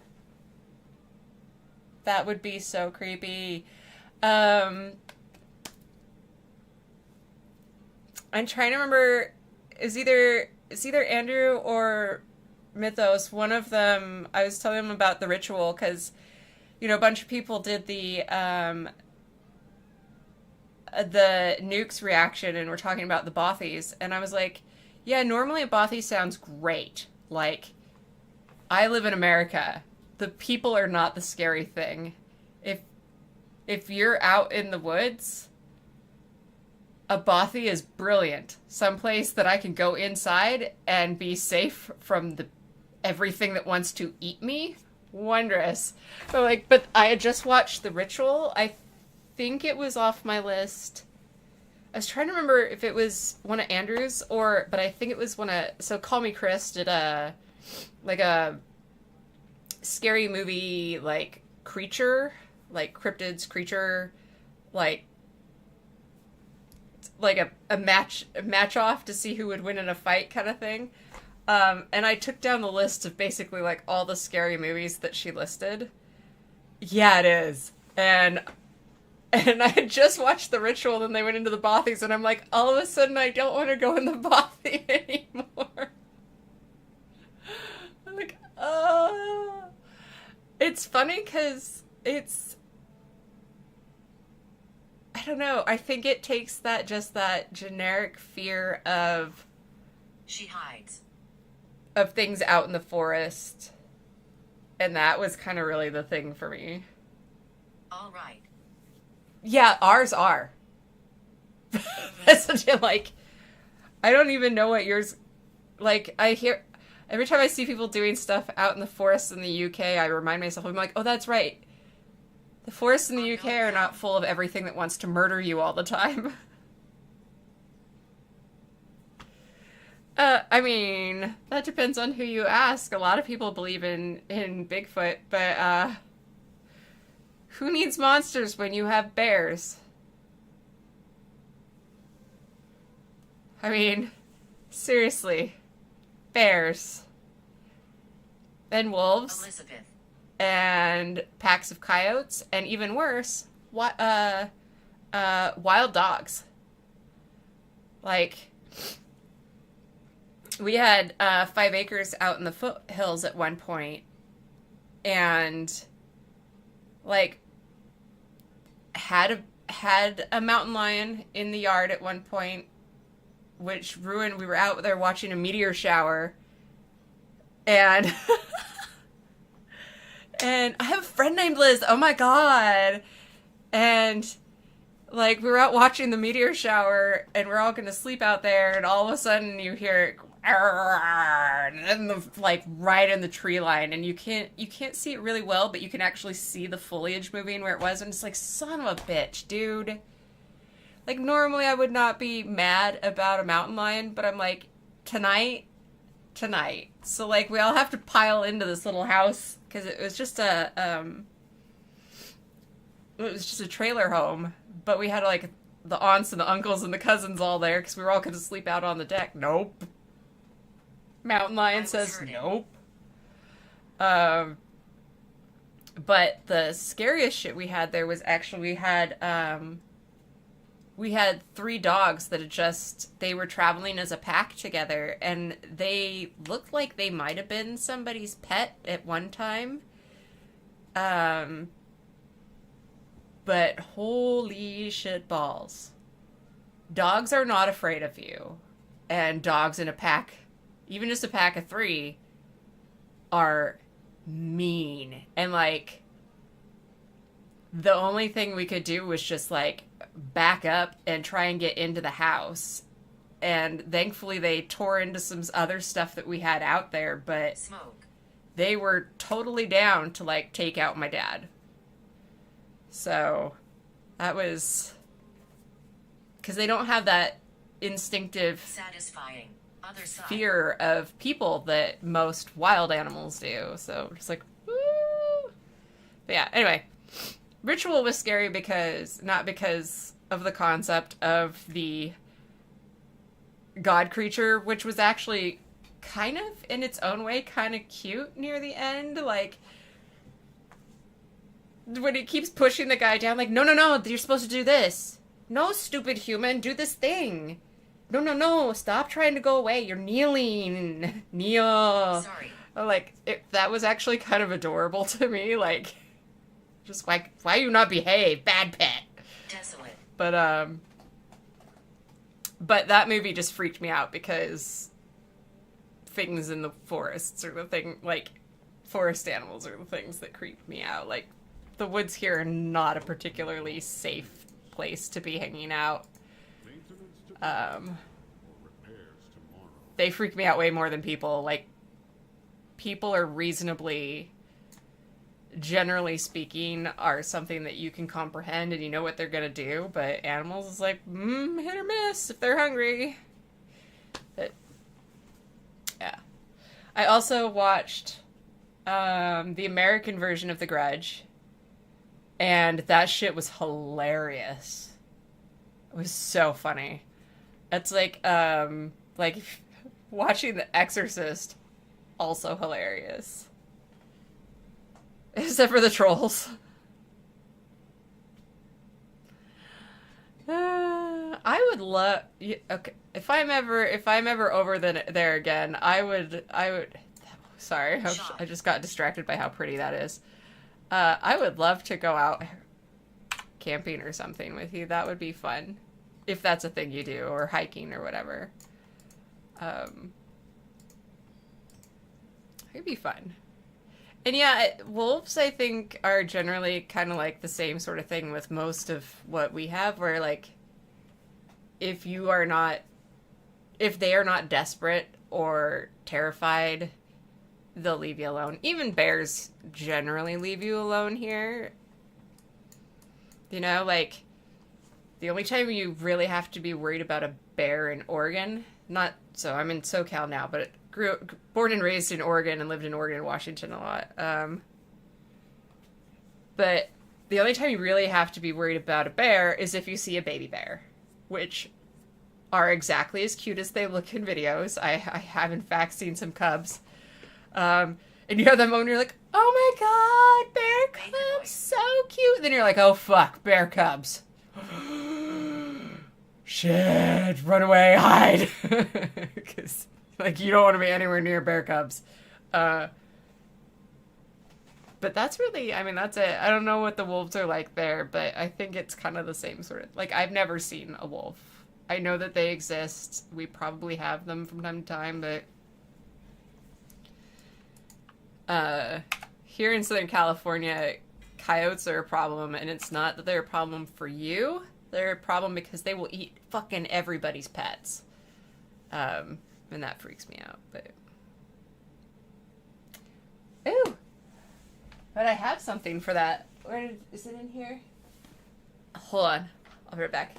would be so creepy. I'm trying to remember, it's either Andrew or Mythos, one of them, I was telling them about the ritual, because, you know, a bunch of people did the nukes reaction, and we're talking about the bothies, and I was like, yeah, normally a bothy sounds great. Like, I live in America. The people are not the scary thing. If if you're out in the woods, a bothy is brilliant. Someplace that I can go inside and be safe from everything that wants to eat me. Wondrous. But I had just watched The Ritual. I think it was off my list. I was trying to remember if it was one of Andrew's but I think it was so Call Me Chris did a scary movie, creature, cryptids, creature, like a match off to see who would win in a fight kind of thing. And I took down the list of basically all the scary movies that she listed. Yeah, it is. And I had just watched The Ritual, and then they went into the bothies, and I'm like, all of a sudden I don't want to go in the bothy anymore. I'm like, oh. It's funny because I don't know. I think it takes that generic fear of She hides. of things out in the forest. And that was kind of really the thing for me. All right. Yeah, ours are. That's such a, I don't even know what yours... I hear... Every time I see people doing stuff out in the forest in the UK, I remind myself, I'm like, oh, that's right. The forests in the UK are not full of everything that wants to murder you all the time. I mean, that depends on who you ask. A lot of people believe in Bigfoot, but, who needs monsters when you have bears? I mean, seriously. Bears. And wolves. Elizabeth. And packs of coyotes. And even worse, wild dogs. We had 5 acres out in the foothills at one point, and had a mountain lion in the yard at one point, which ruined. We were out there watching a meteor shower, and and I have a friend named Liz. Oh my god! And we were out watching the meteor shower, and we're all gonna sleep out there, and all of a sudden you hear and right in the tree line, and you can't see it really well, but you can actually see the foliage moving where it was, and it's like, son of a bitch, dude. Normally I would not be mad about a mountain lion, but I'm like, tonight. So we all have to pile into this little house because it was just a trailer home, but we had the aunts and the uncles and the cousins all there because we were all going to sleep out on the deck. Nope. Mountain lion says nope. But the scariest shit we had there was actually we had 3 dogs that they were traveling as a pack together, and they looked like they might have been somebody's pet at one time. But holy shit balls. Dogs are not afraid of you. And dogs in a pack, even just a pack of 3, are mean. And the only thing we could do was just back up and try and get into the house. And thankfully they tore into some other stuff that we had out there, but Smoke. they were totally down to take out my dad. So that was because they don't have that instinctive Satisfying. Other side. fear of people that most wild animals do. So just woo. But yeah, anyway. Ritual was scary not because of the concept of the god creature, which was actually kind of, in its own way, kind of cute near the end. When it keeps pushing the guy down, no, you're supposed to do this. No, stupid human, do this thing. No, stop trying to go away. You're kneeling. Kneel. Sorry. That was actually kind of adorable to me. Just why you not behave? Bad pet. Desolate. But that movie just freaked me out because things in the forests are the thing, forest animals are the things that creep me out. the woods here are not a particularly safe place to be hanging out. Maintenance today Or repairs tomorrow. they freak me out way more than people. Like, people are reasonably, generally speaking, are something that you can comprehend and you know what they're gonna do, but animals is like, hit or miss if they're hungry. But, yeah. I also watched the American version of The Grudge, and that shit was hilarious. It was so funny. It's like watching The Exorcist, also hilarious. Except for the trolls. I would love. Okay, if I'm ever over there again, I would. Sorry, I just got distracted by how pretty that is. I would love to go out camping or something with you. That would be fun, if that's a thing you do, or hiking or whatever. It'd be fun. And yeah, wolves, I think, are generally kind of like the same sort of thing with most of what we have, where, like, if they are not desperate or terrified, they'll leave you alone. Even bears generally leave you alone here. You know, like, the only time you really have to be worried about a bear in Oregon, I'm in SoCal now, but born and raised in Oregon and lived in Oregon and Washington a lot. But the only time you really have to be worried about a bear is if you see a baby bear, which are exactly as cute as they look in videos. I have, in fact, seen some cubs. And you have that moment where you're like, oh my god, bear cubs, so cute. And then you're like, oh fuck, bear cubs. Shit, run away, hide. Because, like, you don't want to be anywhere near bear cubs. But that's really, I mean, that's it. I don't know what the wolves are like there, but I think it's kind of the same sort of, like, I've never seen a wolf. I know that they exist. We probably have them from time to time, but here in Southern California, coyotes are a problem, and it's not that they're a problem for you. They're a problem because they will eat fucking everybody's pets. And that freaks me out, but... Ooh! But I have something for that. Is it in here? Hold on. I'll be right back.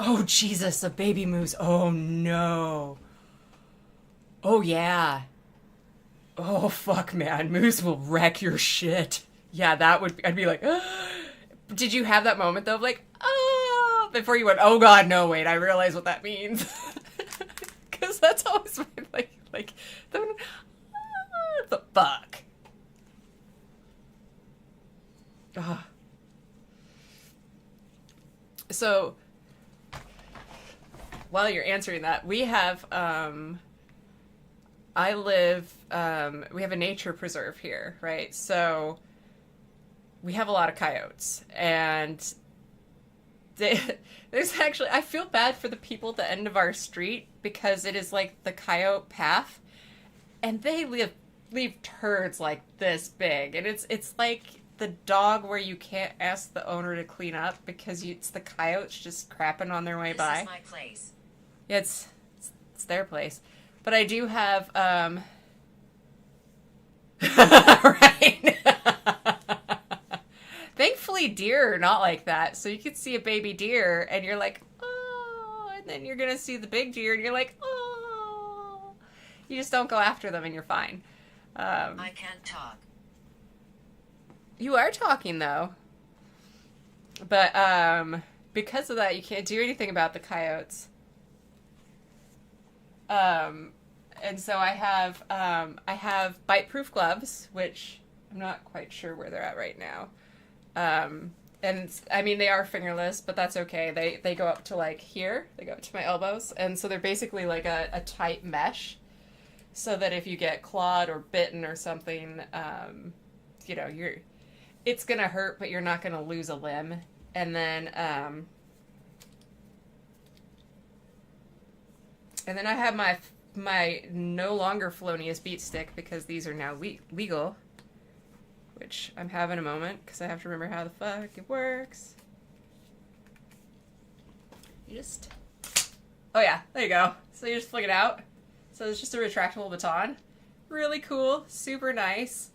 Oh, Jesus, a baby moose. Oh, no. Oh, yeah. Oh, fuck, man. Moose will wreck your shit. Yeah, that would be... I'd be like... Did you have that moment, though, of like, oh... Before you went, oh, God, no, wait, I realize what that means. Because that's always my, like... The fuck? Ugh. So... While you're answering that, we have, we have a nature preserve here, right? So we have a lot of coyotes, and there's actually, I feel bad for the people at the end of our street because it is like the coyote path, and they leave turds like this big, and it's like the dog where you can't ask the owner to clean up because it's the coyotes just crapping on their way by. This is my place. Yeah, it's their place. But I do have, right. Thankfully, deer are not like that. So you could see a baby deer and you're like, oh, and then you're going to see the big deer and you're like, oh. You just don't go after them and you're fine. I can't talk. You are talking, though. But, because of that, you can't do anything about the coyotes. And so I have bite-proof gloves, which I'm not quite sure where they're at right now. And I mean, they are fingerless, but that's okay. They go up to like here, they go up to my elbows. And so they're basically like a tight mesh so that if you get clawed or bitten or something, you know, it's gonna hurt, but you're not gonna lose a limb. And then I have my no longer felonious beat stick because these are now legal, which I'm having a moment because I have to remember how the fuck it works. You just, oh yeah, there you go. So you just flick it out. So it's just a retractable baton. Really cool, super nice.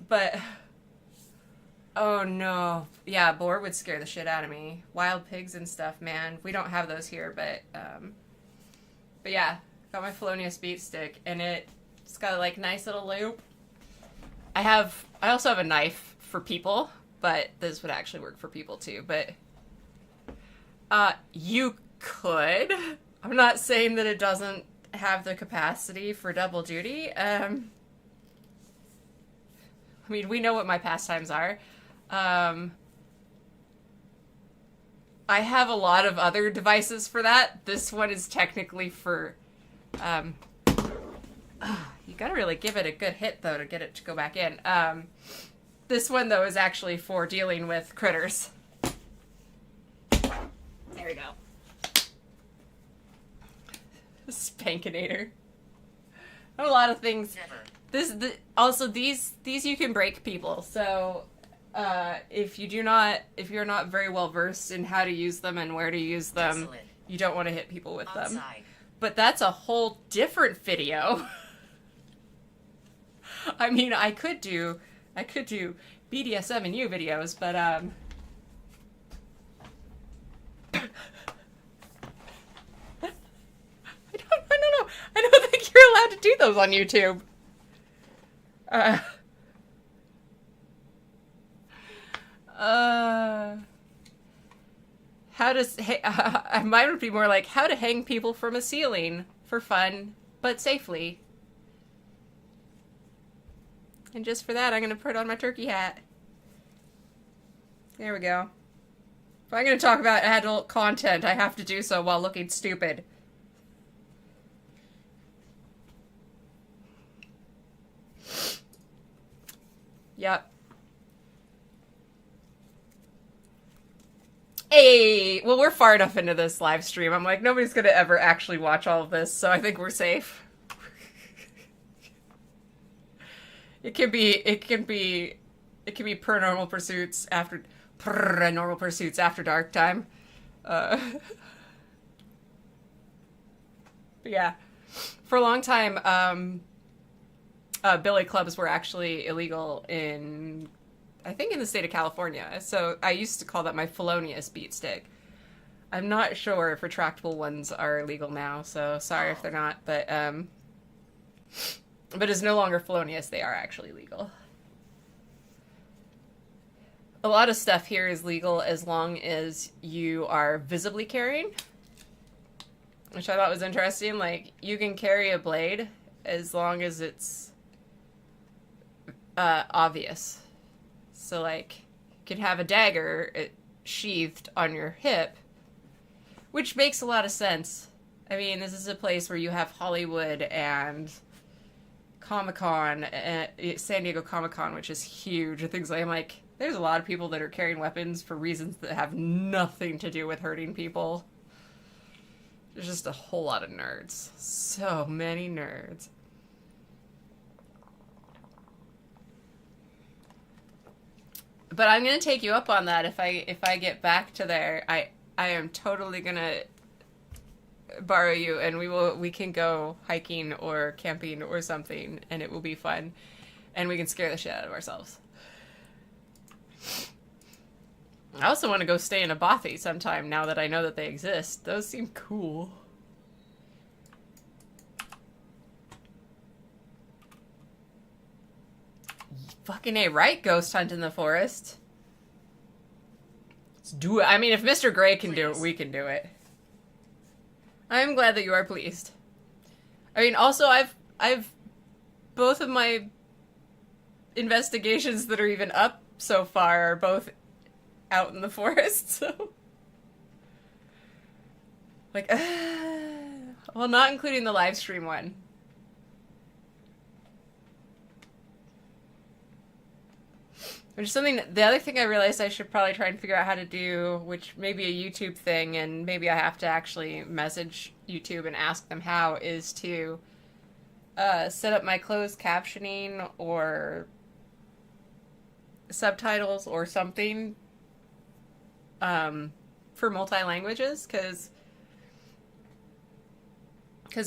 But oh no, yeah, boar would scare the shit out of me. Wild pigs and stuff, man. We don't have those here, but yeah, got my felonious beat stick, and it's got a like nice little loop. I also have a knife for people, but this would actually work for people too. But you could. I'm not saying that it doesn't have the capacity for double duty. I mean, we know what my pastimes are. I have a lot of other devices for that. This one is technically for, you gotta really give it a good hit, though, to get it to go back in. This one, though, is actually for dealing with critters. There we go. Spankinator. A lot of things. Never. Also these you can break people. So if you're not very well versed in how to use them and where to use them, Excellent. you don't want to hit people with them. Outside. But that's a whole different video. I mean, I could do BDSM and you videos, but I don't know. I don't think you're allowed to do those on YouTube. Mine would be more like how to hang people from a ceiling for fun, but safely. And just for that, I'm going to put on my turkey hat. There we go. If I'm going to talk about adult content, I have to do so while looking stupid. Yep. Hey, well, we're far enough into this live stream. I'm like, nobody's gonna ever actually watch all of this, so I think we're safe. It can be paranormal pursuits after paranormal pursuits after dark time. But yeah, for a long time, billy clubs were actually illegal in, I think, in the state of California. So I used to call that my felonious beat stick. I'm not sure if retractable ones are illegal now, so sorry if they're not. But it's no longer felonious. They are actually legal. A lot of stuff here is legal as long as you are visibly carrying, which I thought was interesting. Like, you can carry a blade as long as it's obvious. So, like, you can have a dagger sheathed on your hip, which makes a lot of sense. I mean, this is a place where you have Hollywood and Comic-Con, San Diego Comic-Con, which is huge, and things like, I'm like, there's a lot of people that are carrying weapons for reasons that have nothing to do with hurting people. There's just a whole lot of nerds. So many nerds. But I'm gonna take you up on that if I get back to there. I am totally gonna borrow you, and we can go hiking or camping or something, and it will be fun, and we can scare the shit out of ourselves. I also want to go stay in a bothy sometime now that I know that they exist. Those seem cool. Fucking A, right? Ghost hunt in the forest. Let's do it. I mean, if Mr. Gray can do it, we can do it. I'm glad that you are pleased. I mean, also, I've both of my investigations that are even up so far are both out in the forest, so. Like, well, not including the live stream one. Which is something, the other thing I realized I should probably try and figure out how to do, which may be a YouTube thing, and maybe I have to actually message YouTube and ask them how, is to set up my closed captioning or subtitles or something for multi-languages, because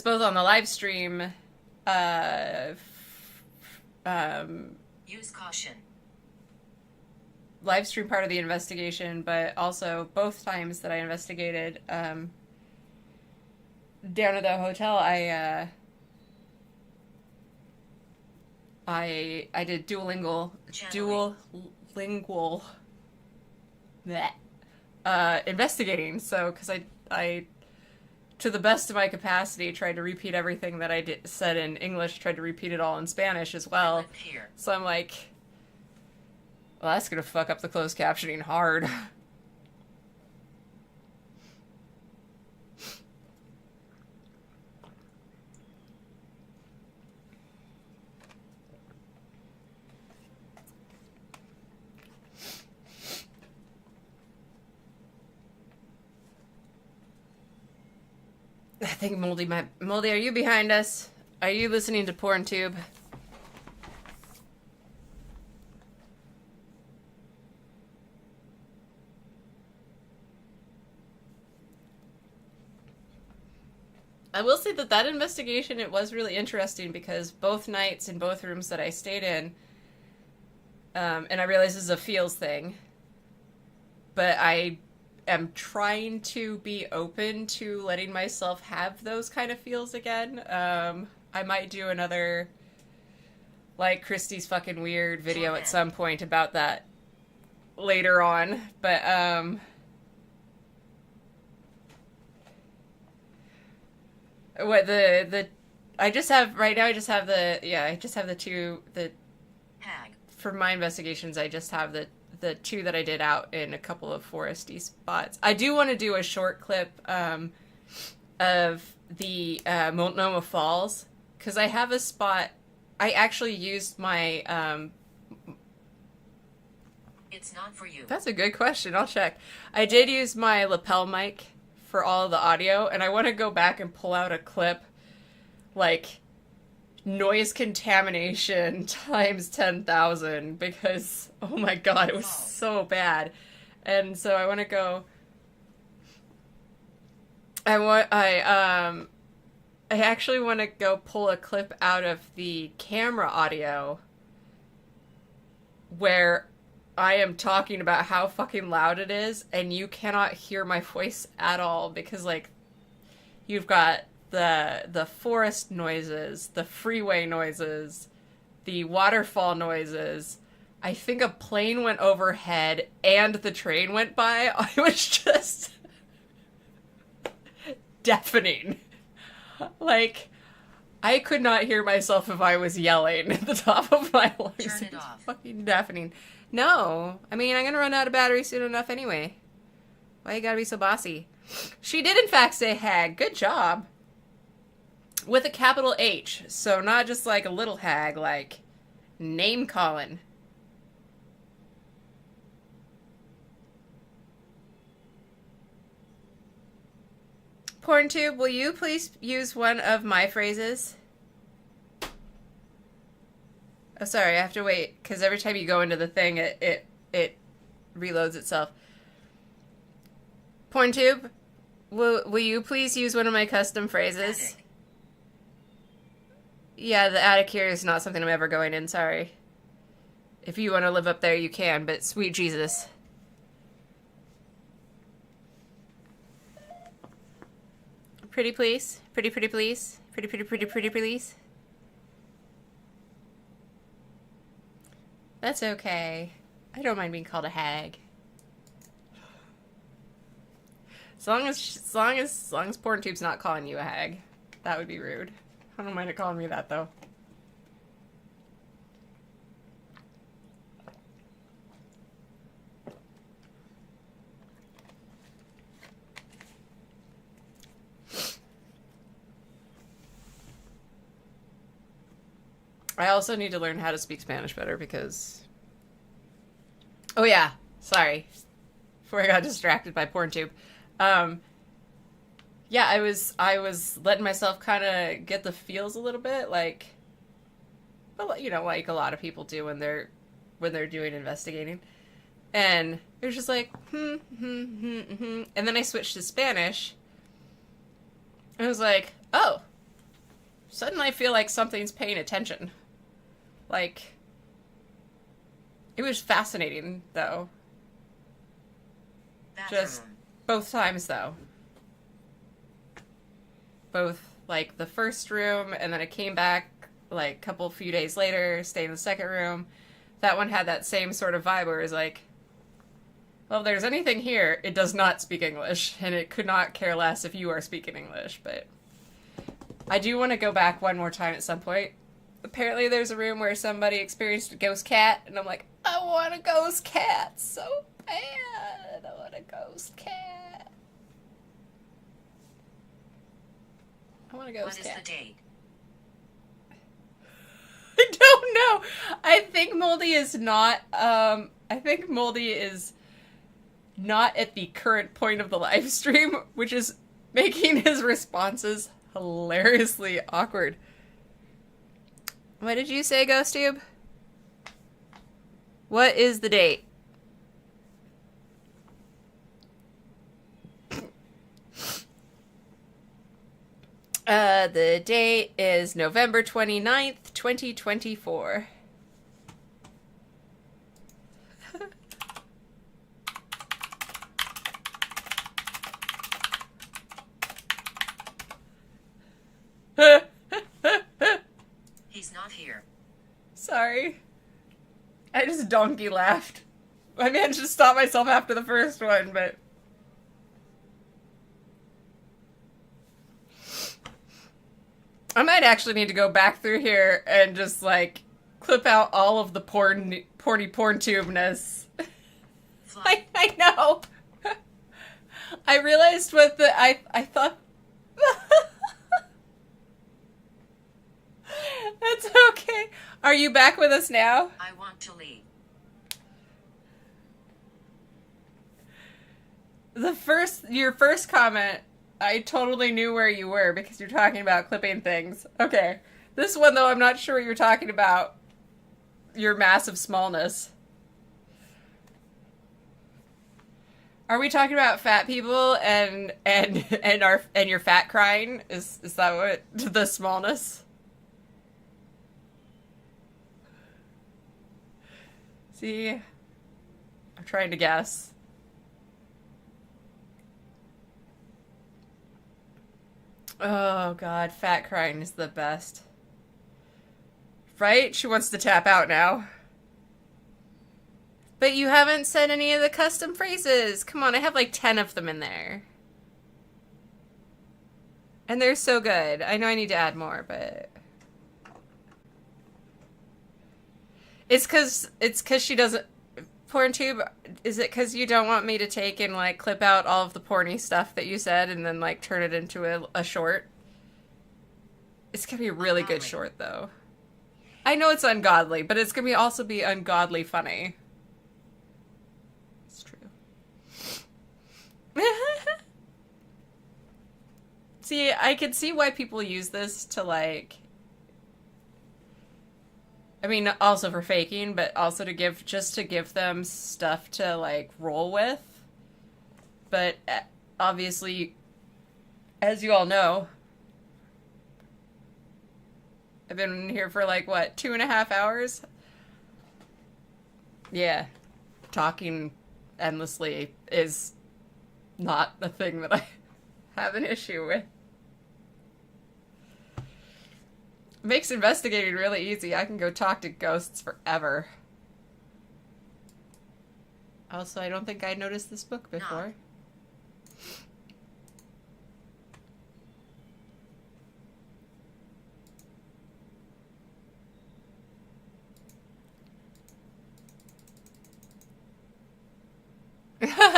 both on the live stream, Use caution. live stream part of the investigation, but also both times that I investigated down at the hotel, I did duolingual bleh, investigating. So because I to the best of my capacity tried to repeat everything that I said in English, tried to repeat it all in Spanish as well. Here. So I'm like, well, that's gonna fuck up the closed captioning hard. I think Moldy, are you behind us? Are you listening to PornTube? I will say that investigation, it was really interesting because both nights in both rooms that I stayed in, and I realize this is a feels thing, but I am trying to be open to letting myself have those kind of feels again. I might do another, like, Christy's fucking weird video at some point about that later on, but, what I just have right now. I just have the two Hag. for my investigations. I just have the two that I did out in a couple of foresty spots. I do want to do a short clip of the Multnomah Falls because I have a spot. I actually used my. It's not for you. That's a good question. I'll check. I did use my lapel mic for all of the audio, and I want to go back and pull out a clip, like, noise contamination times 10,000, because, oh my god, it was so bad. And so I want to go... I actually want to go pull a clip out of the camera audio where I am talking about how fucking loud it is, and you cannot hear my voice at all because, like, you've got the forest noises, the freeway noises, the waterfall noises. I think a plane went overhead and the train went by. I was just deafening. Like, I could not hear myself if I was yelling at the top of my lungs. Turn it was off. fucking deafening. No. I mean, I'm gonna run out of battery soon enough anyway. Why you gotta be so bossy? She did, in fact, say hag. Good job. With a capital H. So not just like a little hag, like name calling. PornTube, will you please use one of my phrases? Oh, sorry, I have to wait, because every time you go into the thing, it reloads itself. PornTube, will you please use one of my custom phrases? Attic. Yeah, the attic here is not something I'm ever going in, sorry. If you want to live up there, you can, but sweet Jesus. Pretty please? Pretty please? Pretty please? That's okay. I don't mind being called a hag. As long as PornTube's not calling you a hag, that would be rude. I don't mind it calling me that though. I also need to learn how to speak Spanish better because Oh yeah, sorry. Before I got distracted by PornTube. Yeah, I was letting myself kind of get the feels a little bit, like, but you know, like a lot of people do when they're doing investigating, and it was just like and then I switched to Spanish, and I was like, oh, suddenly I feel like something's paying attention, like. It was fascinating, though. Bathroom. Just both times, though. Both, like, the first room, and then I came back, like, a few days later, stayed in the second room. That one had that same sort of vibe where it was like, well, if there's anything here, it does not speak English, and it could not care less if you are speaking English, but I do want to go back one more time at some point. Apparently there's a room where somebody experienced a ghost cat, and I'm like, I want a ghost cat so bad. I want a ghost cat. I want a ghost What is cat. the date? I don't know. I think Moldy is not, I think Moldy is not at the current point of the live stream, which is making his responses hilariously awkward. What did you say, GhostTube? What is the date? The date is November 29th, 2024. He's not here. Sorry. I just donkey laughed. I managed to stop myself after the first one, but... I might actually need to go back through here and just, like, clip out all of the porny PornTube-ness. I know. I realized what I thought... That's okay. Are you back with us now? I want to leave. Your first comment, I totally knew where you were because you're talking about clipping things. Okay. This one, though, I'm not sure what you're talking about. Your massive smallness. Are we talking about fat people and your fat crying? Is that what the smallness? See, I'm trying to guess. Oh god, fat crying is the best. Right? She wants to tap out now. But you haven't said any of the custom phrases. Come on, I have like 10 of them in there. And they're so good. I know I need to add more, but... It's cause she doesn't... PornTube, is it cause you don't want me to take and, like, clip out all of the porny stuff that you said and then, like, turn it into a short? It's gonna be a really good short, though. I know it's ungodly, but it's gonna also be ungodly funny. It's true. See, I could see why people use this to, like... I mean, also for faking, but also to give them stuff to, like, roll with. But, obviously, as you all know, I've been here for, like, what, 2.5 hours? Yeah. Talking endlessly is not a thing that I have an issue with. Makes investigating really easy. I can go talk to ghosts forever. Also, I don't think I noticed this book before.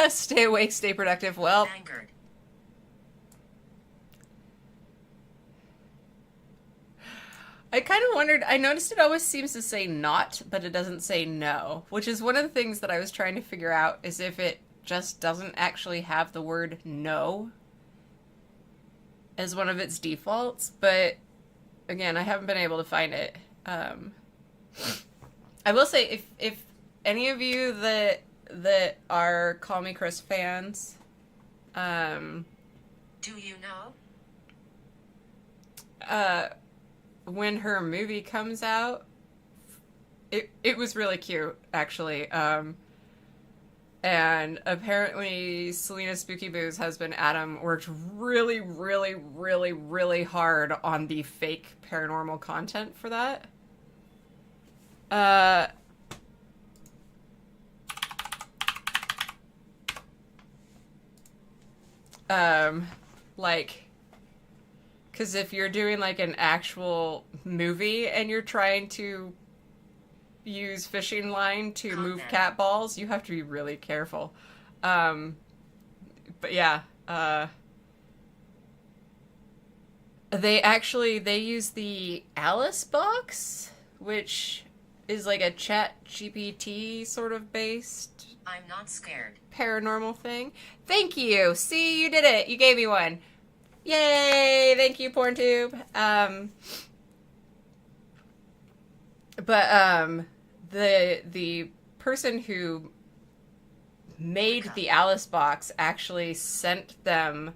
Stay awake, stay productive. Well... Angered. I kind of wondered, I noticed it always seems to say not, but it doesn't say no, which is one of the things that I was trying to figure out, is if it just doesn't actually have the word no as one of its defaults, but again, I haven't been able to find it. I will say, if any of you that are Call Me Chris fans, Do you know? when her movie comes out, it was really cute, actually. And apparently Selena Spooky Boo's husband, Adam, worked really, really, really, really hard on the fake paranormal content for that. Like, because if you're doing, like, an actual movie and you're trying to use fishing line to move cat balls, you have to be really careful. But yeah, they use the Alice box, which is like a Chat GPT sort of based I'm not scared. paranormal thing. Thank you. See, you did it. You gave me one. Yay! Thank you, PornTube. But the person who made the Alice box actually sent them,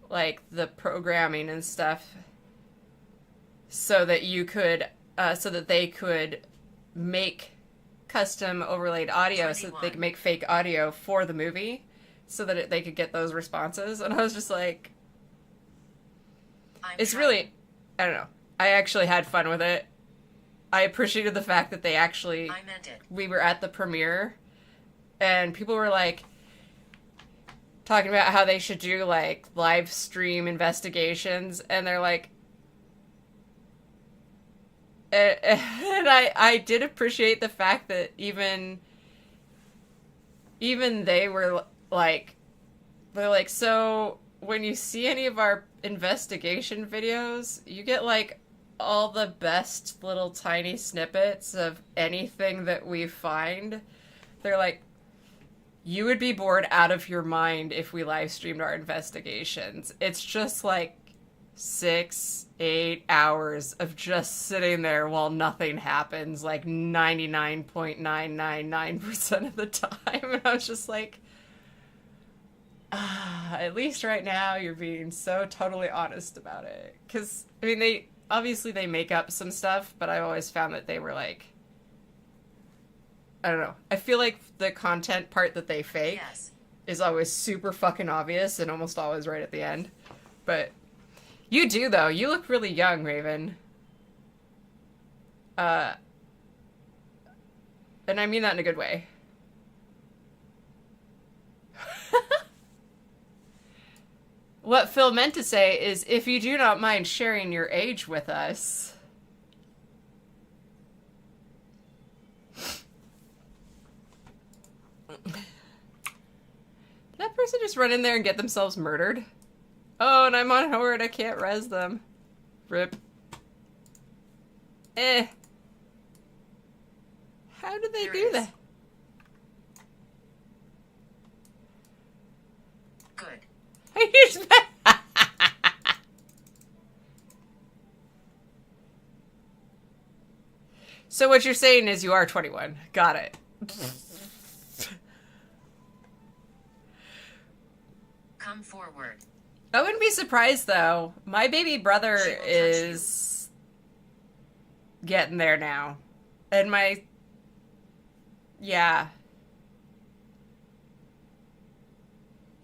like, the programming and stuff so that you could so that they could make custom overlaid audio, so that they could make fake audio for the movie, so that they could get those responses. And I was just like, it's really, I don't know. I actually had fun with it. I appreciated the fact that they actually, I meant it. we were at the premiere, and people were, like, talking about how they should do, like, live stream investigations, and they're like, and I did appreciate the fact that even they were like, they're like, so when you see any of our investigation videos, you get, like, all the best little tiny snippets of anything that we find. They're like, you would be bored out of your mind if we live streamed our investigations. It's just like 6-8 hours of just sitting there while nothing happens, like 99.999% of the time. And I was just like, at least right now you're being so totally honest about it. Because, I mean, they make up some stuff, but I've always found that they were like, I don't know. I feel like the content part that they fake is always super fucking obvious and almost always right at the end. But you do, though. You look really young, Raven. And I mean that in a good way. What Phil meant to say is, if you do not mind sharing your age with us. Did that person just run in there and get themselves murdered? Oh, and I'm on horde. I can't res them. Rip. How did they do that? Good. So what you're saying is you are 21. Got it. Come forward. I wouldn't be surprised, though. My baby brother is getting there now. And my... Yeah.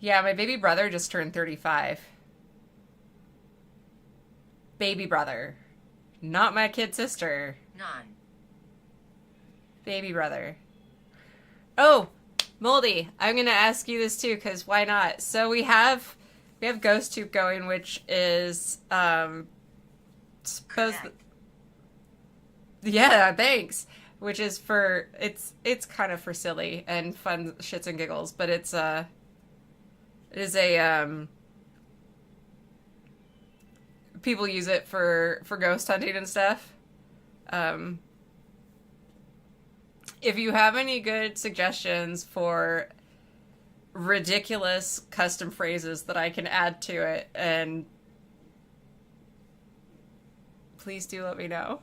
Yeah, my baby brother just turned 35. Baby brother. Not my kid sister. None. Baby brother. Oh, Moldy, I'm going to ask you this too, because why not? So we have GhostTube going, which is, yeah, thanks. Which is for, it's kind of for silly and fun shits and giggles, but it is a, people use it for ghost hunting and stuff. If you have any good suggestions for ridiculous custom phrases that I can add to it, and please do let me know.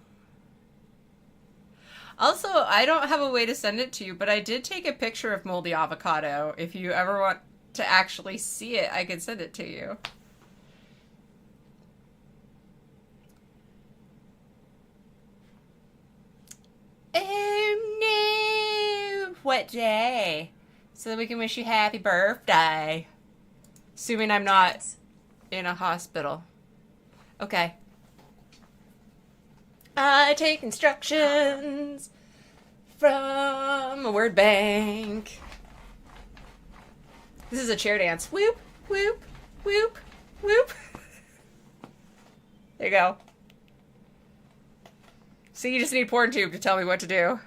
Also, I don't have a way to send it to you, but I did take a picture of moldy avocado. If you ever want to actually see it, I can send it to you. Oh no! What day? So that we can wish you happy birthday. Assuming I'm not in a hospital. Okay. I take instructions from a word bank. This is a chair dance. Whoop, whoop, whoop, whoop. There you go. So you just need PornTube to tell me what to do.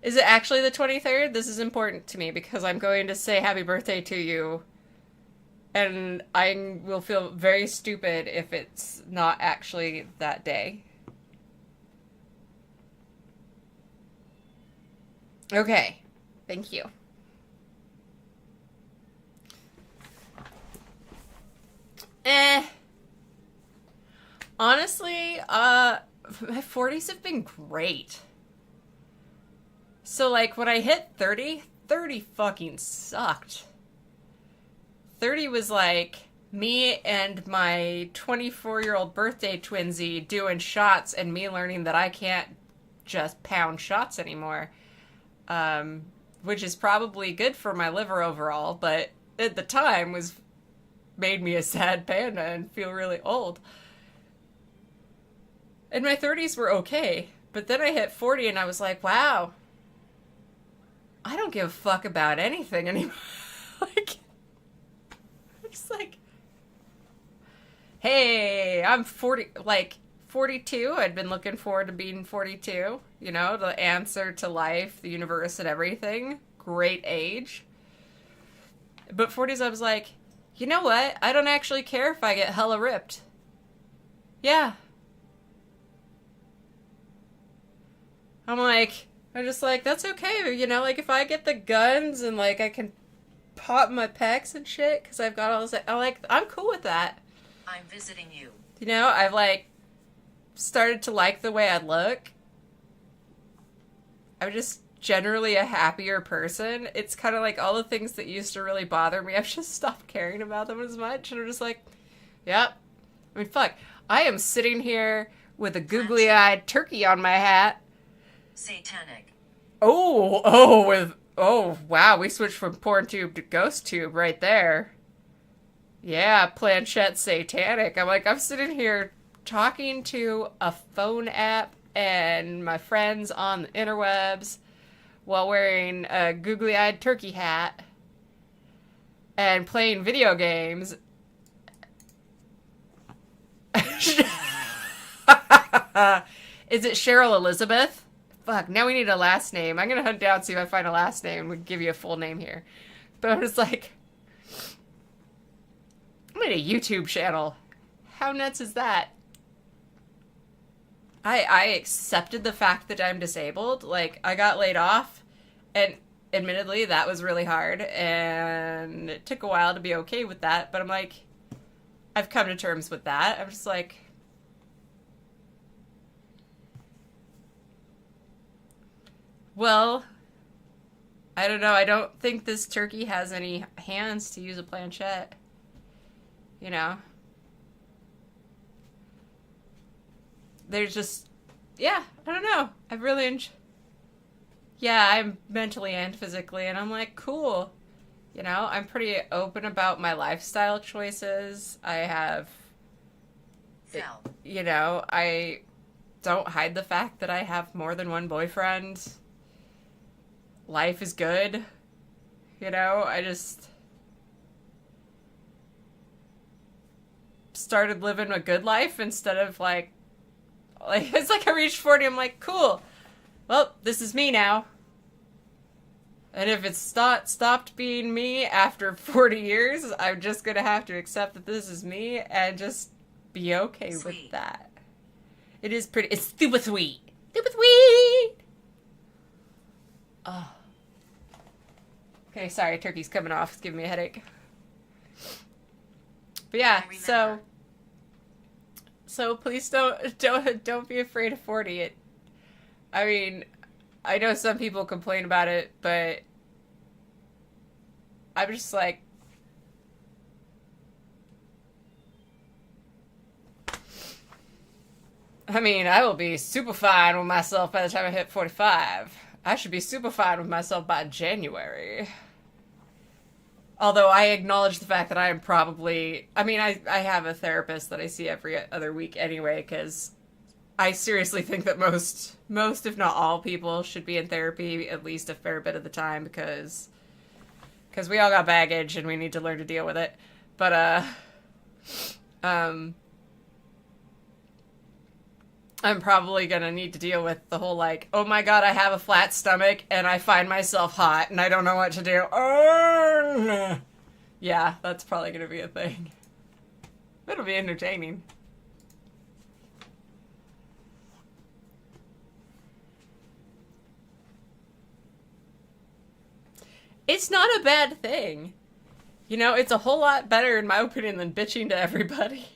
Is it actually the 23rd? This is important to me because I'm going to say happy birthday to you. And I will feel very stupid if it's not actually that day. Okay. Thank you. Honestly, my 40s have been great. So, like, when I hit 30, 30 fucking sucked. 30 was like me and my 24-year-old birthday twinsy doing shots and me learning that I can't just pound shots anymore. Which is probably good for my liver overall, but at the time made me a sad panda and feel really old. And my 30s were okay, but then I hit 40 and I was like, wow, I don't give a fuck about anything anymore. Like, I'm just like, hey, I'm 40, like 42. I'd been looking forward to being 42, you know, the answer to life, the universe, and everything. Great age. But 40s, I was like, you know what? I don't actually care if I get hella ripped. Yeah. I'm just like, that's okay, you know, like, if I get the guns and, like, I can pop my pecs and shit, because I've got all this, I'm cool with that. I'm visiting you. You know, I've, like, started to like the way I look. I'm just generally a happier person. It's kind of like all the things that used to really bother me, I've just stopped caring about them as much, and I'm just like, yep. I mean, fuck. I am sitting here with a googly-eyed turkey on my hat. Satanic. Oh, wow, we switched from PornTube to GhostTube right there. Yeah, planchette satanic. I'm sitting here talking to a phone app and my friends on the interwebs while wearing a googly-eyed turkey hat and playing video games. Is it Cheryl Elizabeth? Fuck, now we need a last name. I'm gonna hunt down, see if I find a last name, and we'll give you a full name here. But I'm just like, I made a YouTube channel. How nuts is that? I accepted the fact that I'm disabled. Like, I got laid off, and admittedly, that was really hard, and it took a while to be okay with that, but I'm like, I've come to terms with that. I'm just like, well, I don't know. I don't think this turkey has any hands to use a planchette. You know? There's just, yeah, I don't know. I've really yeah, I'm mentally and physically, and I'm like, cool. You know, I'm pretty open about my lifestyle choices. I have, Fell. you know, I don't hide the fact that I have more than one boyfriend. Life is good. You know, I just started living a good life instead of like it's like I reached 40, I'm like, cool. Well, this is me now. And if it's stopped being me after 40 years, I'm just gonna have to accept that this is me and just be okay with Sweet. that. It is pretty. It's super sweet. Super sweet. Oh. Okay, sorry. Turkey's coming off. It's giving me a headache. But yeah, I so please don't be afraid of 40. It. I mean, I know some people complain about it, but I'm just like. I mean, I will be super fine with myself by the time I hit 45. I should be super fine with myself by January. Although I acknowledge the fact that I am probably... I mean, I have a therapist that I see every other week anyway, because I seriously think that most, if not all, people should be in therapy at least a fair bit of the time, because we all got baggage and we need to learn to deal with it. But, I'm probably gonna need to deal with the whole, like, oh my god, I have a flat stomach, and I find myself hot, and I don't know what to do. Yeah, that's probably gonna be a thing. It'll be entertaining. It's not a bad thing. You know, it's a whole lot better, in my opinion, than bitching to everybody.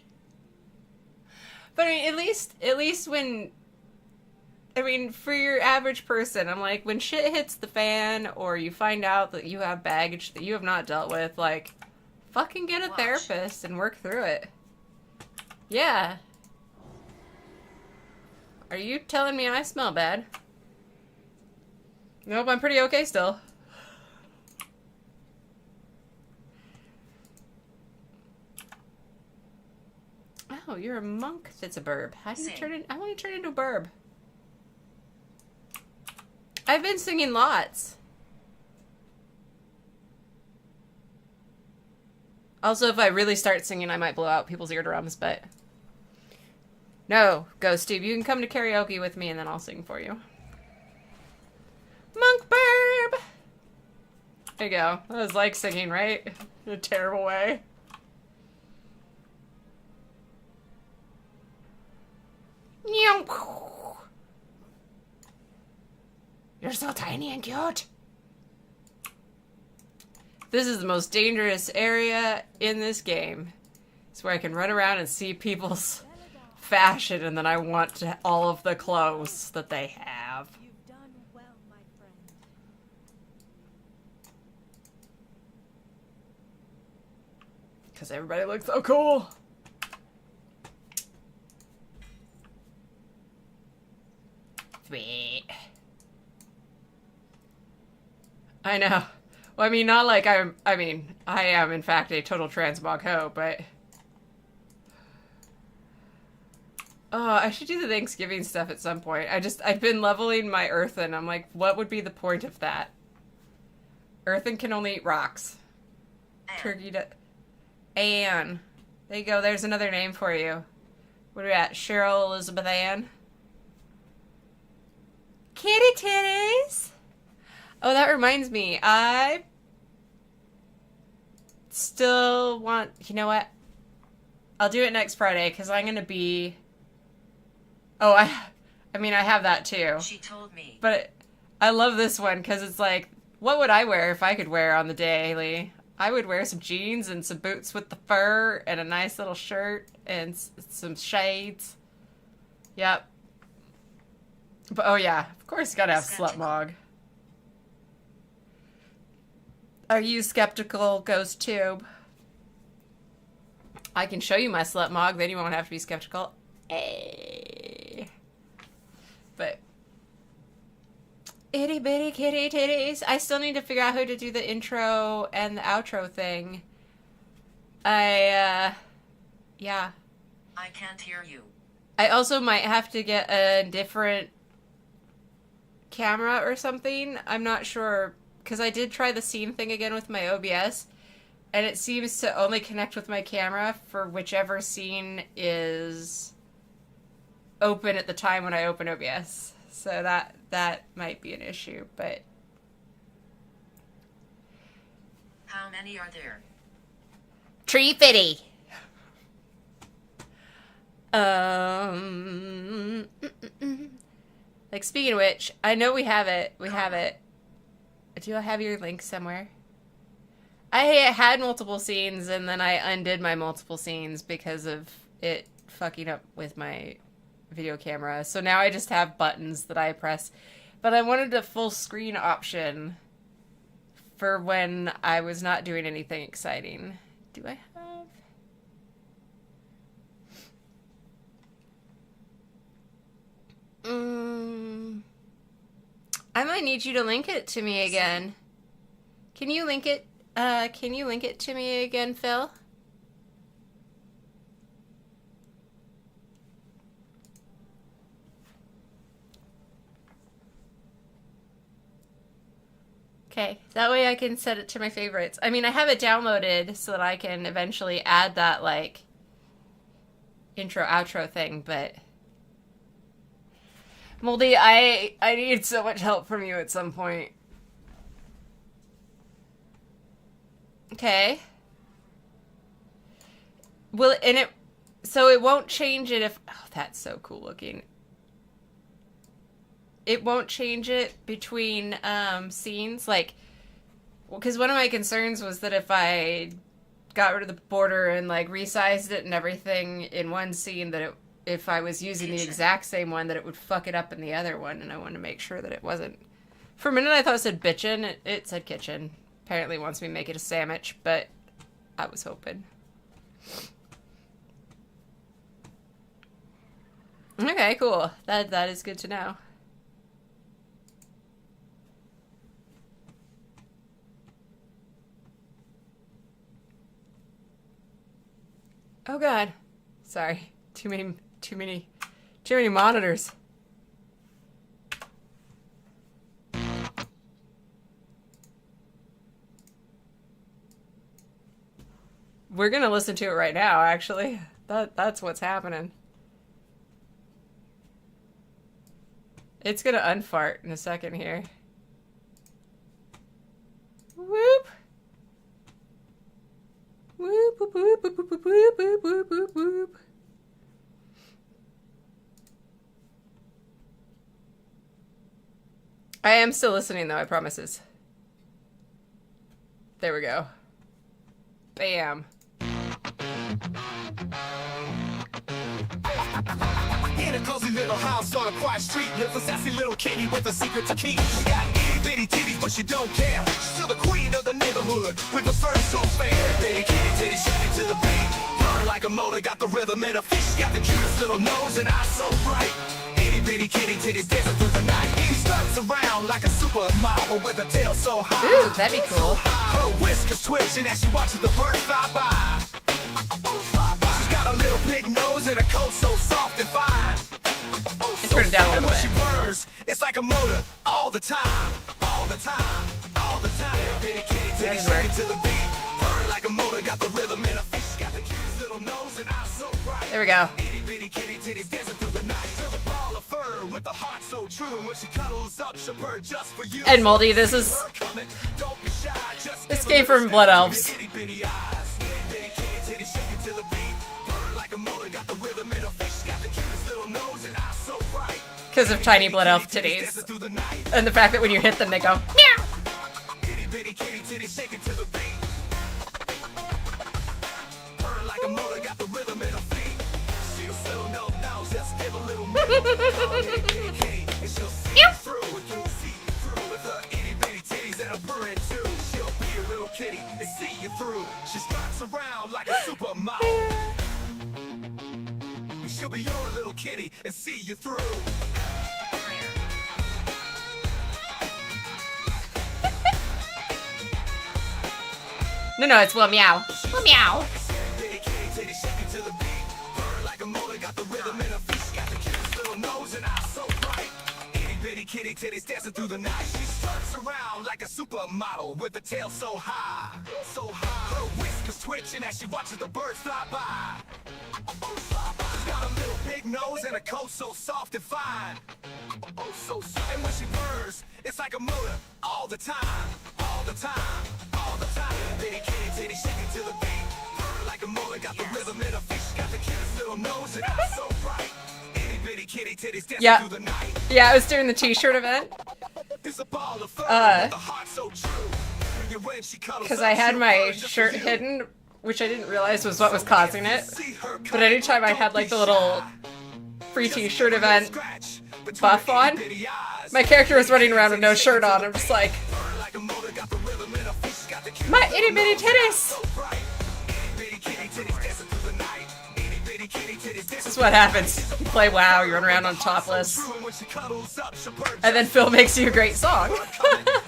But I mean, at least when, I mean, for your average person, I'm like, when shit hits the fan, or you find out that you have baggage that you have not dealt with, like, fucking get a therapist and work through it. Yeah. Are you telling me I smell bad? Nope, I'm pretty okay still. Oh, you're a monk that's a burb. How do you turn it? I want to turn into a burb. I've been singing lots. Also, if I really start singing, I might blow out people's eardrums, but... No, Ghost Steve, you can come to karaoke with me and then I'll sing for you. Monk burb! There you go. That was like singing, right? In a terrible way. You're so tiny and cute. This is the most dangerous area in this game. It's where I can run around and see people's fashion, and then I want all of the clothes that they have. You've done well, my friend. Because everybody looks so cool. Sweet. I know. Well, I mean, not like I am, in fact, a total transmog hoe, but... Oh, I should do the Thanksgiving stuff at some point. I've been leveling my earthen. I'm like, what would be the point of that? Earthen can only eat rocks. Turkey Anne. There you go, there's another name for you. What are we at? Cheryl Elizabeth Ann? Kitty titties! Oh, that reminds me. I still want... You know what? I'll do it next Friday, because I'm going to be... Oh, I mean, I have that too. She told me. But I love this one, because it's like, what would I wear if I could wear on the daily? I would wear some jeans and some boots with the fur and a nice little shirt and some shades. Yep. But, oh yeah, of course you gotta have Slutmog. Are you skeptical, Ghost Tube? I can show you my Slutmog, then you won't have to be skeptical. Hey. But... Itty bitty kitty titties. I still need to figure out how to do the intro and the outro thing. Yeah. I can't hear you. I also might have to get a different camera or something. I'm not sure, because I did try the scene thing again with my OBS, and it seems to only connect with my camera for whichever scene is open at the time when I open OBS. So that might be an issue, but... How many are there? Tree fitty. Like, speaking of which, I know we have it. We have it. Do I have your link somewhere? I had multiple scenes, and then I undid my multiple scenes because of it fucking up with my video camera. So now I just have buttons that I press. But I wanted a full screen option for when I was not doing anything exciting. Do I have? I might need you to link it to me again. Can you link it? Can you link it to me again, Phil? Okay, that way I can set it to my favorites. I mean, I have it downloaded so that I can eventually add that, like, intro, outro thing, but... Moldy, I need so much help from you at some point. Okay. Well, and it... So it won't change it if... Oh, that's so cool looking. It won't change it between scenes, like, because one of my concerns was that if I got rid of the border and like resized it and everything in one scene, that it, if I was using the exact same one, that it would fuck it up in the other one, and I wanted to make sure that it wasn't. For a minute I thought it said bitchin', it said kitchen. Apparently it wants me to make it a sandwich, but I was hoping. Okay, cool. That is good to know. Oh god. Sorry. Too many monitors. We're gonna listen to it right now, actually. That's what's happening. It's gonna unfart in a second here. Whoop! Whoop, whoop, whoop, whoop, whoop, whoop, whoop, whoop, whoop, whoop. I am still listening, though, I promises. There we go. Bam. In a cozy little house on a quiet street lives a sassy little kitty with a secret to keep. She got itty bitty titties, but she don't care. She's still the queen of the neighborhood with the fur so fair. Bitty kitty titties shaking to the beat. Burn like a motor, got the rhythm in her feet. She got the cutest little nose and eyes so bright. Itty bitty kitty titties dancing through the night. She struts around like a supermodel with a tail so high. Ooh, that'd be cool. Her whiskers twitching as she watches the birds fly by. She's got a little big nose and a coat so soft and fine. Let's turn it down a And little when she bit. burns, it's like a motor all the time, all the time, all the time. Bitty kitty titty That shaking to the beat. Burn like a motor, got the rhythm in her feet. She got the cutest little nose and eyes so bright. There we go. Itty bitty kitty titties dancing through the night. Feel the ball of fur with the heart so true. When she cuddles up, she'll purr just for you. And Moldy, this is... Don't be shy, just This give came a from little Blood step Elves. to your itty bitty eyes. Itty bitty kitty titties shaking to the beat. Burn like a motor, got the rhythm in her feet. She got the cutest little nose and eyes so bright. Because of tiny blood elf titties. And the fact that when you hit them, they go, meow! Itty bitty kitty titties shaking to the beat. Burn like a motor, got the rhythm in her feet. She'll still know now, just give a little minute. And she'll see you through, and you'll see you through with her itty bitty titties and her purring too. She'll be a little kitty and see you through. She struts around like a supermodel. She'll be your little kitty and see you through. No, it's well meow. Well meow. Bitty kitty titty shaking to the beat. Burn like a motor, got the rhythm in her feet. She got the cutest little nose and eyes so bright. Itty bitty kitty titties dancing through the night. She struts around like a supermodel with the tail so high, so high. Her whiskers twitching as she watches the birds fly by. She's got a little big nose and a coat so soft and fine. Oh, so soft. And when she purrs, it's like a motor all the time, all the time, all the time. Bitty kitty titty shaking to the beat. Purr like a motor, got the rhythm in her feet. She got the cutest little nose and eyes so bright. Itty bitty kitty titties dancing Yeah. through the night. Yeah, it was during the t-shirt event. It's a ball of fur with a heart so true. And when she cuddles Because up, I had she'll my purr just for shirt you. hidden, which I didn't realize was what was causing it. See her But coming, anytime I don't had be like the little shy. free Just t-shirt give a little event scratch between buff her on, itty-bitty eyes. my character was running around with no shirt on. I'm just like, Purr like a motor, got the rhythm in her feet, she got the cute my little itty bitty nose, titties! so bright. Itty-bitty kitty titties dancing through the night. Itty-bitty kitty titties dancing This is what happens. You play WoW, you run around on topless, when she cuddles up, she'll purr and then just Phil makes you a great song.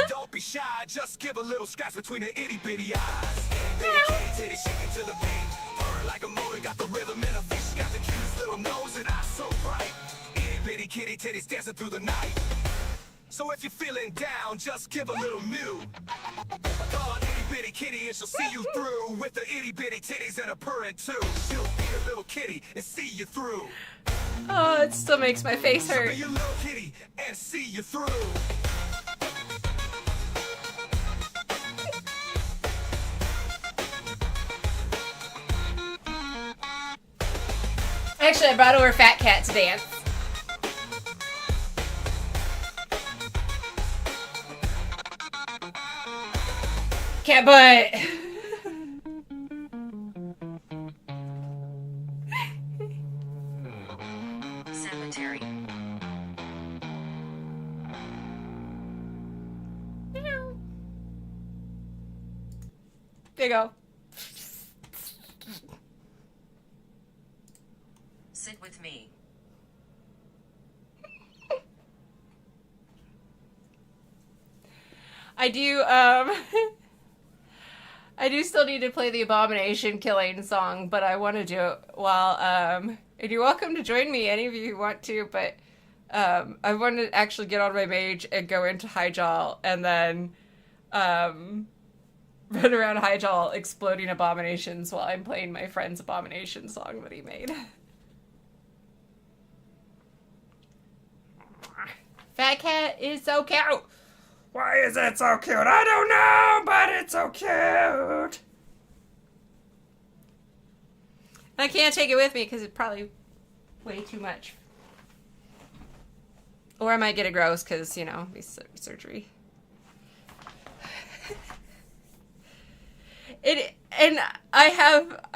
Don't be shy, just give a little scratch between the itty bitty eyes. Itty kitty titty shaking to the beat. Purr like a motor, got the rhythm in her feet. She got the cutest little nose and eyes so bright. Itty bitty kitty titties dancing through the night. So if you're feeling down, just give a little mew. Call an itty bitty kitty and she'll see you through. With the itty bitty titties and a purring too. She'll be a little kitty and see you through. Oh, it still makes my face She'll hurt. be a little kitty and see you through. Actually, I brought over Fat Cat to dance. Cat butt. Cemetery. There you go. Sit with me. I do, I do still need to play the Abomination Killing song, but I want to do it while, and you're welcome to join me, any of you who want to, but, I want to actually get on my mage and go into Highjaw, and then, run around Highjaw exploding abominations while I'm playing my friend's Abomination song that he made. Fat Cat is so cute! Why is it so cute? I don't know, but it's so cute! I can't take it with me because it's probably way too much. Or I might get it gross because, you know, surgery. And I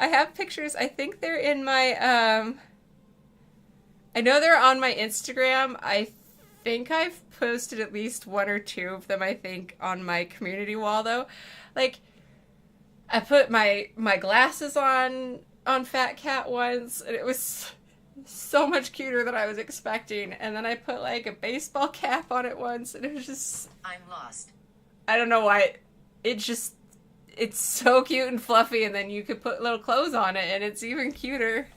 have pictures. I think they're in my I know they're on my Instagram. I think I've posted at least one or two of them, I think, on my community wall though. Like I put my glasses on Fat Cat once, and it was so much cuter than I was expecting. And then I put like a baseball cap on it once, and it was just, I'm lost. I don't know why, it's so cute and fluffy, and then you could put little clothes on it and it's even cuter.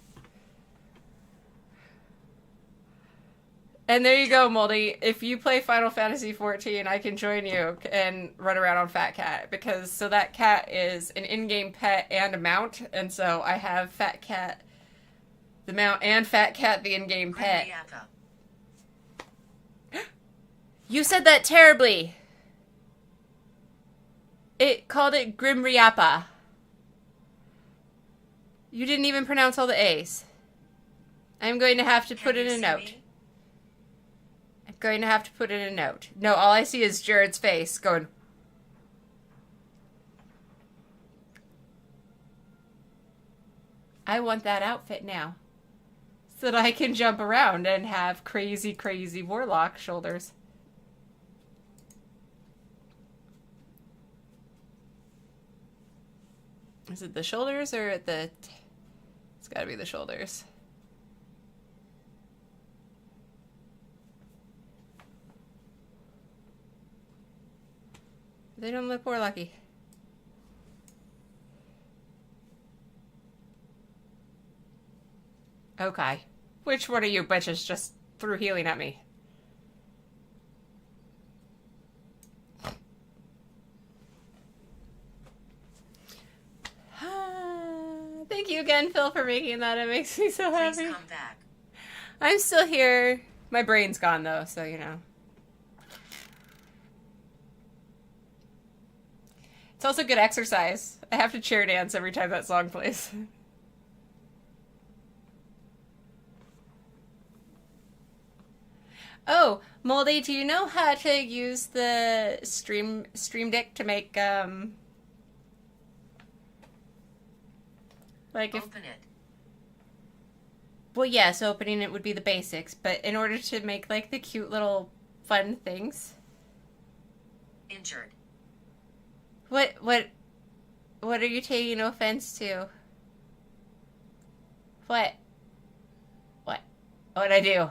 And there you go, Moldy. If you play Final Fantasy XIV, I can join you and run around on Fat Cat, because so that cat is an in-game pet and a mount, and so I have Fat Cat the mount and Fat Cat the in-game pet. Grimriata. You said that terribly. It called it Grimriapa. You didn't even pronounce all the A's. I'm going to have to put in a note. I'm going to have to put in a note. No, all I see is Jared's face going. I want that outfit now. So that I can jump around and have crazy, crazy warlock shoulders. Is it the shoulders or the... It's gotta be the shoulders. They don't look warlocky. Okay. Which one of you bitches just threw healing at me? Thank you again, Phil, for making that. It makes me so Please happy. come back. I'm still here. My brain's gone, though, so you know. It's also good exercise. I have to chair dance every time that song plays. Oh, Moldy, do you know how to use the Stream Deck to make like if Open it. well yes, opening it would be the basics, but in order to make like the cute little fun things. Injured. What are you taking offense to? What? What'd I do?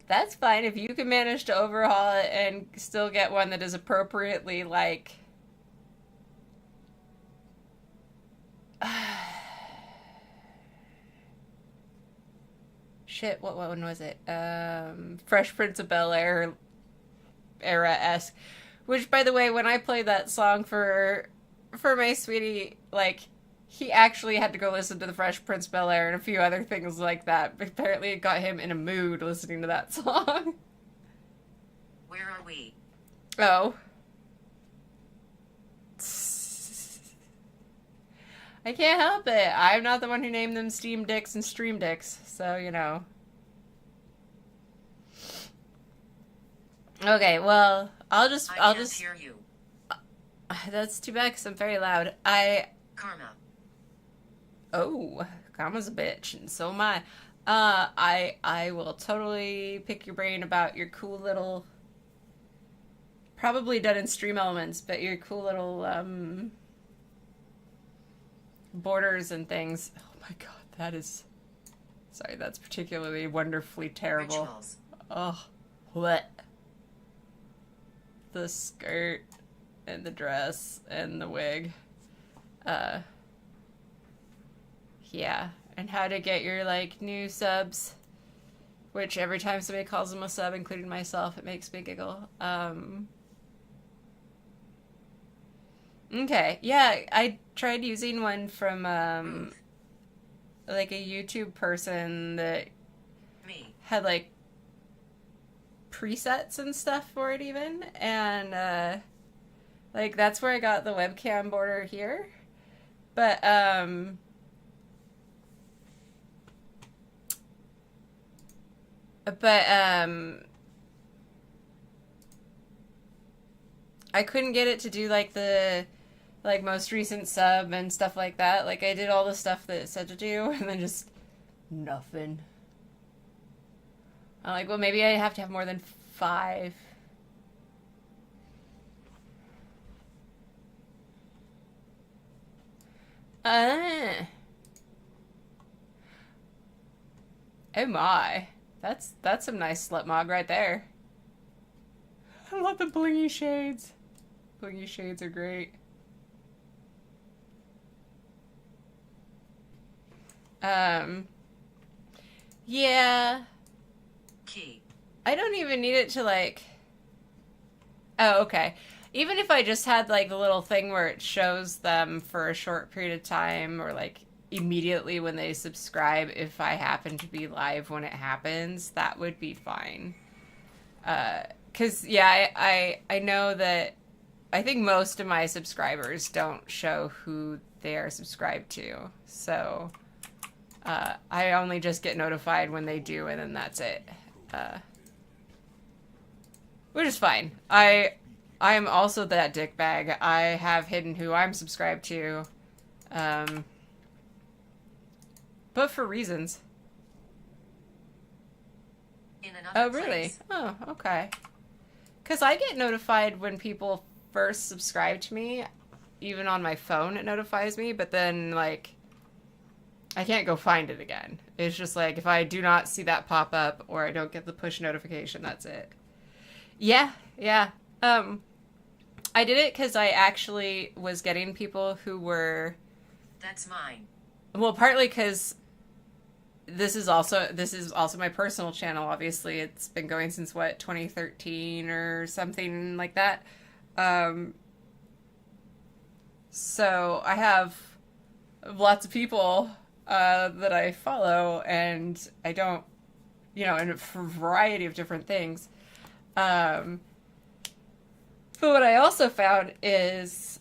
That's fine if you can manage to overhaul it and still get one that is appropriately like shit, what one was it? Fresh Prince of Bel-Air era-esque. Which, by the way, when I played that song for my sweetie, like, he actually had to go listen to the Fresh Prince of Bel-Air and a few other things like that. Apparently it got him in a mood listening to that song. Where are we? Oh. I can't help it. I'm not the one who named them Steam Dicks and Stream Dicks, so, you know. Okay, well, I'll just I can't hear you. That's too bad because I'm very loud. Karma. Oh, Karma's a bitch, and so am I. I will totally pick your brain about your cool little, probably done in Stream Elements, but your cool little, borders and things. Oh my god, that is, sorry, that's particularly wonderfully terrible. Rituals. Oh, what? The skirt and the dress and the wig. Yeah. And how to get your, like, new subs. Which every time somebody calls them a sub, including myself, it makes me giggle. Okay. Yeah, I tried using one from, like, a YouTube person that Me. had, like, presets and stuff for it even, and like that's where I got the webcam border here, but I couldn't get it to do like the like most recent sub and stuff like that. Like I did all the stuff that it said to do and then just nothing. I'm like, well, maybe I have to have more than 5. Oh my. That's some nice slut mog right there. I love the blingy shades. Blingy shades are great. Yeah. Key. I don't even need it to, like... Oh, okay. Even if I just had, like, the little thing where it shows them for a short period of time, or, like, immediately when they subscribe, if I happen to be live when it happens, that would be fine. Because, yeah, I know that... I think most of my subscribers don't show who they are subscribed to. So, I only just get notified when they do, and then that's it. Which is fine. I am also that dickbag. I have hidden who I'm subscribed to. But for reasons. In another Oh, really? place. Oh, okay. Because I get notified when people first subscribe to me. Even on my phone, it notifies me. But then, like, I can't go find it again. It's just like, if I do not see that pop up or I don't get the push notification, that's it. Yeah, yeah. I did it because I actually was getting people who were... That's mine. Well, partly because this is also my personal channel, obviously. It's been going since, what, 2013 or something like that. So I have lots of people that I follow, and I don't, you know, in a variety of different things. But what I also found is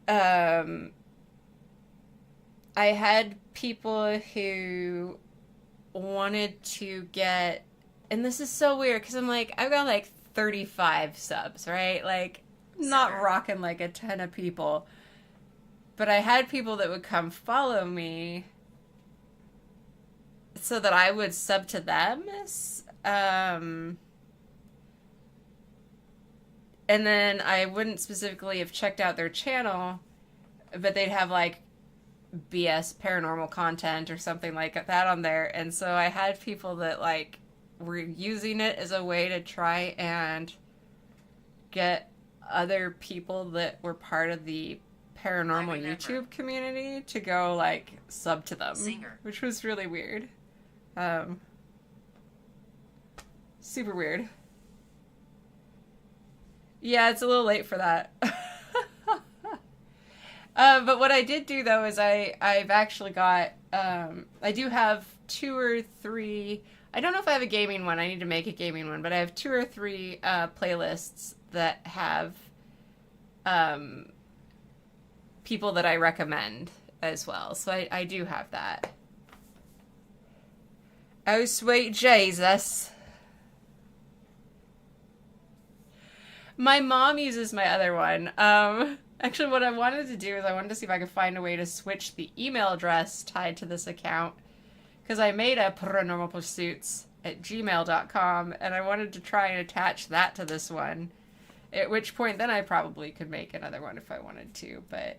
I had people who wanted to get, and this is so weird because I'm like, I've got like 35 subs, right? Like, not rocking like a ton of people. But I had people that would come follow me so that I would sub to them. And then I wouldn't specifically have checked out their channel, but they'd have like BS paranormal content or something like that on there. And so I had people that like were using it as a way to try and get other people that were part of the paranormal YouTube community to go like sub to them, which was really weird. Super weird. Yeah, it's a little late for that. But what I did do though is I've actually got I do have 2 or 3. I don't know if I have a gaming one. I need to make a gaming one, but I have 2 or 3 playlists that have people that I recommend as well. So I do have that. Oh, sweet Jesus. My mom uses my other one. Actually, what I wanted to do is I wanted to see if I could find a way to switch the email address tied to this account. Because I made a paranormalpursuits@gmail.com, and I wanted to try and attach that to this one. At which point, then I probably could make another one if I wanted to, but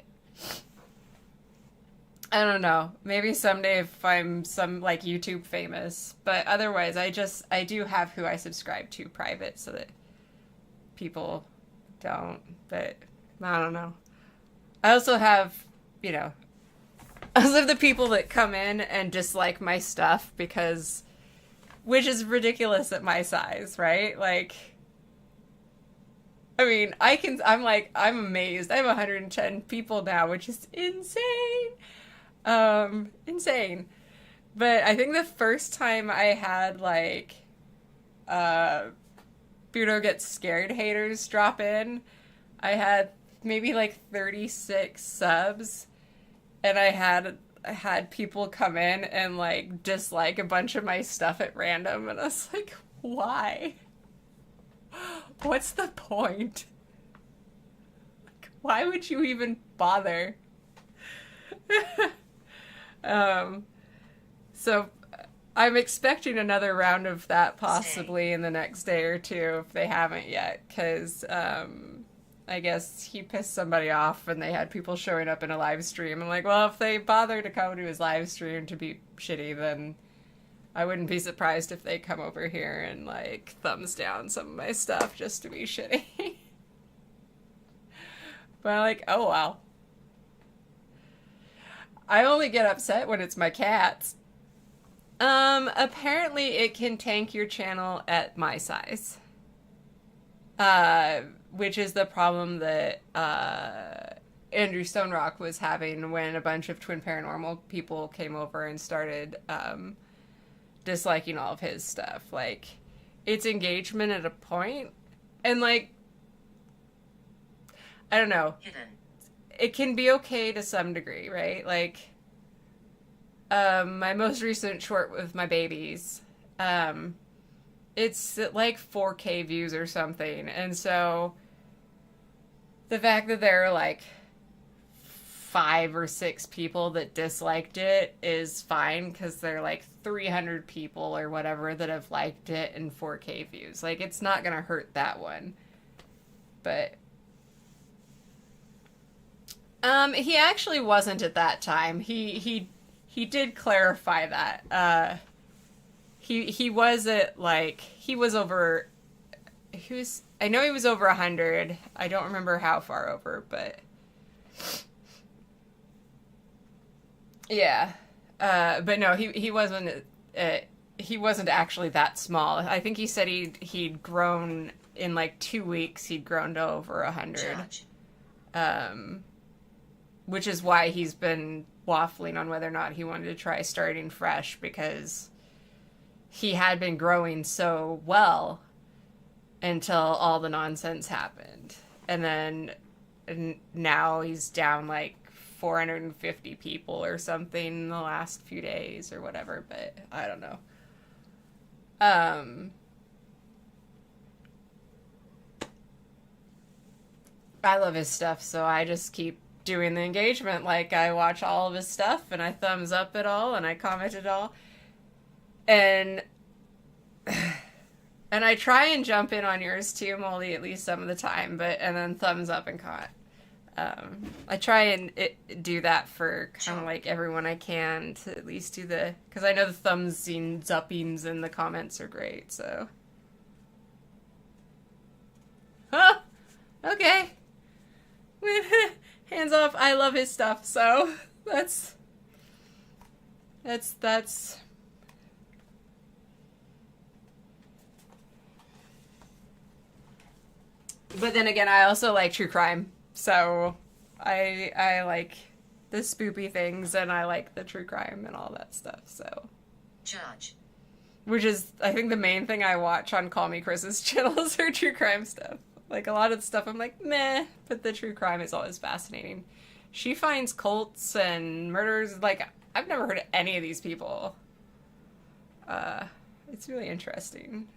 I don't know. Maybe someday if I'm some, like, YouTube famous. But otherwise, I do have who I subscribe to private so that people don't, but I don't know. I also have, you know, I also have the people that come in and dislike my stuff because, which is ridiculous at my size, right? Like, I mean, I'm amazed. I have 110 people now, which is insane. Insane. But I think the first time I had, like, Budo Gets Scared haters drop in, I had maybe, like, 36 subs, and I had people come in and, like, dislike a bunch of my stuff at random, and I was like, why? What's the point? Like, why would you even bother? So I'm expecting another round of that possibly in the next day or two if they haven't yet, because I guess he pissed somebody off and they had people showing up in a live stream. I'm like, well, if they bother to come to his live stream to be shitty, then I wouldn't be surprised if they come over here and, like, thumbs down some of my stuff just to be shitty. But I'm like, oh, well. I only get upset when it's my cats. Apparently it can tank your channel at my size. Which is the problem that, Andrew Stonerock was having when a bunch of Twin Paranormal people came over and started, disliking all of his stuff. Like, it's engagement at a point, and, like, I don't know. It can be okay to some degree, right? Like, my most recent short with my babies, it's at like 4K views or something, and so the fact that there are like 5 or 6 people that disliked it is fine, because there are like 300 people or whatever that have liked it in 4K views. Like, it's not gonna hurt that one. But he actually wasn't at that time. He did clarify that. He was at, like, I know he was over 100. I don't remember how far over, but yeah. But no, he wasn't actually that small. I think he said he'd grown in like 2 weeks. He'd grown to over 100. Which is why he's been waffling on whether or not he wanted to try starting fresh, because he had been growing so well until all the nonsense happened. and then now he's down like 450 people or something in the last few days or whatever, but I don't know. I love his stuff, so I just keep doing the engagement. Like, I watch all of his stuff, and I thumbs up it all, and I comment it all. And I try and jump in on yours too, Moldy, at least some of the time, and then thumbs up and comment. I try and do that for kind of like everyone I can, to at least do because I know the thumbs and zuppings in the comments are great, so. Huh? Okay. Hands off. I love his stuff, so that's. But then again, I also like true crime, so I like the spoopy things, and I like the true crime and all that stuff, so. Judge. Which is, I think, the main thing I watch on Call Me Chris's channels are true crime stuff. Like, a lot of the stuff I'm like, meh, but the true crime is always fascinating. She finds cults and murders, like, I've never heard of any of these people. It's really interesting.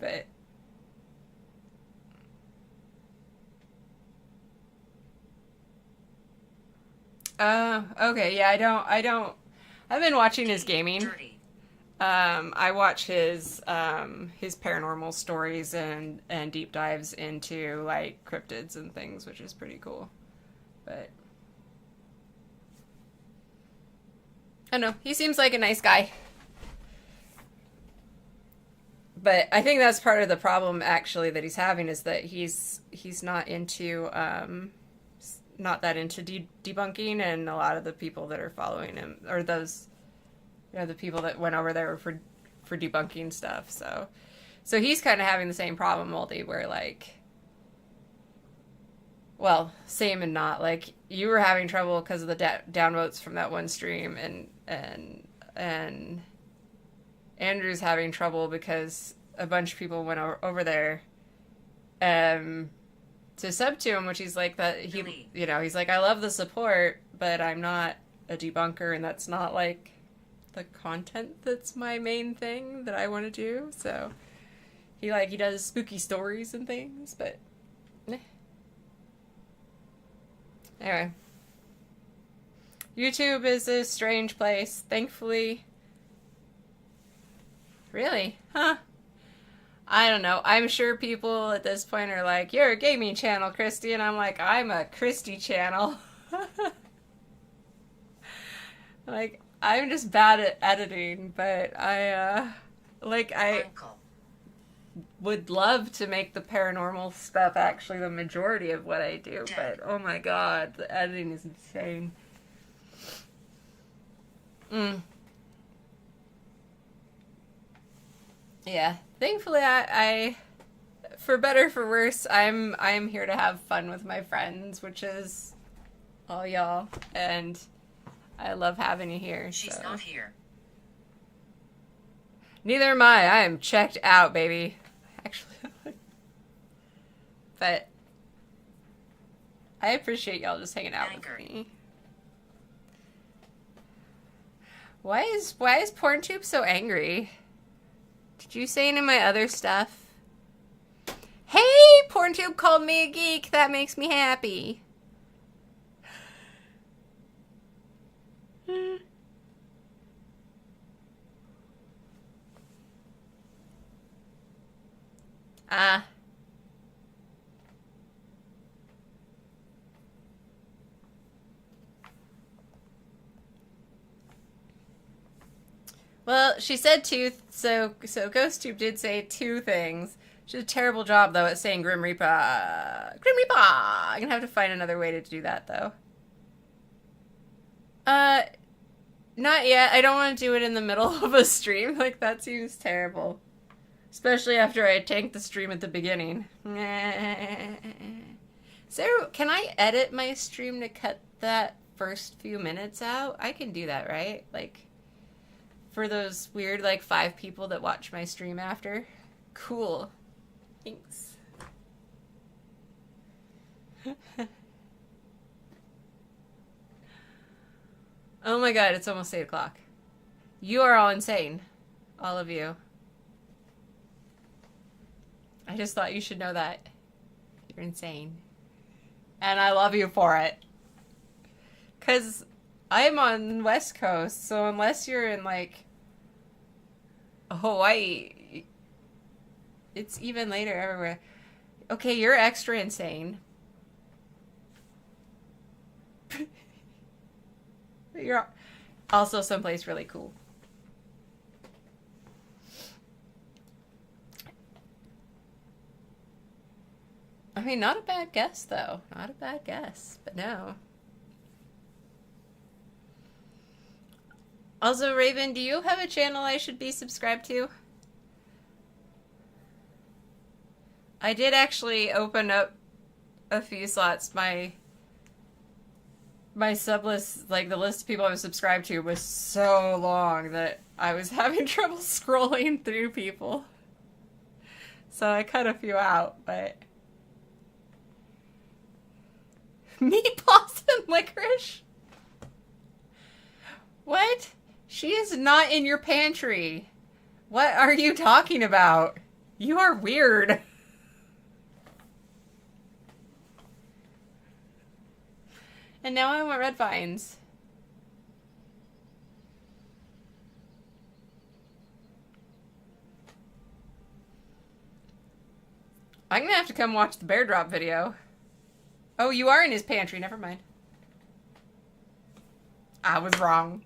But... okay, yeah, I've been watching his gaming. Dirty. I watch his paranormal stories and deep dives into, like, cryptids and things, which is pretty cool. But I don't know, he seems like a nice guy. But I think that's part of the problem, actually, that he's having, is that he's not into not that into debunking, and a lot of the people that are following him, or those, you know, the people that went over there for debunking stuff. So he's kind of having the same problem, Moldy, where, like, well, same and not. Like, you were having trouble because of the downvotes from that one stream, and Andrew's having trouble because a bunch of people went over there to sub to him, which he's like, that he, Really? you know, he's like, I love the support, but I'm not a debunker, and that's not, like, the content that's my main thing that I want to do. So he does spooky stories and things, but anyway, YouTube is a strange place, thankfully. Really? Huh? I don't know. I'm sure people at this point are like, you're a gaming channel, Christy, and I'm like, I'm a Christy channel. Like, I'm just bad at editing, but I Uncle. would love to make the paranormal stuff actually the majority of what I do, Dead. but oh my god, the editing is insane. Yeah, thankfully I for better or for worse, I'm here to have fun with my friends, which is all y'all, and I love having you here. She's so. not here. Neither am I. I am checked out, baby. Actually, but I appreciate y'all just hanging out Angered. with me. Why is PornTube so angry? Did you say any of my other stuff? Hey, PornTube called me a geek. That makes me happy. Well, she said two, so GhostTube did say two things. She did a terrible job, though, at saying Grim Reaper. Grim Reaper! I'm gonna have to find another way to do that, though. Not yet. I don't want to do it in the middle of a stream. Like, that seems terrible. Especially after I tanked the stream at the beginning. Sarah, can I edit my stream to cut that first few minutes out? I can do that, right? Like, for those weird, like, 5 people that watch my stream after. Cool. Thanks. Oh my god, it's almost 8 o'clock. You are all insane. All of you. I just thought you should know that. You're insane. And I love you for it. Because I'm on West Coast, so unless you're in, like, Hawaii, it's even later everywhere. Okay, you're extra insane. You're also someplace really cool. I mean, not a bad guess, though. Not a bad guess, but no. Also, Raven, do you have a channel I should be subscribed to? I did actually open up a few slots. My sub list, like the list of people I'm subscribed to, was so long that I was having trouble scrolling through people. So I cut a few out, but... Meatballs and licorice? What? She is not in your pantry. What are you talking about? You are weird. And now I want red vines. I'm gonna have to come watch the bear drop video. Oh, you are in his pantry. Never mind. I was wrong.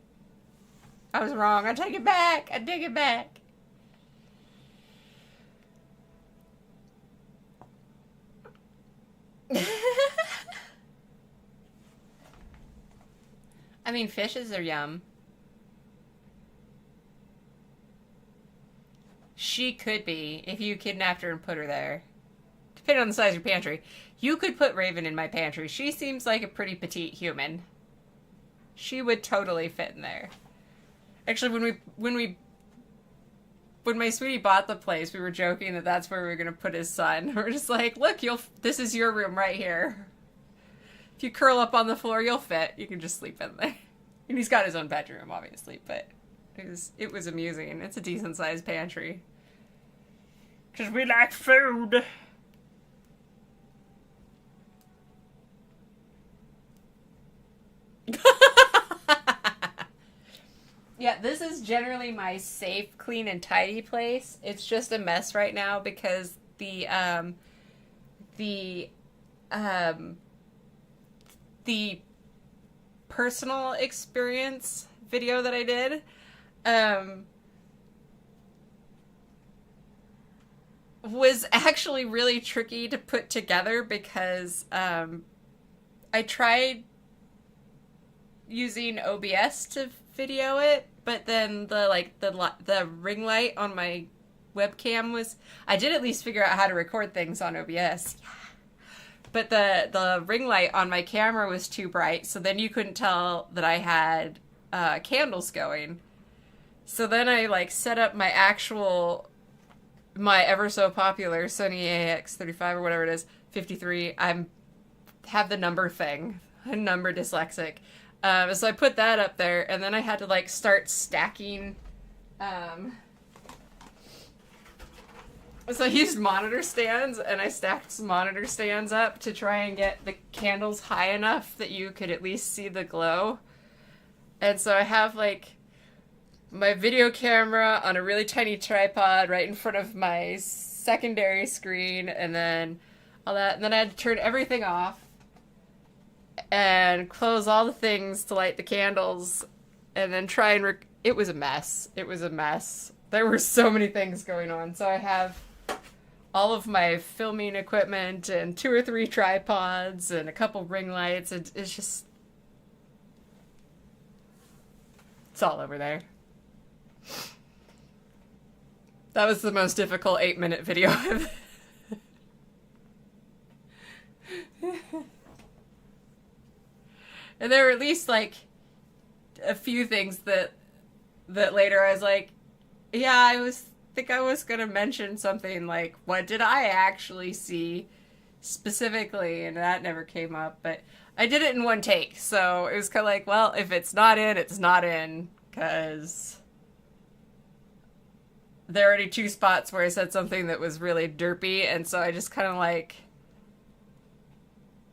I was wrong. I take it back. I take it back. I mean, fishes are yum. She could be, if you kidnapped her and put her there. Depending on the size of your pantry. You could put Raven in my pantry. She seems like a pretty petite human. She would totally fit in there. Actually, when my sweetie bought the place, we were joking that that's where we were going to put his son. We're just like, look, this is your room right here. If you curl up on the floor, you'll fit. You can just sleep in there. And he's got his own bedroom, obviously, but it was amusing. It's a decent-sized pantry. Because we like food. Yeah, this is generally my safe, clean, and tidy place. It's just a mess right now because the personal experience video that I did was actually really tricky to put together because I tried using OBS to video it, but then the ring light on my webcam was... I did at least figure out how to record things on OBS. Yeah. But the ring light on my camera was too bright, so then you couldn't tell that I had candles going. So then I set up my ever so popular Sony AX35 or whatever it is, 53. Have the number thing. I'm number dyslexic. So I put that up there, and then I had to start stacking. So I used monitor stands, and I stacked some monitor stands up to try and get the candles high enough that you could at least see the glow. And so I have my video camera on a really tiny tripod right in front of my secondary screen, and then all that. And then I had to turn everything off and close all the things to light the candles, and then try and it was a mess. It was a mess. There were so many things going on. So I have all of my filming equipment and 2 or 3 tripods and a couple ring lights. It's just... It's all over there. That was the most difficult 8-minute video I've... And there were at least, a few things that later I was like, yeah, think I was gonna mention something what did I actually see specifically, and that never came up, but I did it in one take, so it was kind of like, well, if it's not in, it's not in, because there are already two spots where I said something that was really derpy, and so I just kind of like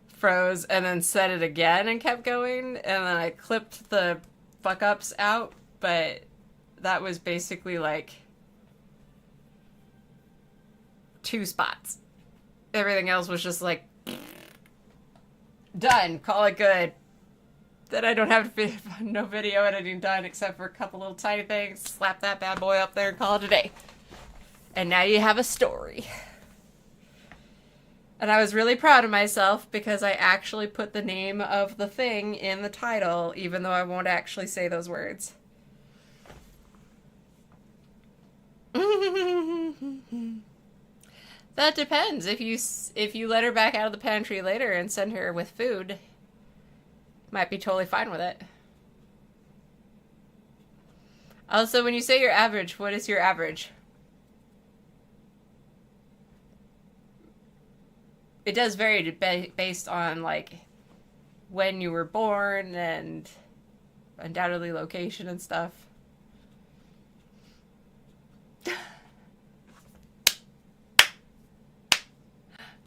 froze and then said it again and kept going, and then I clipped the fuck ups out, but that was basically like 2 spots. Everything else was just like done, call it good. Then I don't have no video editing done except for a couple little tiny things. Slap that bad boy up there and call it a day. And now you have a story. And I was really proud of myself because I actually put the name of the thing in the title, even though I won't actually say those words. That depends. If you let her back out of the pantry later and send her with food, might be totally fine with it. Also, when you say your average, what is your average? It does vary based on like when you were born and undoubtedly location and stuff.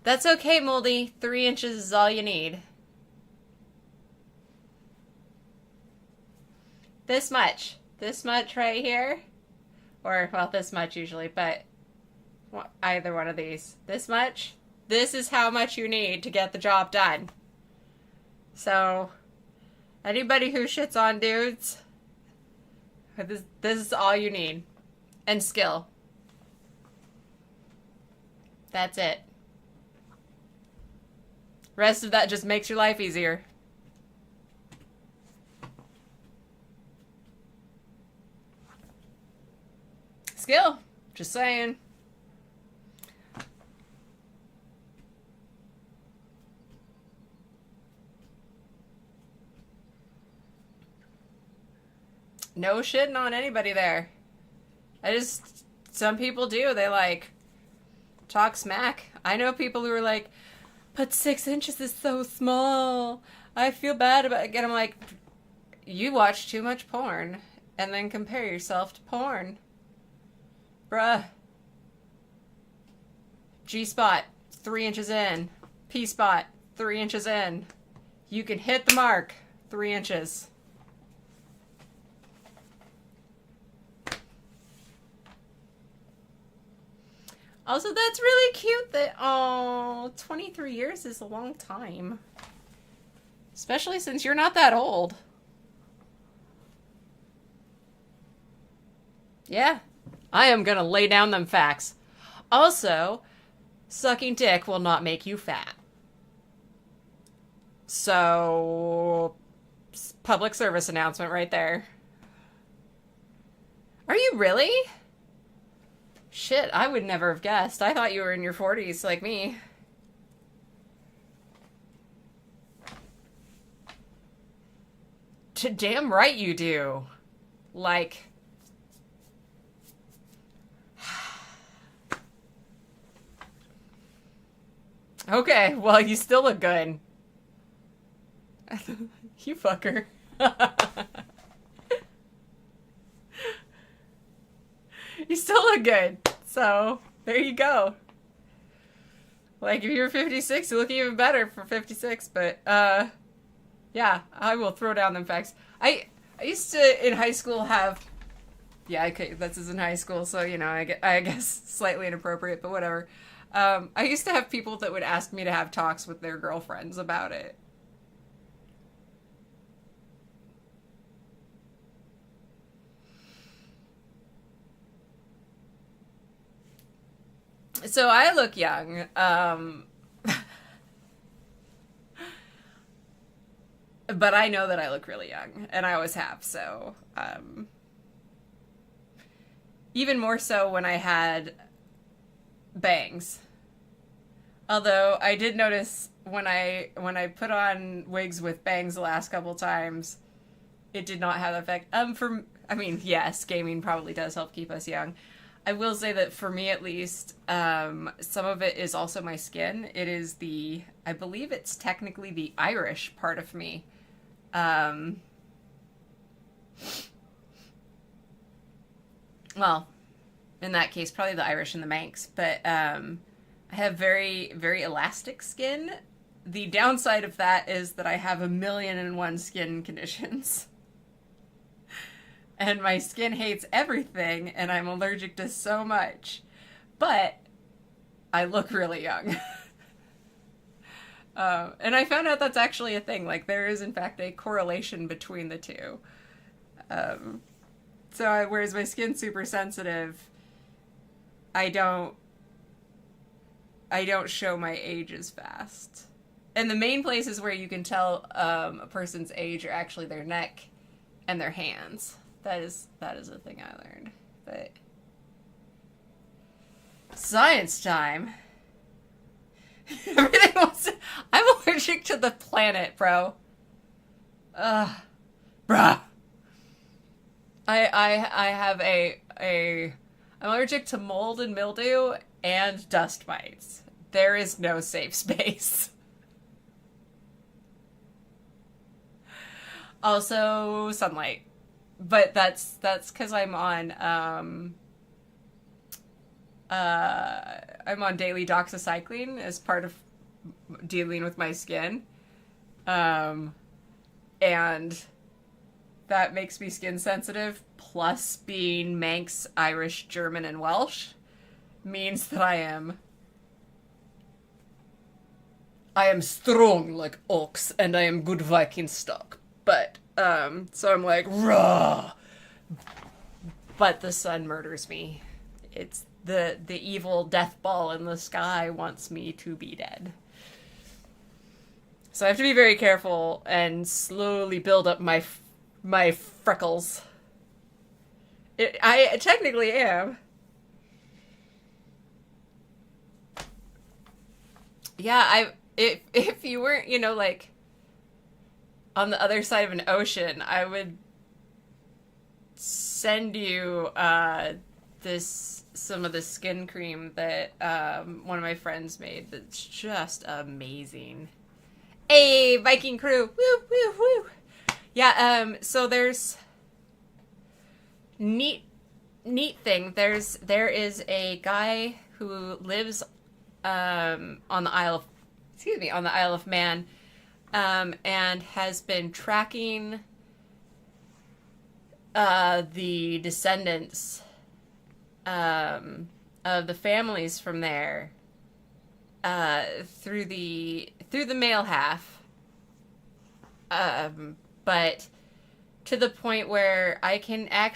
That's okay, Moldy. 3 inches is all you need. This much. This much right here. Or, well, this much usually, but either one of these. This much. This is how much you need to get the job done. So, anybody who shits on dudes, this is all you need. And skill. That's it. Rest of that just makes your life easier. Skill. Just saying. No shitting on anybody there. Some people do. They like talk smack. I know people who are like, but 6 inches is so small. I feel bad about it. And I'm like, you watch too much porn and then compare yourself to porn. Bruh. G-spot, 3 inches in. P-spot, 3 inches in. You can hit the mark, 3 inches. Also, that's really cute that, 23 years is a long time. Especially since you're not that old. Yeah, I am gonna lay down them facts. Also, sucking dick will not make you fat. So, public service announcement right there. Are you really? Shit, I would never have guessed. I thought you were in your 40s like me. Damn right you do. Like... Okay, well, you still look good. You fucker. You still look good. So, there you go. Like, if you're 56, you look even better for 56, but, yeah, I will throw down them facts. I used to, in high school, have... Yeah, okay, this is in high school, so, you know, I guess slightly inappropriate, but whatever. I used to have people that would ask me to have talks with their girlfriends about it. So I look young. But I know that I look really young, and I always have, so, even more so when I had bangs. Although I did notice when I put on wigs with bangs the last couple times, it did not have the effect. I mean, yes, gaming probably does help keep us young. I will say that for me at least, some of it is also my skin. It is I believe it's technically the Irish part of me. Well, in that case, probably the Irish and the Manx, but I have very, very elastic skin. The downside of that is that I have 1,000,001 skin conditions. And my skin hates everything, and I'm allergic to so much. But I look really young. And I found out that's actually a thing. Like, there is, in fact, a correlation between the two. Whereas my skin's super sensitive, I don't show my age as fast. And the main places where you can tell a person's age are actually their neck and their hands. That is a thing I learned. But science time. Everything wants. I'm allergic to the planet, bro. Bruh. I have I'm allergic to mold and mildew and dust mites. There is no safe space. Also, sunlight. But that's because I'm on daily doxycycline as part of dealing with my skin, and that makes me skin sensitive. Plus, being Manx, Irish, German, and Welsh means that I am strong like ox, and I am good Viking stock. But so I'm like, raw. But the sun murders me. It's the evil death ball in the sky wants me to be dead. So I have to be very careful and slowly build up my freckles. I technically am. Yeah, if you weren't, like, on the other side of an ocean, I would send you some of the skin cream that one of my friends made. That's just amazing. Hey, Viking crew! Woo, woo, woo! Yeah. So there's neat thing. There is a guy who lives on the Isle of Man. And has been tracking the descendants of the families from there through the male half, but to the point where I think I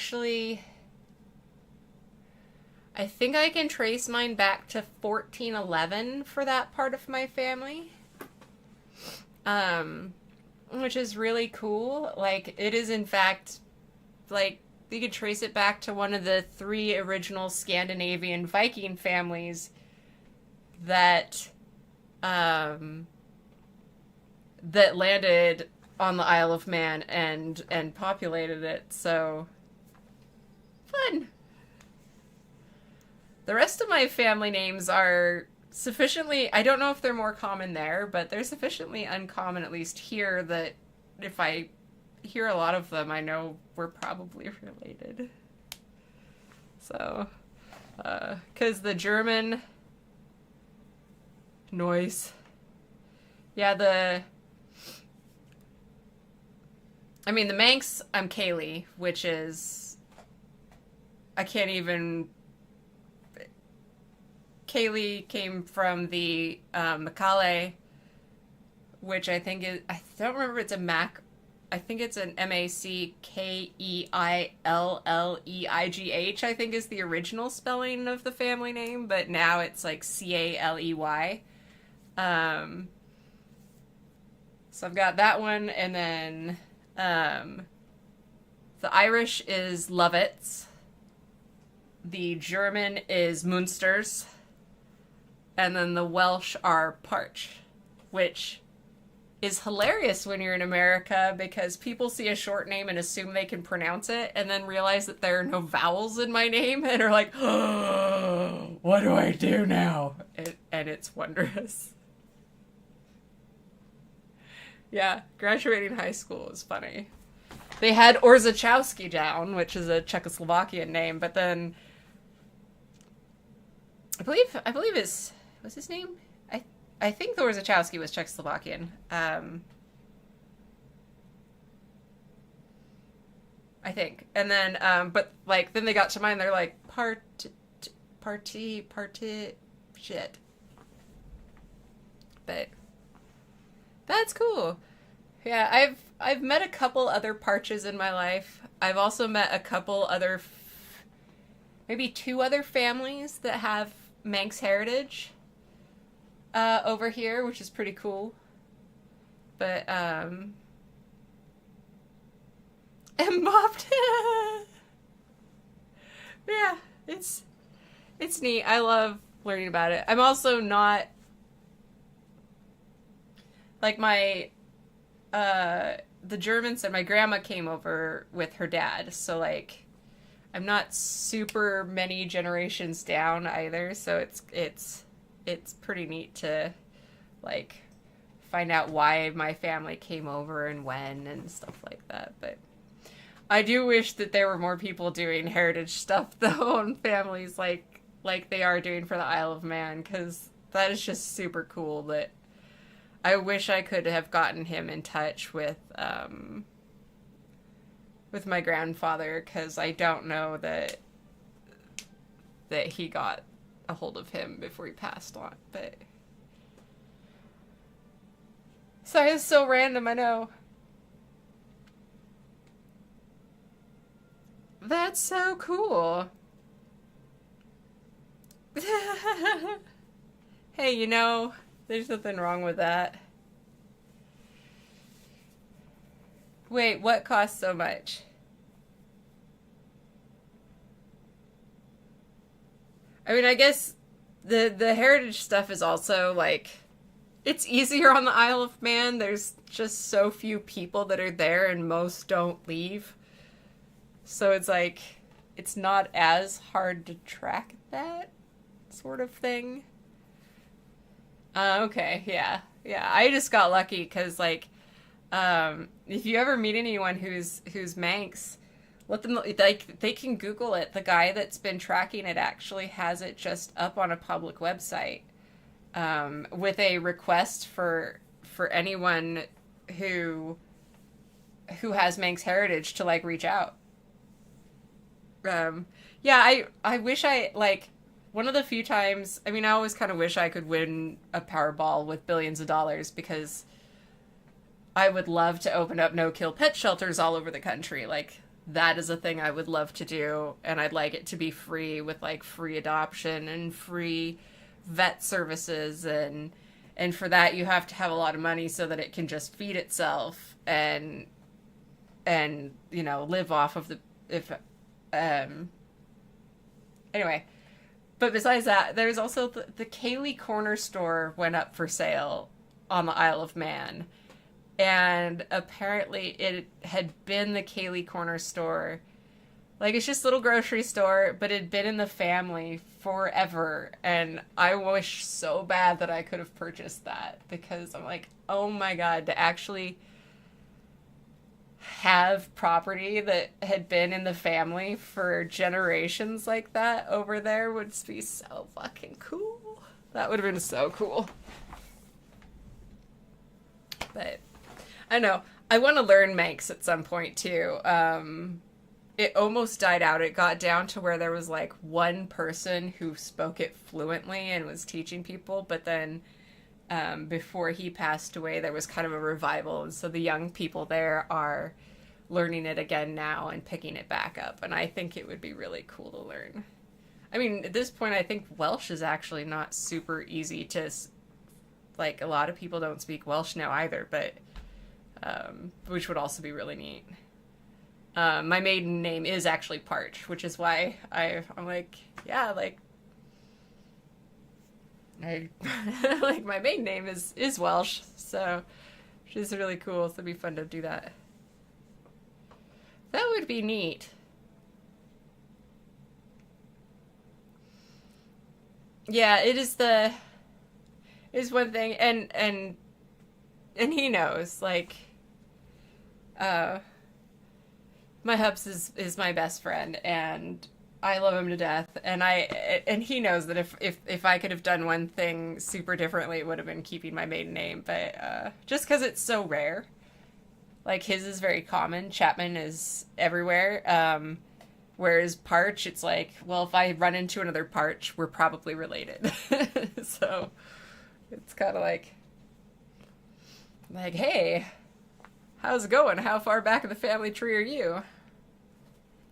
can trace mine back to 1411 for that part of my family. Which is really cool. Like, it is in fact, like, you could trace it back to one of the 3 original Scandinavian Viking families that landed on the Isle of Man and populated it. So fun. The rest of my family names are sufficiently, I don't know if they're more common there, but they're sufficiently uncommon, at least here, that if I hear a lot of them, I know we're probably related. So, because the German noise. Yeah, the Manx, I'm Kaylee, which is, I can't even... Kaylee came from the Macaulay, which I think is, I don't remember if it's a Mac, I think it's an Makeilleigh, I think is the original spelling of the family name, but now it's like Caley. So I've got that one, and then the Irish is Lovitz, the German is Munsters, and then the Welsh are Parch, which is hilarious when you're in America because people see a short name and assume they can pronounce it and then realize that there are no vowels in my name and are like, oh, what do I do now? And it's wondrous. Yeah, graduating high school was funny. They had Orzechowski down, which is a Czechoslovakian name, but then I believe what's his name? I think the Orzechowski was Czechoslovakian. I think. And then but like then they got to mine, they're like party shit. But that's cool. Yeah, I've met a couple other Parches in my life. I've also met a couple other, maybe 2 other families that have Manx heritage over here, which is pretty cool. But, and mobbed. Yeah, it's neat. I love learning about it. I'm also not, like the Germans said my grandma came over with her dad, so like I'm not super many generations down either, so it's pretty neat to like find out why my family came over and when and stuff like that. But I do wish that there were more people doing heritage stuff though on families like they are doing for the Isle of Man, because that is just super cool. That I wish I could have gotten him in touch with my grandfather, because I don't know that he got a hold of him before he passed on. But sorry, it's so random, I know. That's so cool. Hey, you know, there's nothing wrong with that. Wait, what costs so much? I mean, I guess the heritage stuff is also, like, it's easier on the Isle of Man. There's just so few people that are there, and most don't leave. So it's like, it's not as hard to track that sort of thing. Okay, yeah. Yeah, I just got lucky because, like, if you ever meet anyone who's Manx, let them, like, they can Google it. The guy that's been tracking it actually has it just up on a public website, with a request for anyone who has Manx heritage to, like, reach out. Yeah, I wish like, one of the few times, I mean, I always kind of wish I could win a Powerball with billions of dollars, because I would love to open up no-kill pet shelters all over the country. Like, that is a thing I would love to do, and I'd like it to be free, with, like, free adoption and free vet services, and for that you have to have a lot of money so that it can just feed itself and you know, live off of anyway. But besides that, there's also the Kaylee Corner store went up for sale on the Isle of Man. And apparently it had been the Kaylee Corner store. Like, it's just a little grocery store, but it had been in the family forever. And I wish so bad that I could have purchased that, because I'm like, oh my god, to actually have property that had been in the family for generations like that over there would be so fucking cool. That would have been so cool. But I don't know. I want to learn Manx at some point too. It almost died out. It got down to where there was like one person who spoke it fluently and was teaching people, but then before he passed away, there was kind of a revival, and so the young people there are learning it again now and picking it back up, and I think it would be really cool to learn. I mean, at this point, I think Welsh is actually not super easy to, like, a lot of people don't speak Welsh now either, but which would also be really neat. My maiden name is actually Parch, which is why I'm like, yeah, like, like my maiden name is Welsh, so which is really cool. So it'd be fun to do that. That would be neat. Yeah, it is one thing, and he knows, like, my hubs is my best friend, and I love him to death, and he knows that if I could have done one thing super differently, it would have been keeping my maiden name, but just because it's so rare. Like, his is very common. Chapman is everywhere. Whereas Parch, it's like, well, if I run into another Parch, we're probably related. So it's kind of like, hey, how's it going? How far back in the family tree are you?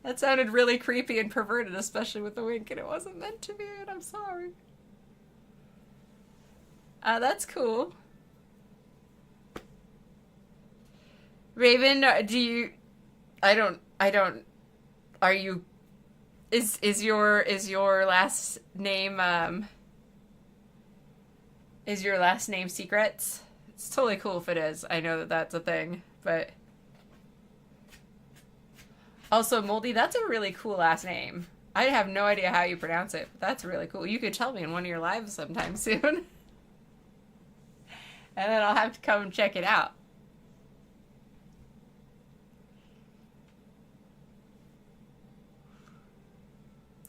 That sounded really creepy and perverted, especially with the wink, and it wasn't meant to be, and I'm sorry. That's cool. Raven, do you... I don't... Are you... Is your last name, Is your last name Secrets? It's totally cool if it is. I know that that's a thing, but... Also, Moldy, that's a really cool last name. I have no idea how you pronounce it, but that's really cool. You could tell me in one of your lives sometime soon. And then I'll have to come check it out.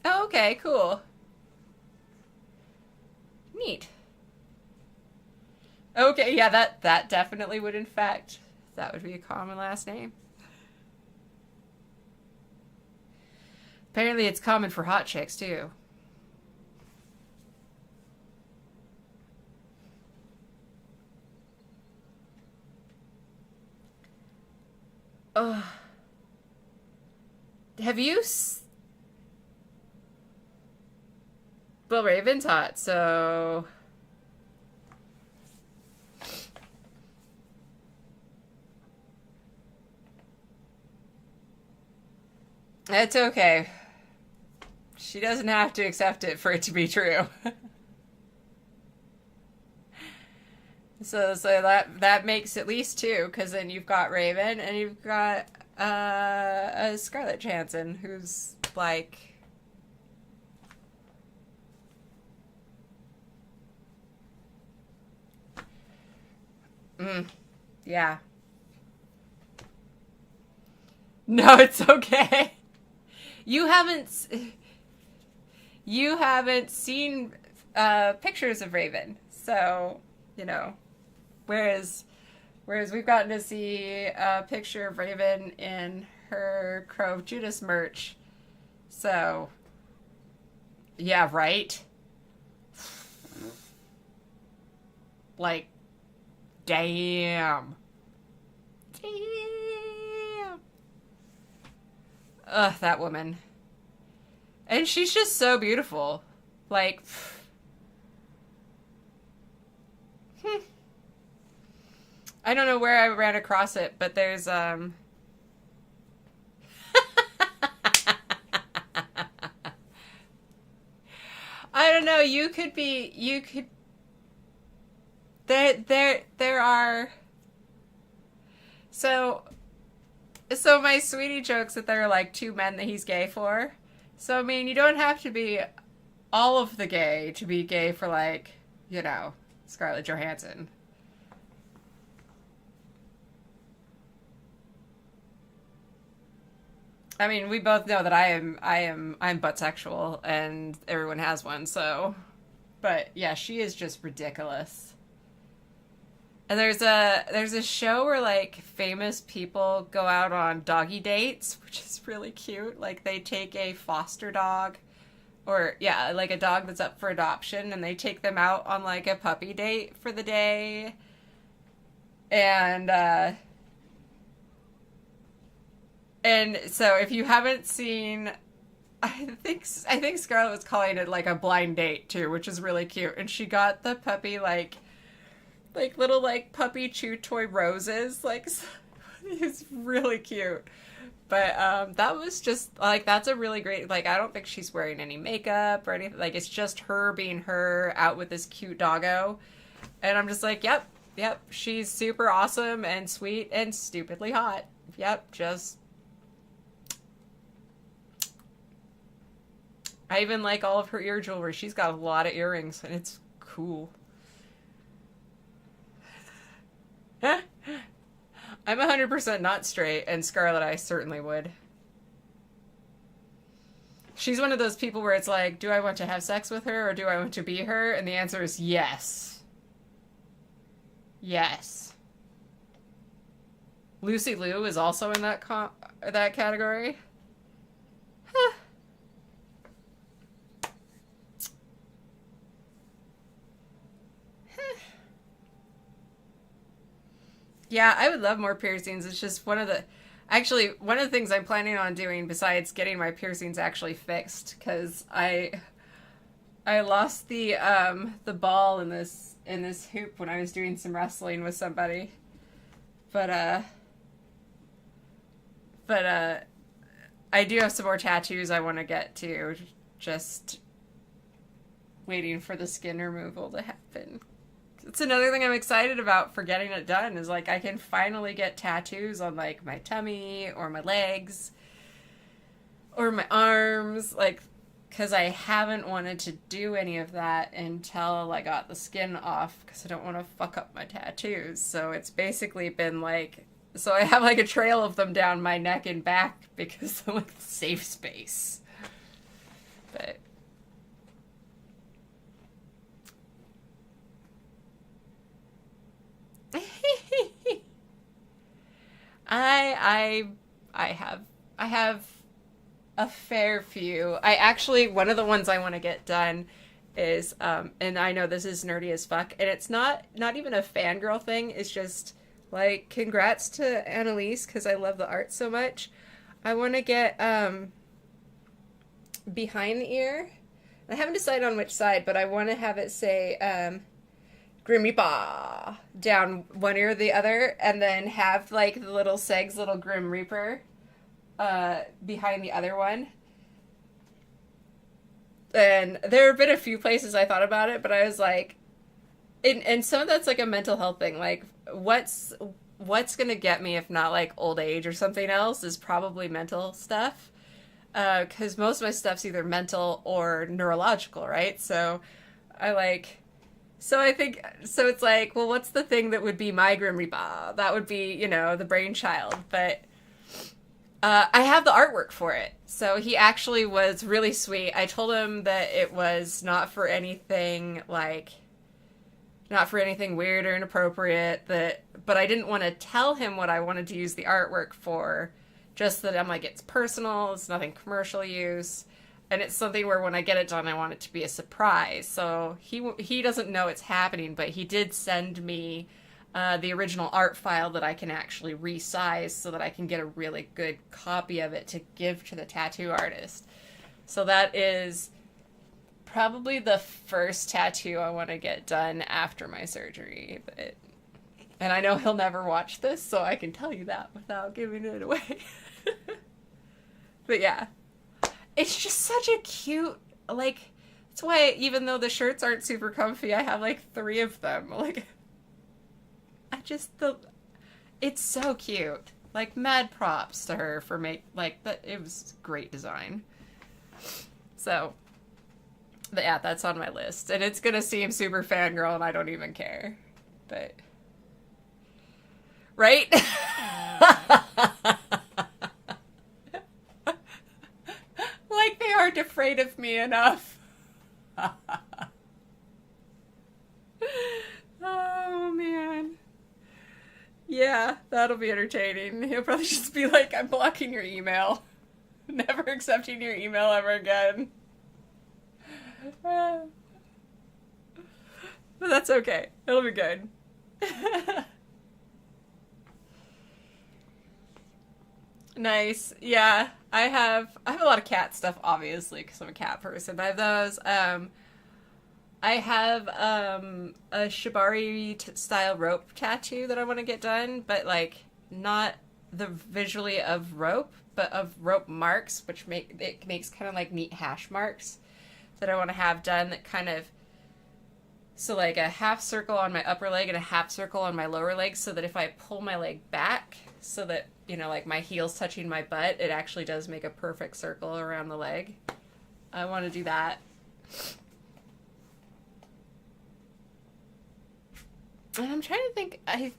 Oh, okay, cool. Neat. Okay, yeah, that definitely would, in fact, that would be a common last name. Apparently it's common for hot chicks, too. Ugh. Have you... Well, Raven's hot, so... It's okay. She doesn't have to accept it for it to be true. So that makes at least two, because then you've got Raven and you've got a Scarlett Johansson, who's like... Yeah. No, it's okay. You haven't seen pictures of Raven, so, you know. Whereas we've gotten to see a picture of Raven in her Crow of Judas merch. So, yeah, right? Like, damn. Ugh, that woman. And she's just so beautiful. Like, I don't know where I ran across it, but there's, I don't know, there are, so my sweetie jokes that there are like two men that he's gay for. So, I mean, you don't have to be all of the gay to be gay for, like, you know, Scarlett Johansson. I mean, we both know that I'm buttsexual and everyone has one, so. But yeah, she is just ridiculous. And there's a show where, like, famous people go out on doggy dates, which is really cute. Like, they take a foster dog, or, yeah, like a dog that's up for adoption, and they take them out on, like, a puppy date for the day. And so if you haven't seen, I think Scarlett was calling it, like, a blind date, too, which is really cute. And she got the puppy, like little, like, puppy chew toy roses. Like, it's really cute. But that was just, like, that's a really great, like, I don't think she's wearing any makeup or anything. Like, it's just her being her out with this cute doggo. And I'm just like, yep, Yep, she's super awesome and sweet and stupidly hot. Yep, just... I even like all of her ear jewelry. She's got a lot of earrings, and it's cool. I'm 100% not straight, and Scarlet I certainly would. She's one of those people where it's like, do I want to have sex with her, or do I want to be her? And the answer is yes. Yes. Lucy Liu is also in that that category. Huh. Yeah, I would love more piercings. It's just one of the things I'm planning on doing besides getting my piercings actually fixed, because I lost the ball in this hoop when I was doing some wrestling with somebody. But I do have some more tattoos I want to get to. Just waiting for the skin removal to happen. It's another thing I'm excited about for getting it done, is like I can finally get tattoos on like my tummy or my legs or my arms, like, because I haven't wanted to do any of that until I got the skin off, because I don't want to fuck up my tattoos. So it's basically been like, so I have like a trail of them down my neck and back because I'm like the safe space. But I have a fair few. I actually, one of the ones I want to get done is and I know this is nerdy as fuck, and it's not even a fangirl thing. It's just like, congrats to Annalise, because I love the art so much. I want to get behind the ear. I haven't decided on which side, but I want to have it say Grim Reaper down one ear or the other, and then have like the little Seg's little Grim Reaper behind the other one. And there have been a few places I thought about it, but I was like, and some of that's like a mental health thing. Like, what's gonna get me if not like old age or something else is probably mental stuff. Because most of my stuff's either mental or neurological, right? So I think, so it's like, well, what's the thing that would be my Grim Reaper? That would be, the brainchild. But I have the artwork for it. So he actually was really sweet. I told him that it was not for anything weird or inappropriate, but I didn't want to tell him what I wanted to use the artwork for. Just that I'm like, it's personal, it's nothing commercial use, and it's something where when I get it done, I want it to be a surprise. So he doesn't know it's happening, but he did send me the original art file that I can actually resize so that I can get a really good copy of it to give to the tattoo artist. So that is probably the first tattoo I want to get done after my surgery. And I know he'll never watch this, so I can tell you that without giving it away. But yeah, it's just such a cute, like, that's why even though the shirts aren't super comfy, I have like 3 of them. Like, it's so cute. Like, mad props to her for it was great design. So, but yeah, that's on my list. And it's gonna seem super fangirl and I don't even care. But, right? Like, they aren't afraid of me enough. Oh, man. Yeah, that'll be entertaining. He'll probably just be like, I'm blocking your email. Never accepting your email ever again. But that's okay. It'll be good. Nice. Yeah, I have a lot of cat stuff, obviously, because I'm a cat person. I have those. I have a shibari style rope tattoo that I want to get done, but like not the visually of rope, but of rope marks, which makes kind of like neat hash marks that I want to have done that kind of So like a half circle on my upper leg and a half circle on my lower leg, so that if I pull my leg back so that, you know, like my heel's touching my butt, it actually does make a perfect circle around the leg. I want to do that. And I'm trying to think, I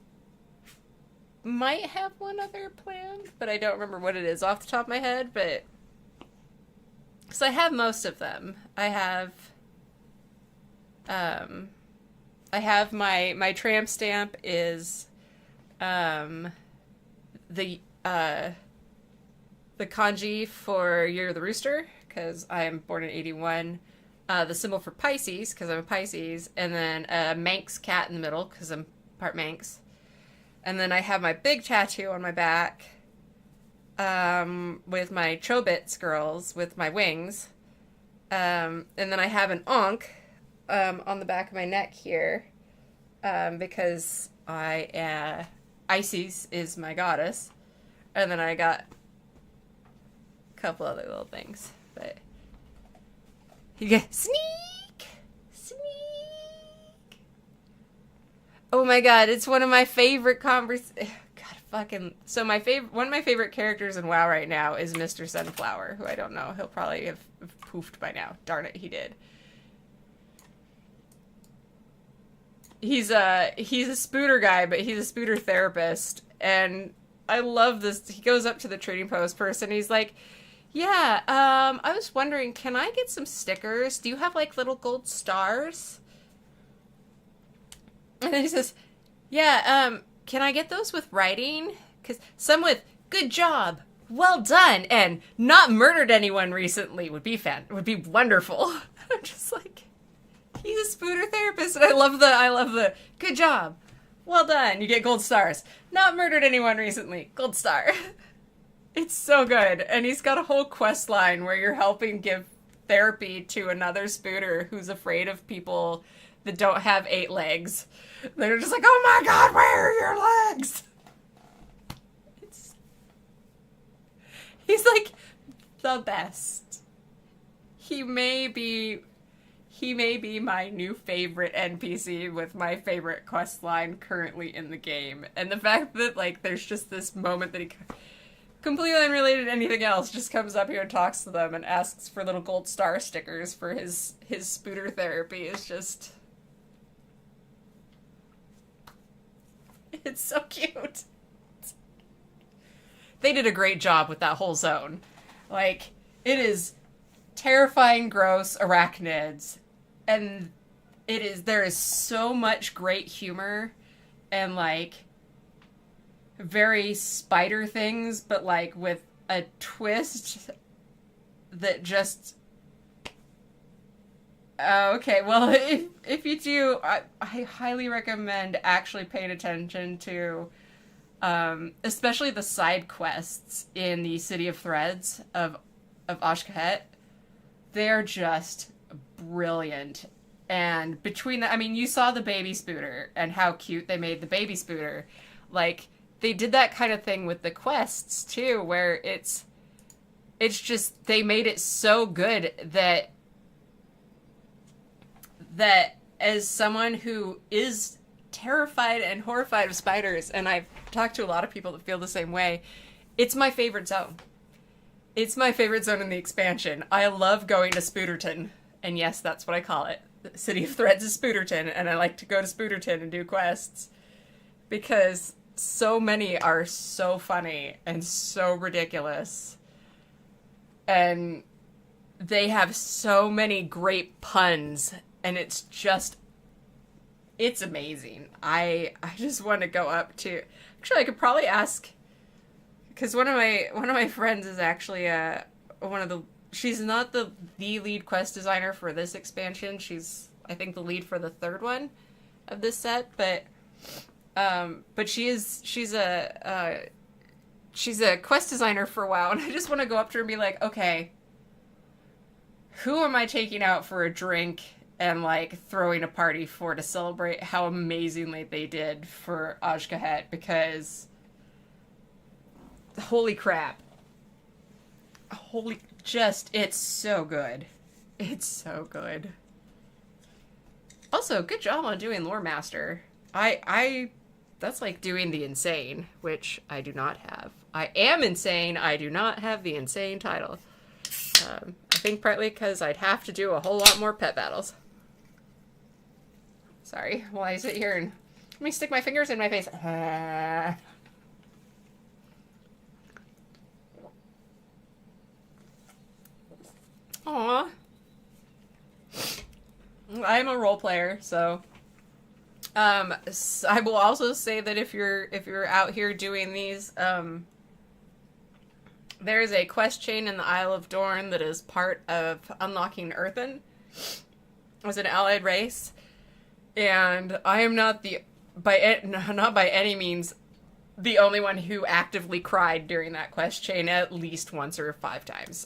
might have one other planned, but I don't remember what it is off the top of my head, but... Because I have most of them. I have my tramp stamp is the kanji for Year of the Rooster, because I am born in 81. The symbol for Pisces, because I'm a Pisces, and then a Manx cat in the middle, because I'm part Manx. And then I have my big tattoo on my back with my Chobits girls with my wings. And then I have an Ankh on the back of my neck here, because Isis is my goddess. And then I got a couple other little things, but you get sneak. Oh my god, it's one of my favorite So one of my favorite characters in WoW right now is Mr. Sunflower, who I don't know. He'll probably have poofed by now. Darn it, he did. He's a spooter guy, but he's a spooter therapist, and I love this. He goes up to the trading post person. He's like, "Yeah, I was wondering, can I get some stickers? Do you have like little gold stars?" And then he says, "Yeah, can I get those with writing? Because some with good job, well done, and not murdered anyone recently would be wonderful." I'm just like, he's a spooter therapist, and I love the good job, well done. You get gold stars. Not murdered anyone recently, gold star. It's so good, and he's got a whole quest line where you're helping give therapy to another spooter who's afraid of people that don't have 8 legs. They're just like, oh my god, where are your legs? He's like the best. He may be my new favorite NPC with my favorite quest line currently in the game. And the fact that like there's just this moment that he completely unrelated to anything else just comes up here and talks to them and asks for little gold star stickers for his spooter therapy is just... It's so cute. They did a great job with that whole zone. Like, it is terrifying, gross arachnids, and there is so much great humor and, like, very spider things, but, like, with a twist that just... Okay, well, if you do, I highly recommend actually paying attention to, especially the side quests in the City of Threads of Ashkahet. They're just brilliant. And between the, I mean, you saw the baby spooter and how cute they made the baby spooter. Like, they did that kind of thing with the quests, too, where it's just, they made it so good that as someone who is terrified and horrified of spiders, and I've talked to a lot of people that feel the same way, it's my favorite zone. It's my favorite zone in the expansion. I love going to Spooterton, and yes, that's what I call it. The City of Threads is Spooterton, and I like to go to Spooterton and do quests, because so many are so funny and so ridiculous, and they have so many great puns. And it's amazing. I just want to go up to... Actually, I could probably ask... Because one of my friends is actually she's not the lead quest designer for this expansion. She's, I think, the lead for the 3rd one of this set. But she's a quest designer for WoW. And I just want to go up to her and be like, okay, who am I taking out for a drink and, like, throwing a party for to celebrate how amazingly they did for Ashkahet, because holy crap. It's so good. It's so good. Also, good job on doing Lore Master. I that's like doing the insane, which I do not have. I am insane. I do not have the insane title. I think partly because I'd have to do a whole lot more pet battles. Sorry, while I sit here and let me stick my fingers in my face. Aww. I'm a role player, so I will also say that if you're out here doing these, there's a quest chain in the Isle of Dorn that is part of unlocking Earthen as an allied race, and I am not not by any means the only one who actively cried during that quest chain at least once or 5 times.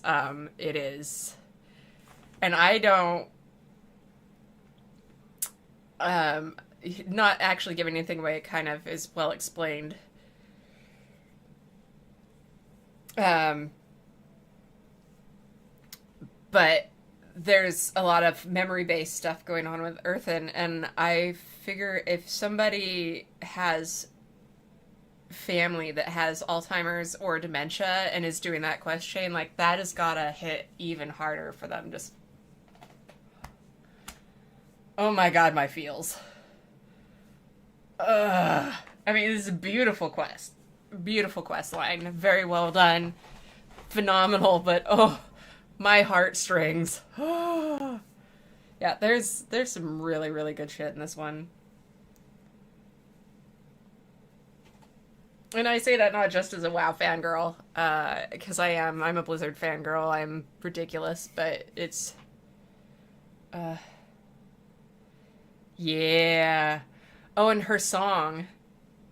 It is, and I don't. Not actually giving anything away, it kind of is well explained. But there's a lot of memory-based stuff going on with Earthen, and I figure if somebody has family that has Alzheimer's or dementia and is doing that quest chain, like, that has gotta hit even harder for them. Just, oh my god, my feels. I mean, this is a beautiful quest. Beautiful quest line. Very well done. Phenomenal, but oh, my heartstrings. Yeah, there's some really, really good shit in this one. And I say that not just as a WoW fangirl, because I'm a Blizzard fangirl. I'm ridiculous, but it's, yeah. Oh, and her song,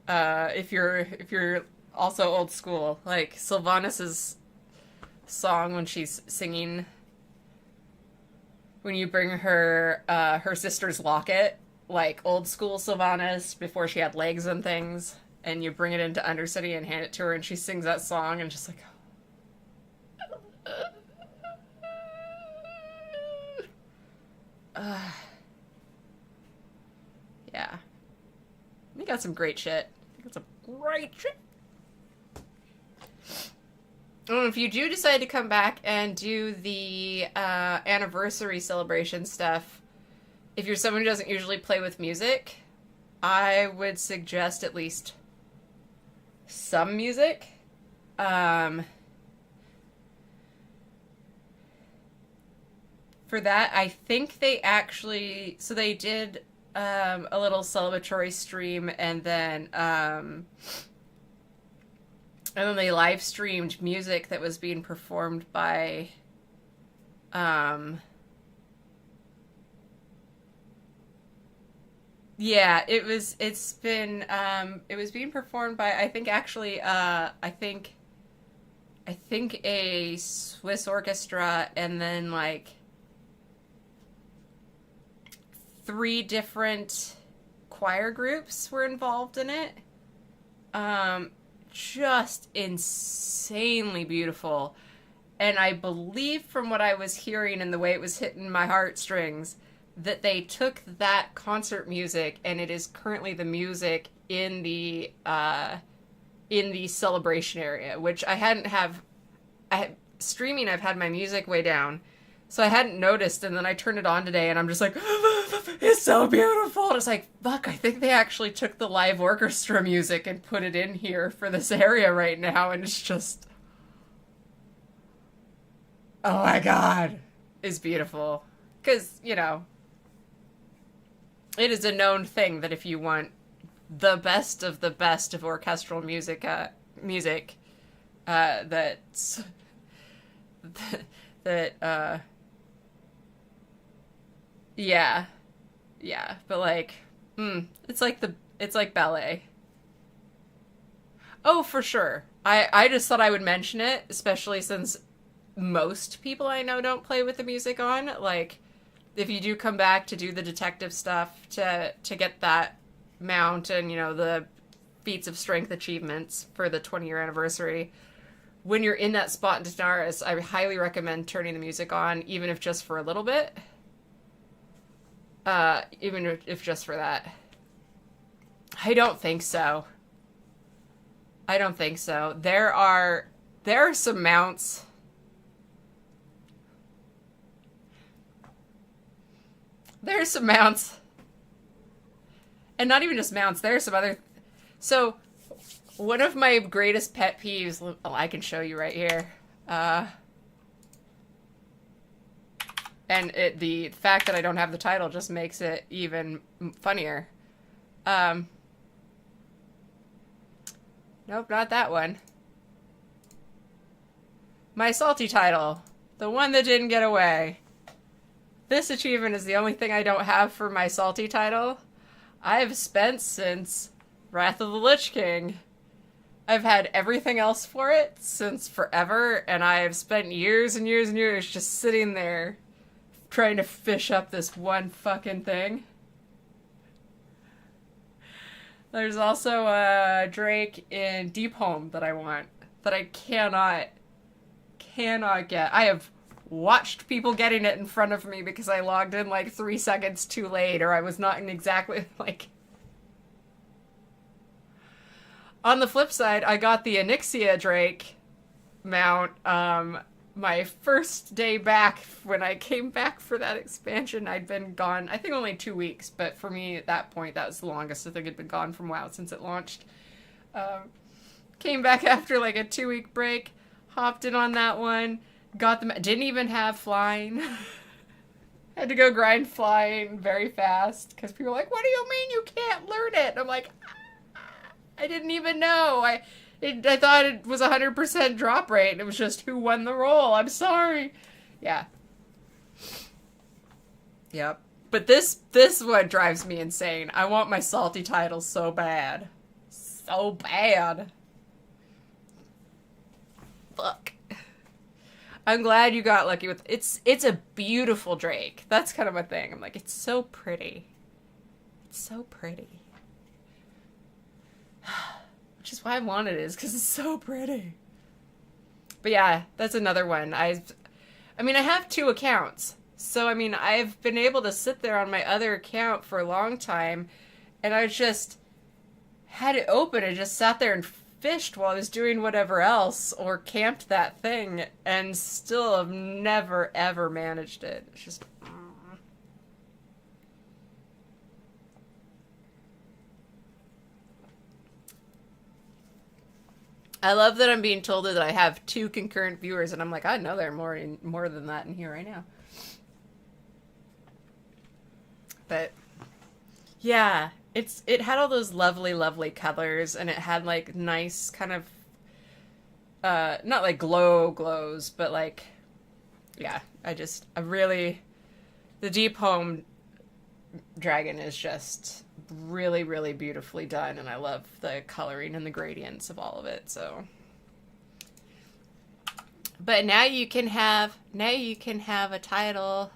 if you're also old school, like Sylvanas' song when she's singing, when you bring her her sister's locket, like old school Sylvanas before she had legs and things, and you bring it into Undercity and hand it to her, and she sings that song, and just like, yeah. We got some great shit. Got some great shit. Oh, if you do decide to come back and do the anniversary celebration stuff, if you're someone who doesn't usually play with music, I would suggest at least some music. For that, I think they actually... So they did a little celebratory stream, and then they live streamed music that was being performed by yeah, it was being performed by, I think a Swiss orchestra, and then like 3 different choir groups were involved in it. Just insanely beautiful. And I believe from what I was hearing and the way it was hitting my heartstrings, that they took that concert music and it is currently the music in the celebration area, which streaming, I've had my music way down, so I hadn't noticed, and then I turned it on today and I'm just like, it's so beautiful. And it's like, fuck, I think they actually took the live orchestra music and put it in here for this area right now, and it's just, oh my god, it's beautiful. Because, you know, it is a known thing that if you want the best of orchestral music, yeah, but like, it's like ballet. Oh, for sure. I just thought I would mention it, especially since most people I know don't play with the music on. Like, if you do come back to do the detective stuff, to get that mount and, you know, the feats of strength achievements for the 20-year anniversary, when you're in that spot in Daenerys, I highly recommend turning the music on, even if just for a little bit. Even if just for that. I don't think so. I don't think so. There are some mounts. There are some mounts. And not even just mounts. There are some other... So, one of my greatest pet peeves... Oh, I can show you right here. And the fact that I don't have the title just makes it even funnier. Nope, not that one. My salty title. The one that didn't get away. This achievement is the only thing I don't have for my salty title. I've spent since Wrath of the Lich King. I've had everything else for it since forever, and I've spent years and years and years just sitting there trying to fish up this one fucking thing. There's also a Drake in Deep Home that I want, that I cannot get. I have watched people getting it in front of me because I logged in like 3 seconds too late, or I was not in exactly, like... On the flip side, I got the Onyxia Drake mount, my first day back. When I came back for that expansion, I'd been gone, I think only 2 weeks, but for me at that point, that was the longest I think I'd been gone from WoW since it launched. Came back after like a 2-week break, hopped in on that one, got them, didn't even have flying. Had to go grind flying very fast, because people were like, what do you mean you can't learn it? And I'm like, I didn't even know. I thought it was 100% drop rate. It was just who won the role. I'm sorry. Yeah. Yep. But this one drives me insane. I want my salty title so bad. So bad. Fuck. I'm glad you got lucky with... It's a beautiful Drake. That's kind of my thing. I'm like, it's so pretty. It's so pretty. Which is why I wanted it, is because it's so pretty. But yeah, that's another one. I mean, I have 2 accounts. So, I mean, I've been able to sit there on my other account for a long time, and I just had it open and just sat there and fished while I was doing whatever else, or camped that thing, and still have never, ever managed it. It's just... I love that I'm being told that I have 2 concurrent viewers, and I'm like, I know there are more than that in here right now. But yeah, it had all those lovely, lovely colors, and it had like nice kind of not like glows, but like, yeah, I really, the Deep Home dragon is just really, really beautifully done, and I love the coloring and the gradients of all of it, so. But now you can have a title,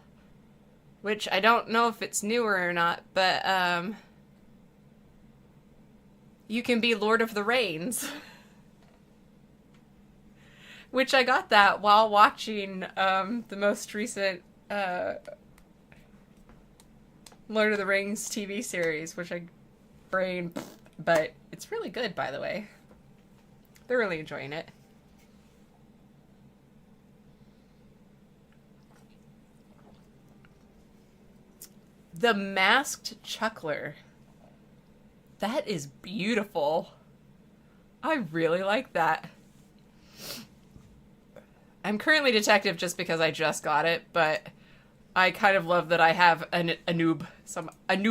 which I don't know if it's newer or not, but you can be Lord of the Rains. Which I got that while watching the most recent Lord of the Rings TV series, which I brain, but it's really good, by the way. They're really enjoying it. The Masked Chuckler. That is beautiful. I really like that. I'm currently detective just because I just got it, but I kind of love that I have a noob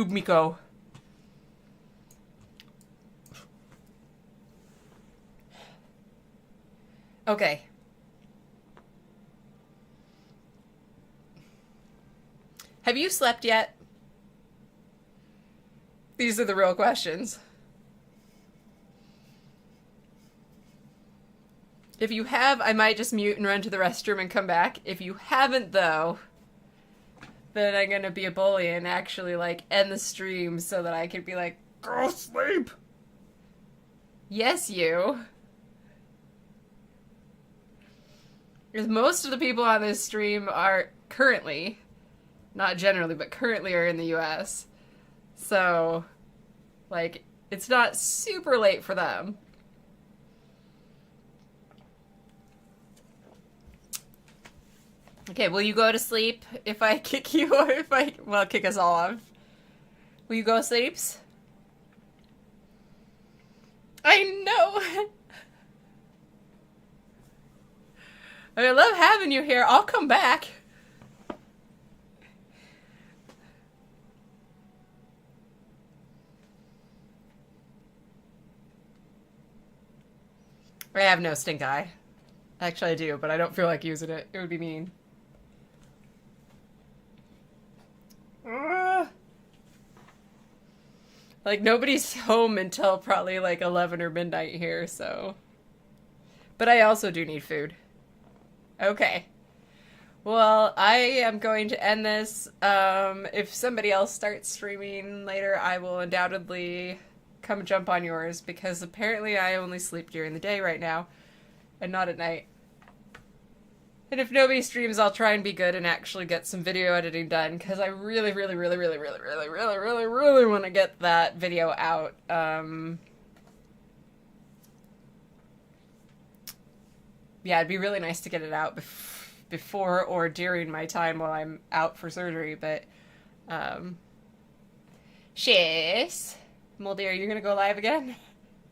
Miko. Okay. Have you slept yet? These are the real questions. If you have, I might just mute and run to the restroom and come back. If you haven't, though, then I'm gonna be a bully and actually, like, end the stream so that I can be like, go sleep! Yes, you. Because most of the people on this stream are currently not generally, but currently are in the US. So, like, it's not super late for them. Okay, will you go to sleep if I kick you, or if I, well, kick us all off? Will you go to sleep? I know! I love having you here. I'll come back. I have no stink eye. Actually, I do, but I don't feel like using it. It would be mean. Like, nobody's home until probably like 11 or midnight here, so. But I also do need food. Okay. Well, I am going to end this. If somebody else starts streaming later, I will undoubtedly come jump on yours, because apparently I only sleep during the day right now and not at night. And if nobody streams, I'll try and be good and actually get some video editing done, because I really want to get that video out. Yeah, it'd be really nice to get it out before or during my time while I'm out for surgery, but Shiz, Moldy, are you gonna go live again?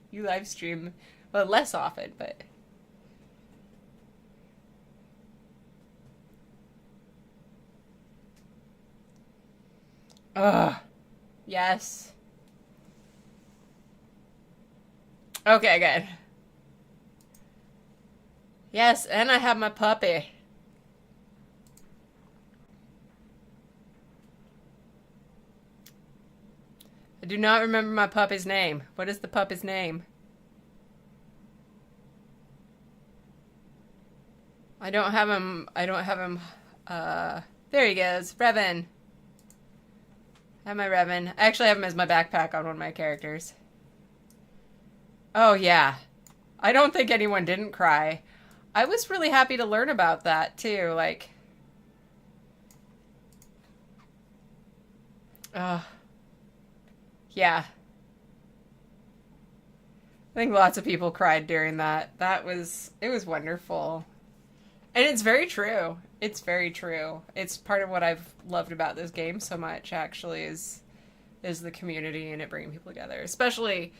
You live stream, well, less often, but yes. Okay, good. Yes, and I have my puppy. I do not remember my puppy's name. What is the puppy's name? I don't have him, there he goes, Revan. I have my Revan. I actually have him as my backpack on one of my characters. Oh, yeah. I don't think anyone didn't cry. I was really happy to learn about that, too, like. Yeah. I think lots of people cried during that. It was wonderful. And it's very true. It's very true. It's part of what I've loved about this game so much, actually, is the community and it bringing people together. Especially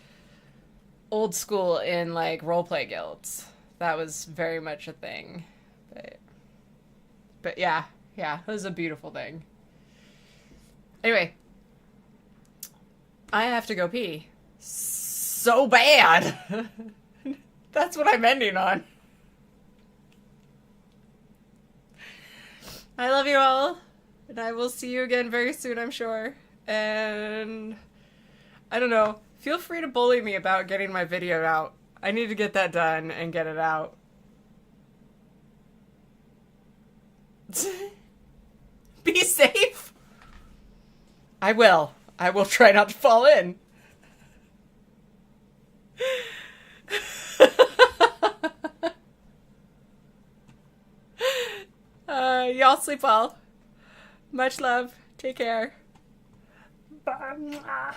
old school in, like, roleplay guilds. That was very much a thing. But yeah, it was a beautiful thing. Anyway. I have to go pee. So bad! That's what I'm ending on. I love you all, and I will see you again very soon, I'm sure. And I don't know, feel free to bully me about getting my video out. I need to get that done and get it out. Be safe! I will. I will try not to fall in. Y'all sleep well. Much love. Take care. Bye.